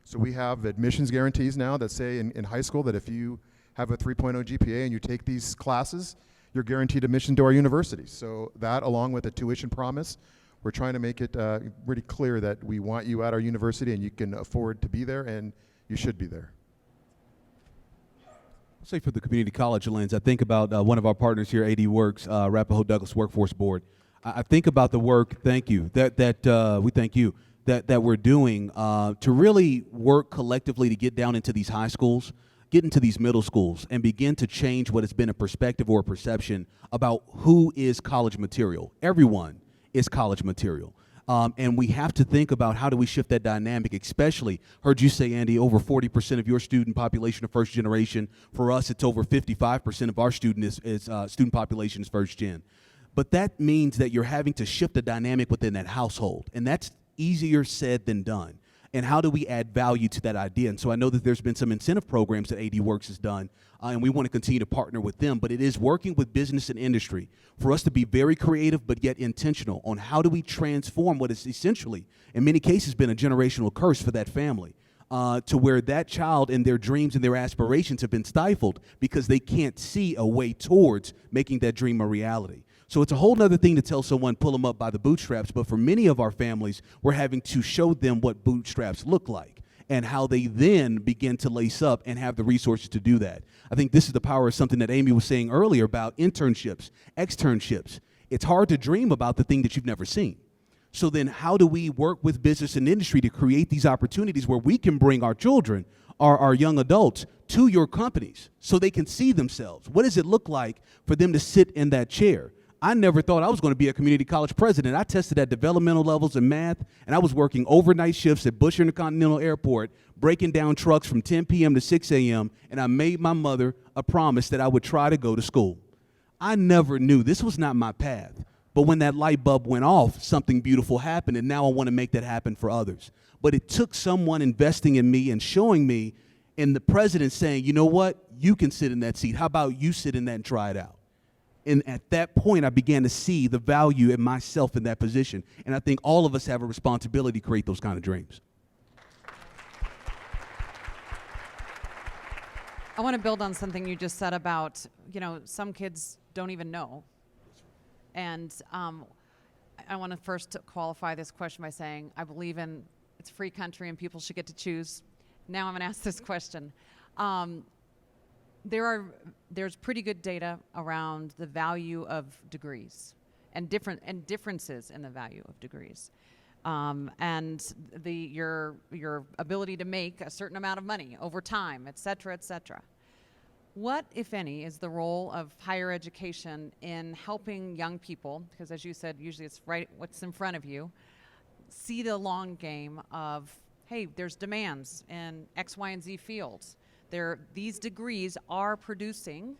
So we have admissions guarantees now that say in high school that if you have a 3.0 GPA and you take these classes, you're guaranteed admission to our university. So that, along with a tuition promise, we're trying to make it really clear that we want you at our university and you can afford to be there and you should be there. I'll say for the community college lens, I think about one of our partners here, AD Works, Arapahoe Douglas Workforce Board. I think about the work, thank you, we thank you, that we're doing to really work collectively to get down into these high schools, get into these middle schools, and begin to change what has been a perspective or a perception about who is college material. Everyone is college material. And we have to think about how do we shift that dynamic, especially, heard you say, Andy, over 40% of your student population are first generation. For us, it's over 55% of our student population is first gen. But that means that you're having to shift the dynamic within that household, and that's easier said than done. And how do we add value to that idea? And so I know that there's been some incentive programs that AD Works has done, and we want to continue to partner with them. But it is working with business and industry for us to be very creative but yet intentional on how do we transform what is essentially, in many cases, been a generational curse for that family. to where that child and their dreams and their aspirations have been stifled because they can't see a way towards making that dream a reality. So it's a whole other thing to tell someone, pull them up by the bootstraps, but for many of our families, we're having to show them what bootstraps look like and how they then begin to lace up and have the resources to do that. I think this is the power of something that Amy was saying earlier about internships, externships. It's hard to dream about the thing that you've never seen. So then how do we work with business and industry to create these opportunities where we can bring our children, our young adults, to your companies so they can see themselves? What does it look like for them to sit in that chair? I never thought I was going to be a community college president. I tested at developmental levels in math, and I was working overnight shifts at Bush Intercontinental Airport, breaking down trucks from 10 p.m. to 6 a.m., and I made my mother a promise that I would try to go to school. I never knew. This was not my path. But when that light bulb went off, something beautiful happened, and now I want to make that happen for others. But it took someone investing in me and showing me, and the president saying, you know what, you can sit in that seat. How about you sit in that and try it out? And at that point, I began to see the value in myself in that position. And I think all of us have a responsibility to create those kind of dreams. I want to build on something you just said about, some kids don't even know. And I want to first qualify this question by saying I believe in it's a free country and people should get to choose. Now I'm going to ask this question. There's pretty good data around the value of degrees and differences in the value of degrees, and your ability to make a certain amount of money over time, et cetera, et cetera. What, if any, is the role of higher education in helping young people, because as you said, usually it's right what's in front of you, see the long game of, hey, there's demands in X, Y, and Z fields. These degrees are producing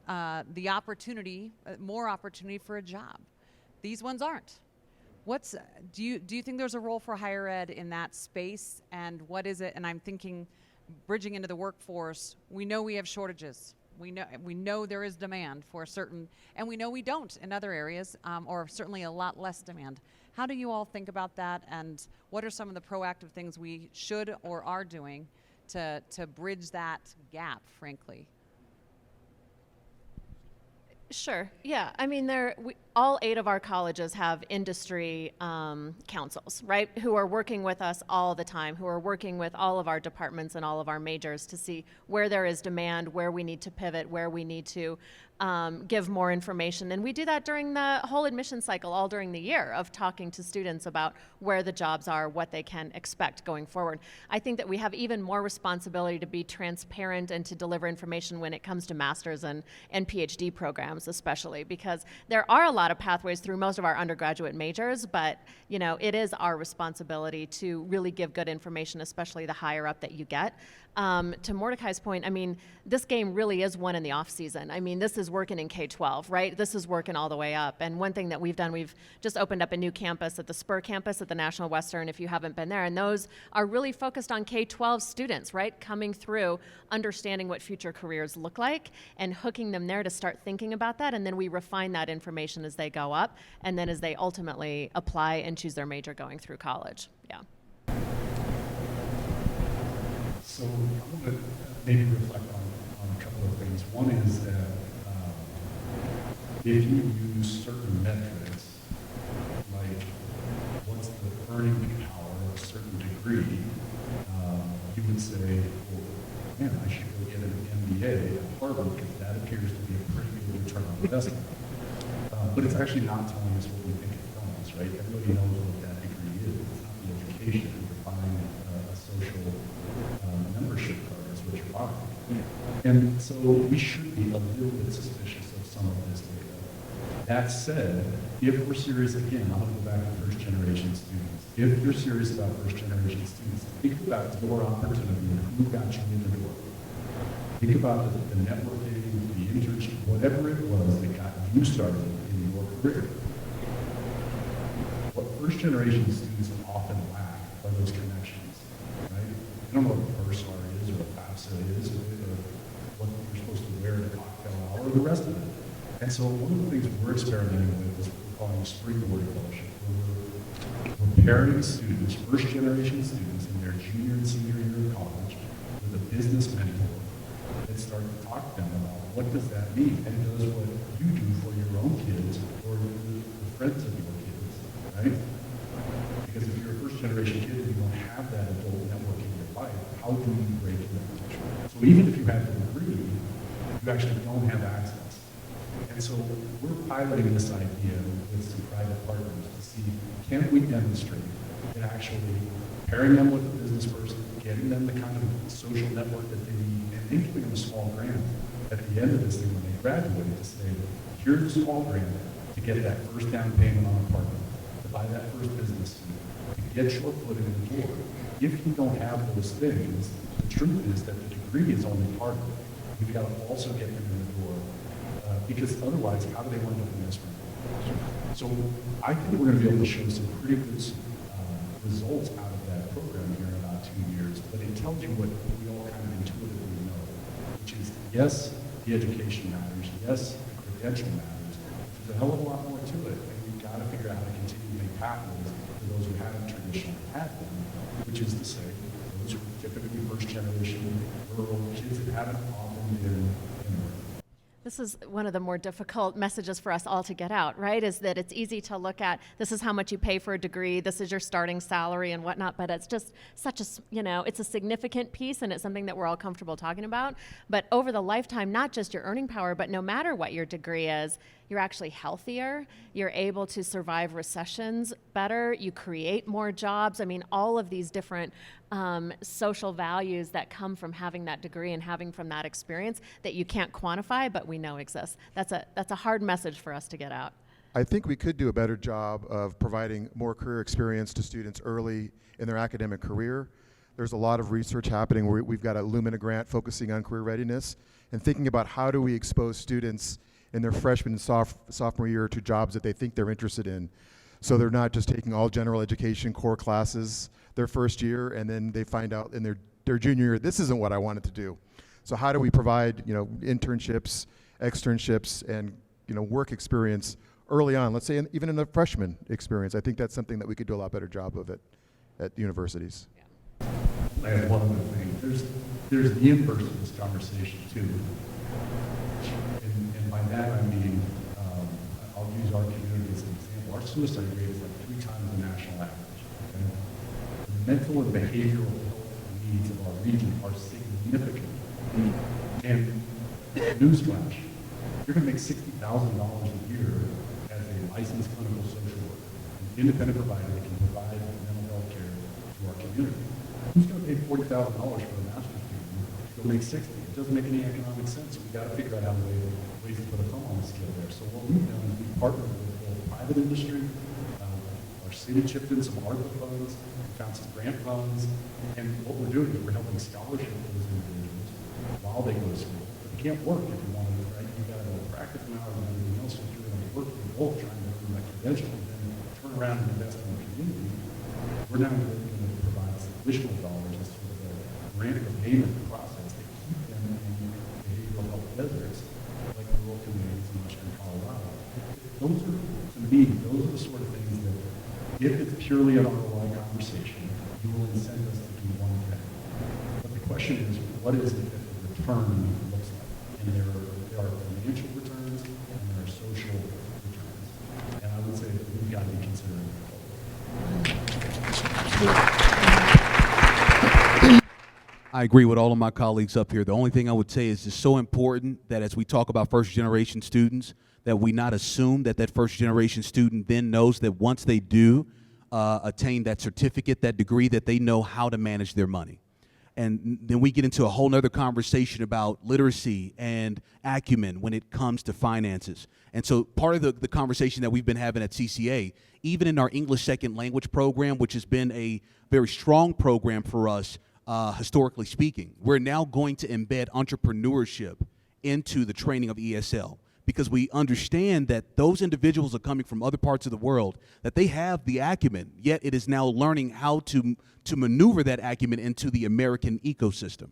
the opportunity, more opportunity for a job. These ones aren't. Do you think there's a role for higher ed in that space, and what is it? And I'm thinking, bridging into the workforce, we know we have shortages. We know there is demand for certain, and we know we don't in other areas, or certainly a lot less demand. How do you all think about that, and what are some of the proactive things we should or are doing to bridge that gap, frankly? Sure. Yeah. I mean, all 8 of our colleges have industry councils, right, who are working with us all the time, who are working with all of our departments and all of our majors to see where there is demand, where we need to pivot, where we need to give more information. And we do that during the whole admission cycle, all during the year, of talking to students about where the jobs are, what they can expect going forward. I think that we have even more responsibility to be transparent and to deliver information when it comes to master's and PhD programs, especially, because there are a lot of pathways through most of our undergraduate majors, but it is our responsibility to really give good information, especially the higher up that you get. To Mordecai's point, I mean, this game really is won in the off season. I mean, this is working in K-12, right? This is working all the way up. And one thing that we've done, we've just opened up a new campus at the Spur campus at the National Western, if you haven't been there. And those are really focused on K-12 students, right? Coming through, understanding what future careers look like and hooking them there to start thinking about that. And then we refine that information as they go up and then as they ultimately apply and choose their major going through college. Yeah. So I want to maybe reflect on a couple of things. One is that if you use certain metrics, like what's the earning power of a certain degree, you would say, well, man, I should go get an MBA at Harvard because that appears to be a pretty good return on investment. But it's actually not telling us what we think it's telling us, right? Everybody knows what that degree is. It's not the education. You're buying a social membership card is what you're buying. And so we should be a little bit suspicious of some of this data. That said, if we're serious, again, I'm going to go back to first generation students. If you're serious about first generation students, think about door opportunity and who got you in the door. Think about the networking, the internship, whatever it was that got you started in your career. What first generation students often lack are those connections, right? They don't know what a Bursar is or what FAFSA is or what you're supposed to wear at a cocktail hour or the rest of it. And so one of the things we're experimenting with is what we're calling a springboard fellowship, where we're pairing students, first generation students in their their junior and senior year of college with a business mentor and start to talk to them about what does that mean, and does what you do for your own kids or the friends of your kids, right? Because if you're a first generation kid and you don't have that adult network in your life, how do you break that? So even if you have the degree, you actually don't have access. And so we're piloting this idea with some private partners to see, can we demonstrate that actually pairing them with a business person, getting them the kind of social network that they need, and then giving them a small grant at the end of this thing when they graduate to say, here's a small grant to get that first down payment on an apartment, to buy that first business, to get your foot in the door. If you don't have those things, the truth is that the degree is only part of it. You've got to also get them in the door, because otherwise, how do they wind up in this room? So I think we're going to be able to show some pretty good results out of that program here in about 2 years, but it tells you what we all kind of intuitively know, which is, yes, the education matters, yes, the credential matters, but there's a hell of a lot more to it, and we've got to figure out how to continue to make pathways for those who haven't traditionally had them, which is to say, those who are typically first generation rural kids that haven't often been immigrant. This is one of the more difficult messages for us all to get out, right? Is that it's easy to look at, this is how much you pay for a degree, this is your starting salary and whatnot, but it's just such a, it's a significant piece and it's something that we're all comfortable talking about. But over the lifetime, not just your earning power, but no matter what your degree is, you're actually healthier, you're able to survive recessions better, you create more jobs. I mean, all of these different social values that come from having that degree and having from that experience that you can't quantify, but we know exists. That's a hard message for us to get out. I think we could do a better job of providing more career experience to students early in their academic career. There's a lot of research happening where we've got a Lumina grant focusing on career readiness and thinking about how do we expose students in their freshman and sophomore year to jobs that they think they're interested in. So they're not just taking all general education core classes their first year and then they find out in their junior year, this isn't what I wanted to do. So how do we provide, internships, externships, and, work experience early on, let's say even in the freshman experience. I think that's something that we could do a lot better job of at universities. I have one other thing. There's the inverse of this conversation too. And by that I mean, I'll use our community as an example. Our suicide rate is like 3 times the national average. Okay? The mental and behavioral health needs of our region are significant. And newsflash, you're going to make $60,000 a year as a licensed clinical social worker, an independent provider that can provide mental health care to our community. Who's going to pay $40,000 for a master's degree? You'll make 60. It doesn't make any economic sense. So we've got to figure out ways to put a thumb on the scale there. So what we've done is we've partnered with both private industry, our city chipped in some ARPA funds, we found some grant funds, and what we're doing is we're helping scholarship those individuals while they go to school. But it can't work if you want to, right? You've got to go practice an hour and everything else. So if you're going to work, we're both trying to earn that credential and then turn around and invest in the community. We're now going to provide some additional dollars as sort of a grant of payment process to keep them in behavioral health deserts like the rural communities in western Colorado. Those are, to me, those are the sort of things that, if it's purely an ROI conversation, you will incent us to do one thing. But the question is, what is it that the return looks like? And there are financial returns and there are social returns. And I would say that we've got to be considering I agree with all of my colleagues up here. The only thing I would say is it's so important that as we talk about first-generation students, that we not assume that first-generation student then knows that once they do attain that certificate, that degree, that they know how to manage their money. And then we get into a whole nother conversation about literacy and acumen when it comes to finances. And so part of the conversation that we've been having at CCA, even in our English second language program, which has been a very strong program for us, historically speaking, we're now going to embed entrepreneurship into the training of ESL, because we understand that those individuals are coming from other parts of the world, that they have the acumen, yet it is now learning how to maneuver that acumen into the American ecosystem.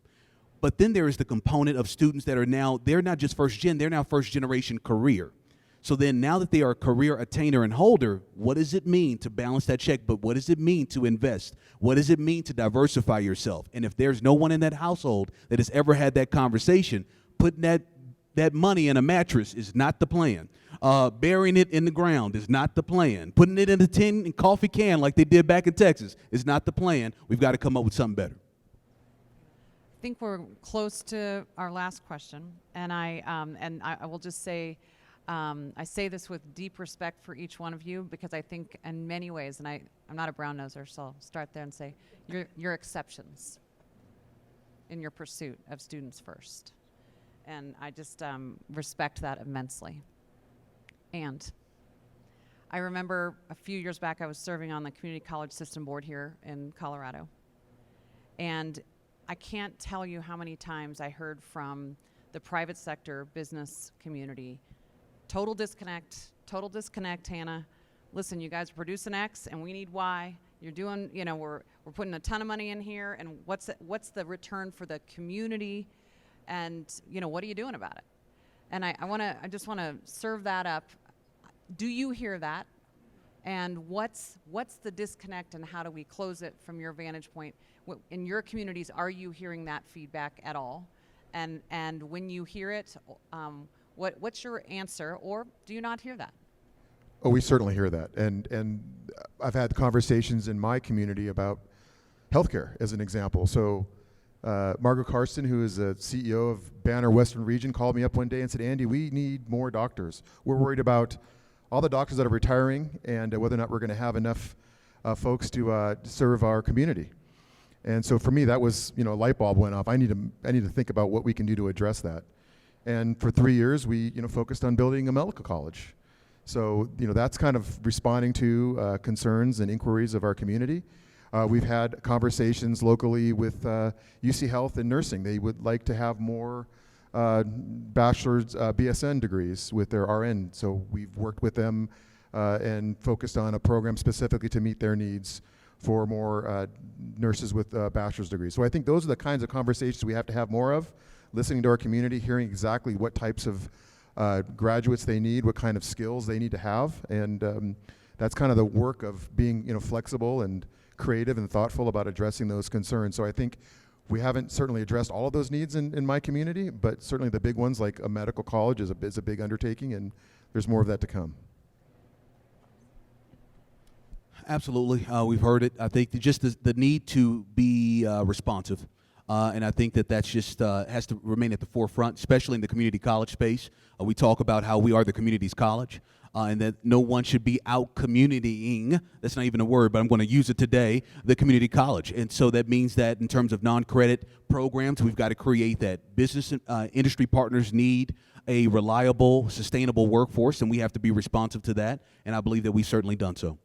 But then there is the component of students that are now, they're not just first gen, they're now first generation career. So then now that they are a career attainer and holder, what does it mean to balance that check? But what does it mean to invest? What does it mean to diversify yourself? And if there's no one in that household that has ever had that conversation, putting that money in a mattress is not the plan. Burying it in the ground is not the plan. Putting it in a tin and coffee can like they did back in Texas is not the plan. We've got to come up with something better. I think we're close to our last question, and I will just say, I say this with deep respect for each one of you, because I think in many ways, and I'm not a brown noser, so I'll start there and say, you're exceptions in your pursuit of students first. And I just respect that immensely. And I remember a few years back, I was serving on the community college system board here in Colorado. And I can't tell you how many times I heard from the private sector business community, total disconnect, Hannah. Listen, you guys are producing X and we need Y. You're doing, we're putting a ton of money in here, and what's the return for the community? And what are you doing about it? And I just want to serve that up. Do you hear that? And what's the disconnect, and how do we close it from your vantage point? In your communities, are you hearing that feedback at all? And when you hear it, what's your answer, or do you not hear that? Oh, we certainly hear that. And I've had conversations in my community about healthcare as an example. So Margaret Carson, who is a CEO of Banner Western Region, called me up one day and said, Andy, we need more doctors. We're worried about all the doctors that are retiring and whether or not we're going to have enough folks to serve our community. And so for me, that was, a light bulb went off. I need to think about what we can do to address that. And for 3 years, we focused on building a medical college. So that's kind of responding to concerns and inquiries of our community. We've had conversations locally with UC Health and nursing. They would like to have more bachelor's BSN degrees with their RN. So we've worked with them and focused on a program specifically to meet their needs for more nurses with bachelor's degrees. So I think those are the kinds of conversations we have to have more of, listening to our community, hearing exactly what types of graduates they need, what kind of skills they need to have. And that's kind of the work of being flexible and creative and thoughtful about addressing those concerns. So I think we haven't certainly addressed all of those needs in my community, but certainly the big ones like a medical college is a big undertaking, and there's more of that to come. Absolutely. We've heard it. I think just the need to be responsive. And I think that's just has to remain at the forefront, especially in the community college space. We talk about how we are the community's college, and that no one should be out communitying. That's not even a word, but I'm going to use it today, the community college. And so that means that in terms of non-credit programs, we've got to create that. Business industry partners need a reliable, sustainable workforce, and we have to be responsive to that. And I believe that we've certainly done so.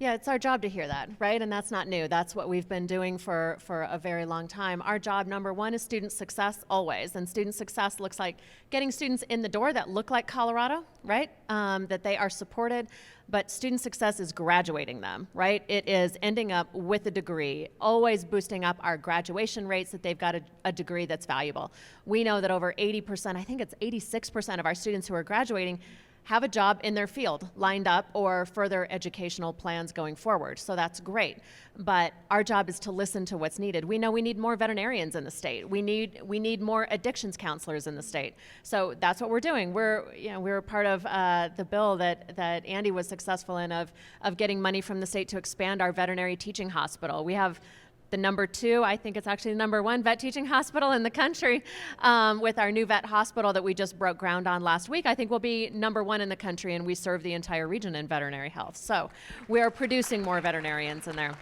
Yeah, it's our job to hear that, right? And that's not new. That's what we've been doing for a very long time. Our job, number one, is student success always. And student success looks like getting students in the door that look like Colorado, right? That they are supported. But student success is graduating them, right? It is ending up with a degree, always boosting up our graduation rates, that they've got a degree that's valuable. We know that over 80%, I think it's 86% of our students who are graduating have a job in their field lined up, or further educational plans going forward. So that's great. But our job is to listen to what's needed. We know we need more veterinarians in the state. We need more addictions counselors in the state. So that's what we're doing. We're part of the bill that Andy was successful in of getting money from the state to expand our veterinary teaching hospital. We have the number 2, I think it's actually the number 1 vet teaching hospital in the country, with our new vet hospital that we just broke ground on last week. I think we'll be number 1 in the country, and we serve the entire region in veterinary health. So we are producing more veterinarians in there.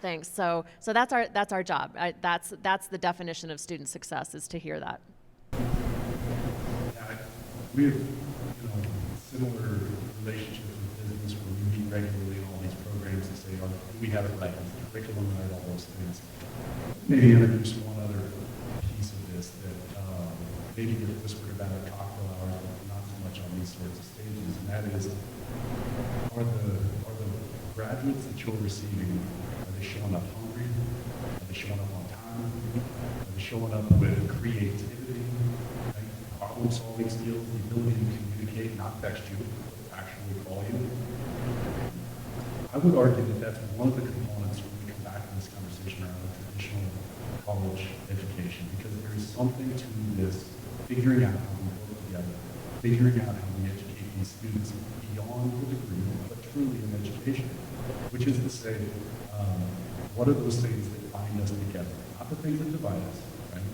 Thanks. So that's our job. That's the definition of student success, is to hear that. We have similar relationships with business where we meet regularly in all these programs and say, we have it right, curriculum and all those things. Maybe introduce one other piece of this that maybe get whispered about at cocktail hours, but not so much on these sorts of stages, and that is, are the graduates that you're receiving, are they showing up hungry? Are they showing up on time? Are they showing up with creativity? Right? Are problem-solving skills, the ability to communicate, not text you, but actually call you. I would argue that that's one of the components when we come back to this conversation around the traditional college education, because there is something to this figuring out how we work together, figuring out how we educate these students beyond the degree, but truly in education, which is to say, what are those things that bind us together, not the things that divide us, right?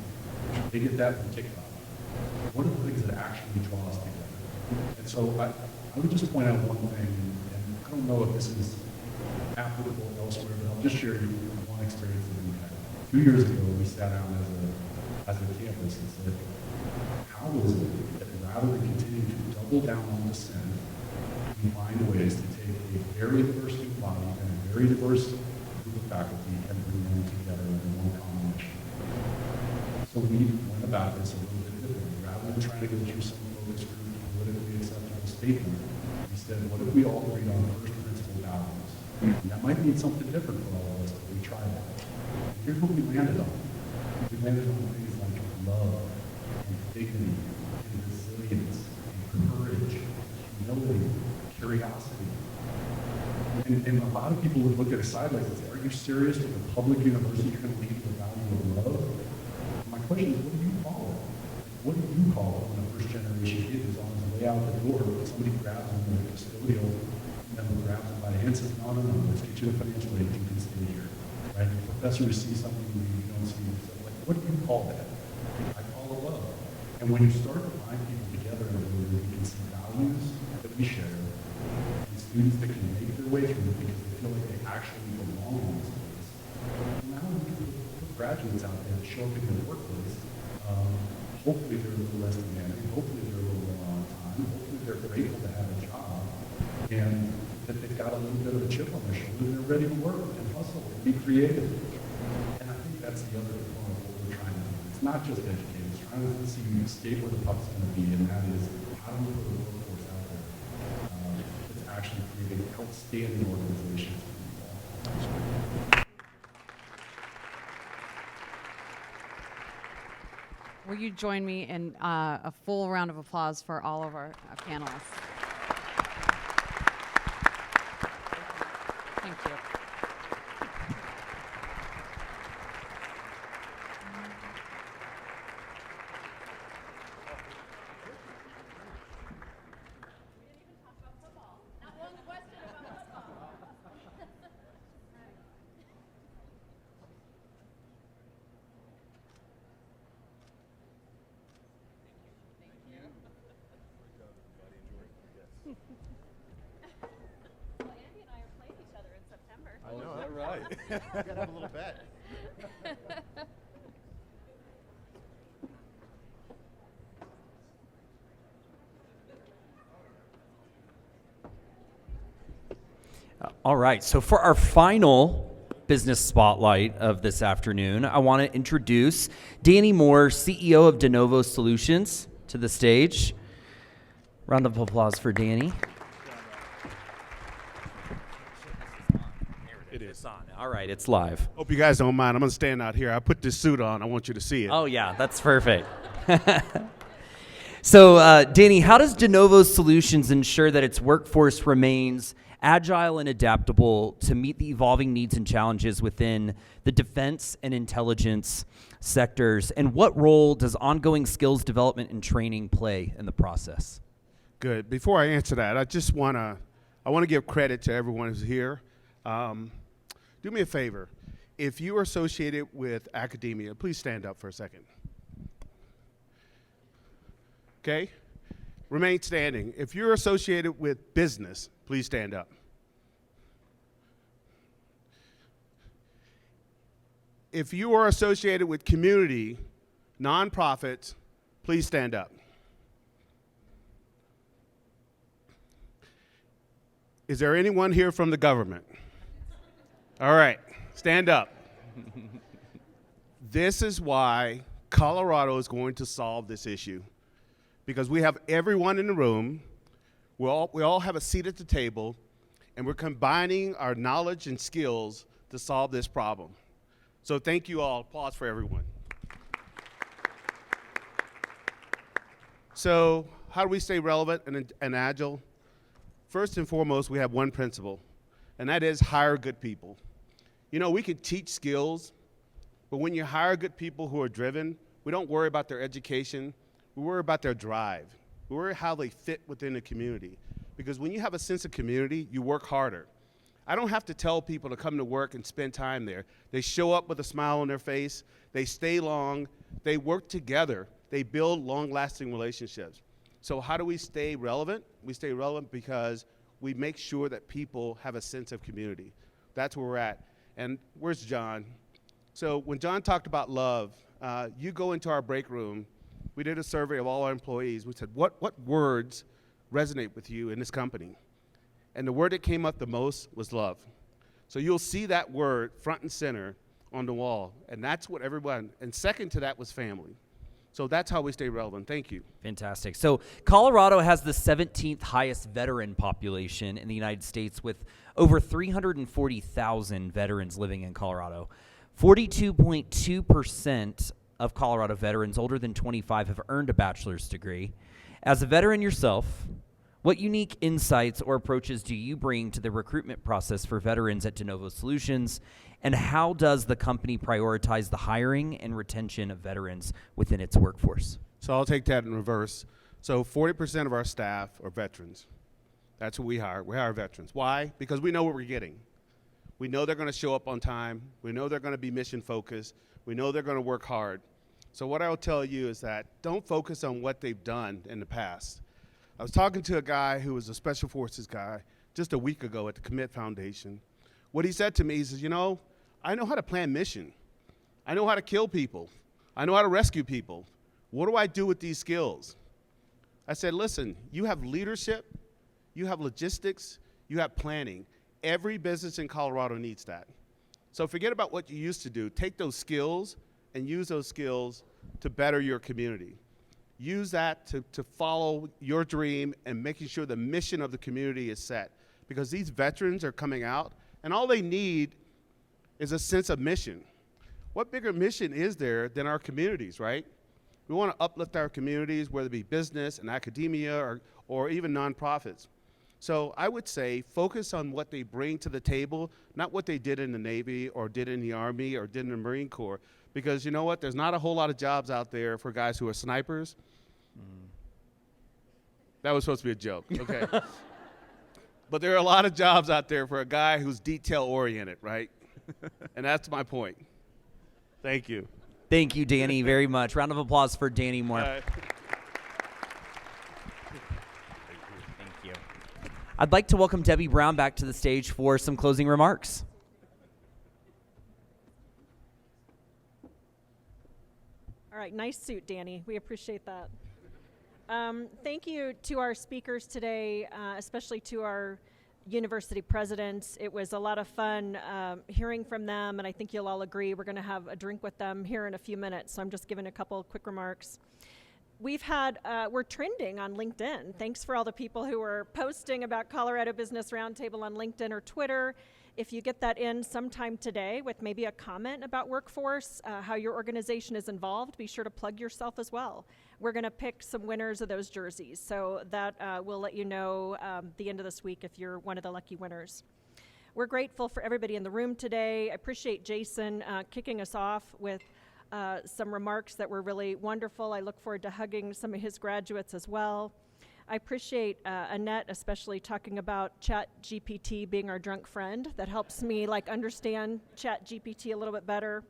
They get that from TikTok. What are the things that actually draw us together? And so I would just point out one thing, and I don't know if this is applicable elsewhere, but I'll just share you one experience that we had. 2 years ago, we sat down as a campus and said, how is it that rather than continue to double down on dissent, we find ways to take a very diverse student body and a very diverse group of faculty and bring them together under one common mission? So we went about this a little bit differently. Rather than trying to go through some focus group politically acceptable statement, we said, what if we all agreed on first principle values? And that might mean something different for all of us, but we tried that. And here's what we landed on. We landed on things like love and dignity and resilience and courage, humility, curiosity. And a lot of people would look at a sideline and say, are you serious with a public university you're going to lead with the value of love? My question is, what do you call it? What do you call it when a first-generation kid is on his way out the door, but somebody grabs him with a custodial member grabs him by the hand and says, no, let's get you a financial aid, you can stay here. Right? The professor sees something you don't see. So, like, what do you call that? I call it love. And when you start to find people together in a way where we can see values that we share, and students that can make their way through it because they feel like they actually belong in this place, now we can put graduates out there that show up in their workplace. Hopefully they're a little less demanding. Hopefully they're a little more on time. Hopefully they're grateful to have a job. And that they've got a little bit of a chip on their shoulder and they're ready to work and hustle and be creative. And I think that's the other component of what we're trying to do. It's not just educate, it's trying to see you skate where the puck's going to be, and that is how do we put a workforce out there that's actually creating outstanding organizations for people. Will you join me in a full round of applause for all of our panelists? Thank you. I know, that's right. We gotta have a little bet. All right, so for our final business spotlight of this afternoon, I want to introduce Danny Moore, CEO of De Novo Solutions, to the stage. Round of applause for Danny. It is on. All right, it's live. Hope you guys don't mind. I'm going to stand out here. I put this suit on. I want you to see it. Oh, yeah, that's perfect. So, Danny, how does De Novo Solutions ensure that its workforce remains agile and adaptable to meet the evolving needs and challenges within the defense and intelligence sectors? And what role does ongoing skills development and training play in the process? Good. Before I answer that, I want to give credit to everyone who's here. Do me a favor. If you are associated with academia, please stand up for a second. Okay? Remain standing. If you're associated with business, please stand up. If you are associated with community, nonprofits, please stand up. Is there anyone here from the government? All right, stand up. This is why Colorado is going to solve this issue. Because we have everyone in the room, we all have a seat at the table, and we're combining our knowledge and skills to solve this problem. So thank you all. Applause for everyone. So how do we stay relevant and agile? First and foremost, we have one principle, and that is hire good people. You know, we could teach skills, but when you hire good people who are driven, we don't worry about their education, we worry about their drive. We worry how they fit within the community. Because when you have a sense of community, you work harder. I don't have to tell people to come to work and spend time there. They show up with a smile on their face, they stay long, they work together, they build long-lasting relationships. So how do we stay relevant? We stay relevant because we make sure that people have a sense of community. That's where we're at. And where's John? So when John talked about love, you go into our break room, we did a survey of all our employees. We said, what words resonate with you in this company? And the word that came up the most was love. So you'll see that word front and center on the wall, and that's what everyone, and second to that was family. So that's how we stay relevant. Thank you. Fantastic. So Colorado has the 17th highest veteran population in the United States, with over 340,000 veterans living in Colorado. 42.2% of Colorado veterans older than 25 have earned a bachelor's degree. As a veteran yourself, what unique insights or approaches do you bring to the recruitment process for veterans at De Novo Solutions, and how does the company prioritize the hiring and retention of veterans within its workforce? So I'll take that in reverse. So 40% of our staff are veterans. That's who we hire. We hire veterans. Why? Because we know what we're getting. We know they're going to show up on time. We know they're going to be mission focused. We know they're going to work hard. So what I'll tell you is that don't focus on what they've done in the past. I was talking to a guy who was a Special Forces guy just a week ago at the Commit Foundation. What he said to me, he says, you know, I know how to plan mission. I know how to kill people. I know how to rescue people. What do I do with these skills? I said, listen, you have leadership, you have logistics, you have planning. Every business in Colorado needs that. So forget about what you used to do. Take those skills and use those skills to better your community. Use that to follow your dream and making sure the mission of the community is set. Because these veterans are coming out, and all they need is a sense of mission. What bigger mission is there than our communities, right? We want to uplift our communities, whether it be business and academia or even nonprofits. So I would say focus on what they bring to the table, not what they did in the Navy or did in the Army or did in the Marine Corps. Because you know what? There's not a whole lot of jobs out there for guys who are snipers. That was supposed to be a joke, okay? But there are a lot of jobs out there for a guy who's detail-oriented, right? And that's my point. Thank you. Thank you, Danny, very much. Round of applause for Danny Moore. Thank you. I'd like to welcome Debbie Brown back to the stage for some closing remarks. All right, nice suit, Danny. We appreciate that. Thank you to our speakers today, especially to our university presidents. It was a lot of fun hearing from them, and I think you'll all agree we're going to have a drink with them here in a few minutes, so I'm just giving a couple of quick remarks. We're trending on LinkedIn. Thanks for all the people who are posting about Colorado Business Roundtable on LinkedIn or Twitter. If you get that in sometime today with maybe a comment about workforce, how your organization is involved, be sure to plug yourself as well. We're going to pick some winners of those jerseys, so that we'll let you know the end of this week if you're one of the lucky winners. We're grateful for everybody in the room today. I appreciate Jason kicking us off with some remarks that were really wonderful. I look forward to hugging some of his graduates as well. I appreciate Annette especially talking about ChatGPT being our drunk friend. That helps me understand ChatGPT a little bit better.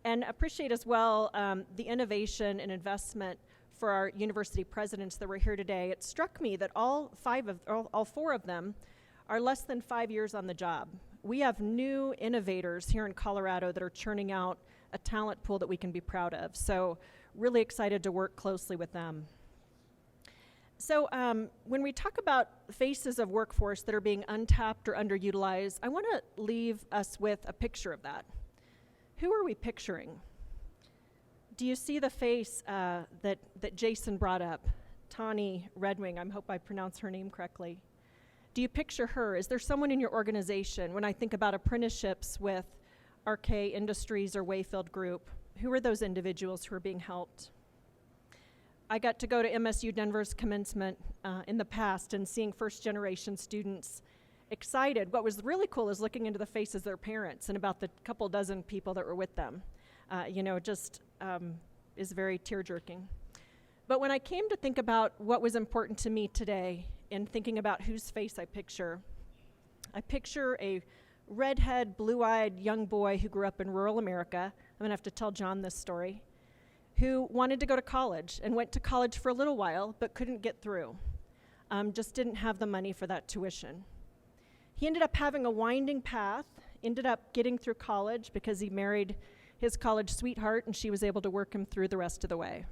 And appreciate as well the innovation and investment for our university presidents that were here today. It struck me that all four of them are less than 5 years on the job. We have new innovators here in Colorado that are churning out a talent pool that we can be proud of. So really excited to work closely with them. So when we talk about faces of workforce that are being untapped or underutilized, I want to leave us with a picture of that. Who are we picturing? Do you see the face that Jason brought up? Tani Redwing, I hope I pronounced her name correctly. Do you picture her? Is there someone in your organization, when I think about apprenticeships with RK Industries or Wayfield Group, who are those individuals who are being helped? I got to go to MSU Denver's commencement in the past and seeing first-generation students excited. What was really cool is looking into the faces of their parents and about the couple dozen people that were with them. Just is very tear-jerking. But when I came to think about what was important to me today in thinking about whose face I picture a redhead, blue-eyed young boy who grew up in rural America. I'm going to have to tell John this story, who wanted to go to college and went to college for a little while but couldn't get through, just didn't have the money for that tuition. He ended up having a winding path, ended up getting through college because he married his college sweetheart and she was able to work him through the rest of the way.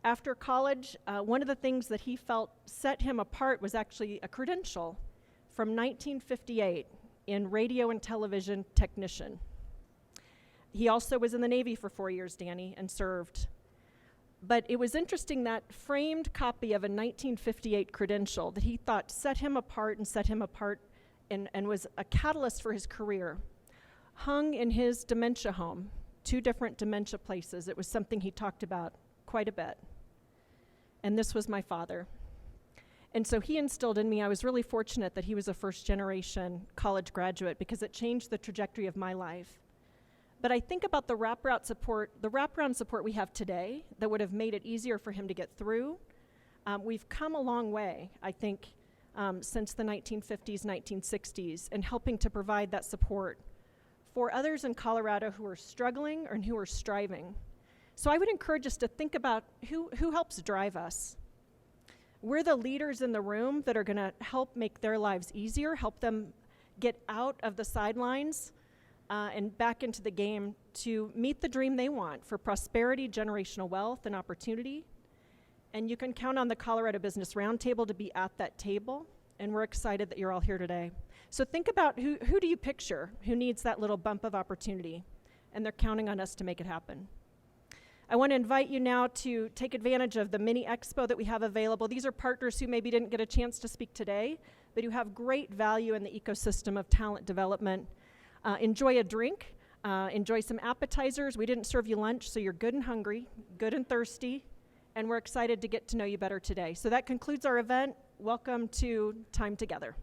After college, one of the things that he felt set him apart was actually a credential from 1958 in radio and television technician. He also was in the Navy for 4 years, Danny, and served. But it was interesting, that framed copy of a 1958 credential that he thought set him apart and was a catalyst for his career, hung in his dementia home, 2 different dementia places. It was something he talked about quite a bit. And this was my father. And so he instilled in me, I was really fortunate that he was a first-generation college graduate because it changed the trajectory of my life. But I think about the wraparound support we have today that would have made it easier for him to get through. We've come a long way, I think, since the 1950s, 1960s, in helping to provide that support for others in Colorado who are struggling or who are striving. So I would encourage us to think about who helps drive us. We're the leaders in the room that are going to help make their lives easier, help them get out of the sidelines and back into the game to meet the dream they want for prosperity, generational wealth, and opportunity. And you can count on the Colorado Business Roundtable to be at that table, and we're excited that you're all here today. So think about who do you picture who needs that little bump of opportunity, and they're counting on us to make it happen. I want to invite you now to take advantage of the mini expo that we have available. These are partners who maybe didn't get a chance to speak today, but who have great value in the ecosystem of talent development. Enjoy a drink, enjoy some appetizers. We didn't serve you lunch, so you're good and hungry, good and thirsty, and we're excited to get to know you better today. So that concludes our event. Welcome to Time Together.